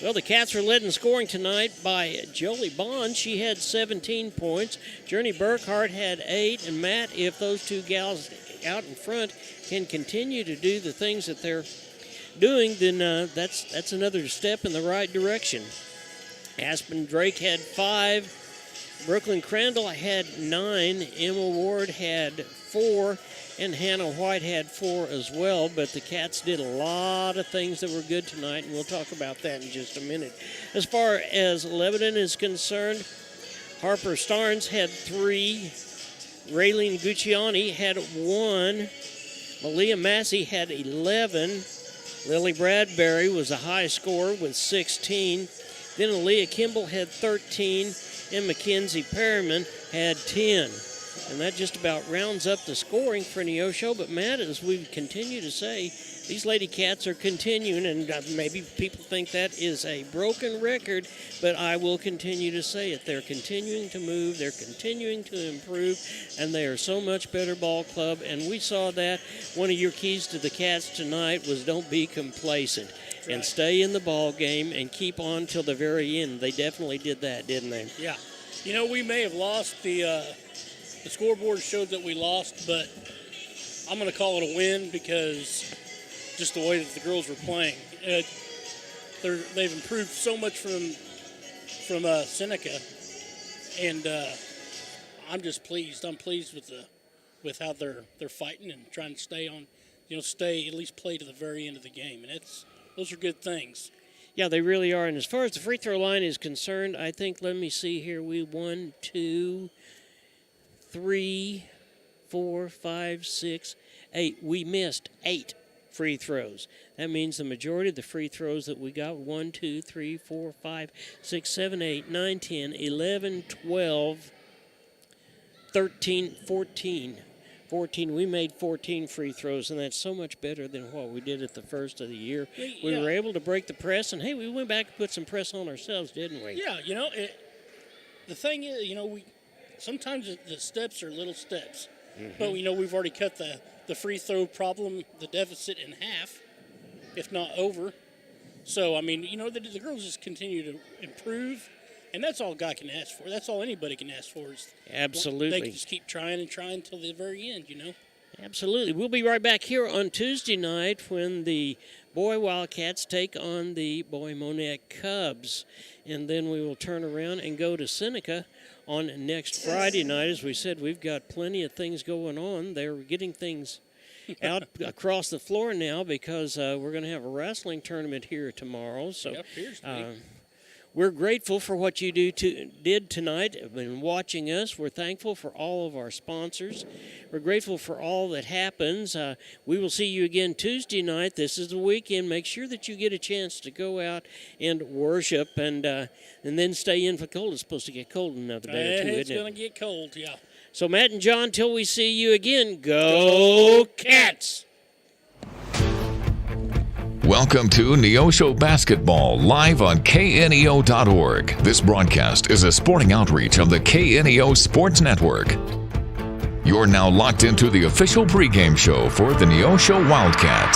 Well, the Cats were led in scoring tonight by Jolie Bond. She had 17 points. Journey Burkhart had 8. And Matt, if those two gals out in front can continue to do the things that they're doing, then that's another step in the right direction. Aspen Drake had 5. Brooklyn Crandall had 9. Emma Ward had 4. And Hannah White had 4 as well, but the Cats did a lot of things that were good tonight, and we'll talk about that in just a minute. As far as Lebanon is concerned, Harper Starnes had 3. Raylene Gucciani had 1. Malia Massey had 11. Lily Bradbury was a high scorer with 16. Then Aaliyah Kimball had 13, and Mackenzie Perriman had 10. And that just about rounds up the scoring for Neosho. But, Matt, as we continue to say, these Lady Cats are continuing, and maybe people think that is a broken record, but I will continue to say it. They're continuing to move, they're continuing to improve, and they are so much better ball club. And we saw that. One of your keys to the Cats tonight was don't be complacent and stay in the ball game and keep on till the very end. They definitely did that, didn't they? Yeah. You know, we may have lost the scoreboard showed that we lost, but I'm going to call it a win because just the way that the girls were playing. They've improved so much from Seneca, and I'm just pleased. I'm pleased with how they're fighting and trying to stay on, stay at least play to the very end of the game, and those are good things. Yeah, they really are. And as far as the free throw line is concerned, I think, let me see here, we 1, 2, 3, 4, 5, 6, 8. We missed 8 free throws. That means the majority of the free throws that we got, 1, 2, 3, 4, 5, 6, 7, 8, 9, 10, 11, 12, 13, 14. 14. We made 14 free throws, and that's so much better than what we did at the first of the year. We were able to break the press, and, hey, we went back and put some press on ourselves, didn't we? Yeah, the thing is, sometimes the steps are little steps. Mm-hmm. But, we've already cut the free throw problem, the deficit in half, if not over. So, the girls just continue to improve, and that's all God can ask for. That's all anybody can ask for. Absolutely. They can just keep trying and trying until the very end, Absolutely. We'll be right back here on Tuesday night when the boy Wildcats take on the boy Monette Cubs. And then we will turn around and go to Seneca on next Friday night. As we said, we've got plenty of things going on. They're getting things out across the floor now because we're going to have a wrestling tournament here tomorrow. So we're grateful for what you did tonight and watching us. We're thankful for all of our sponsors. We're grateful for all that happens. We will see you again Tuesday night. This is the weekend. Make sure that you get a chance to go out and worship and then stay in for cold. It's supposed to get cold another day or two, isn't it? It's going to get cold, yeah. So, Matt and John, till we see you again, go Cats! Welcome to Neosho Basketball, live on KNEO.org. This broadcast is a sporting outreach of the KNEO Sports Network. You're now locked into the official pregame show for the Neosho Wildcats.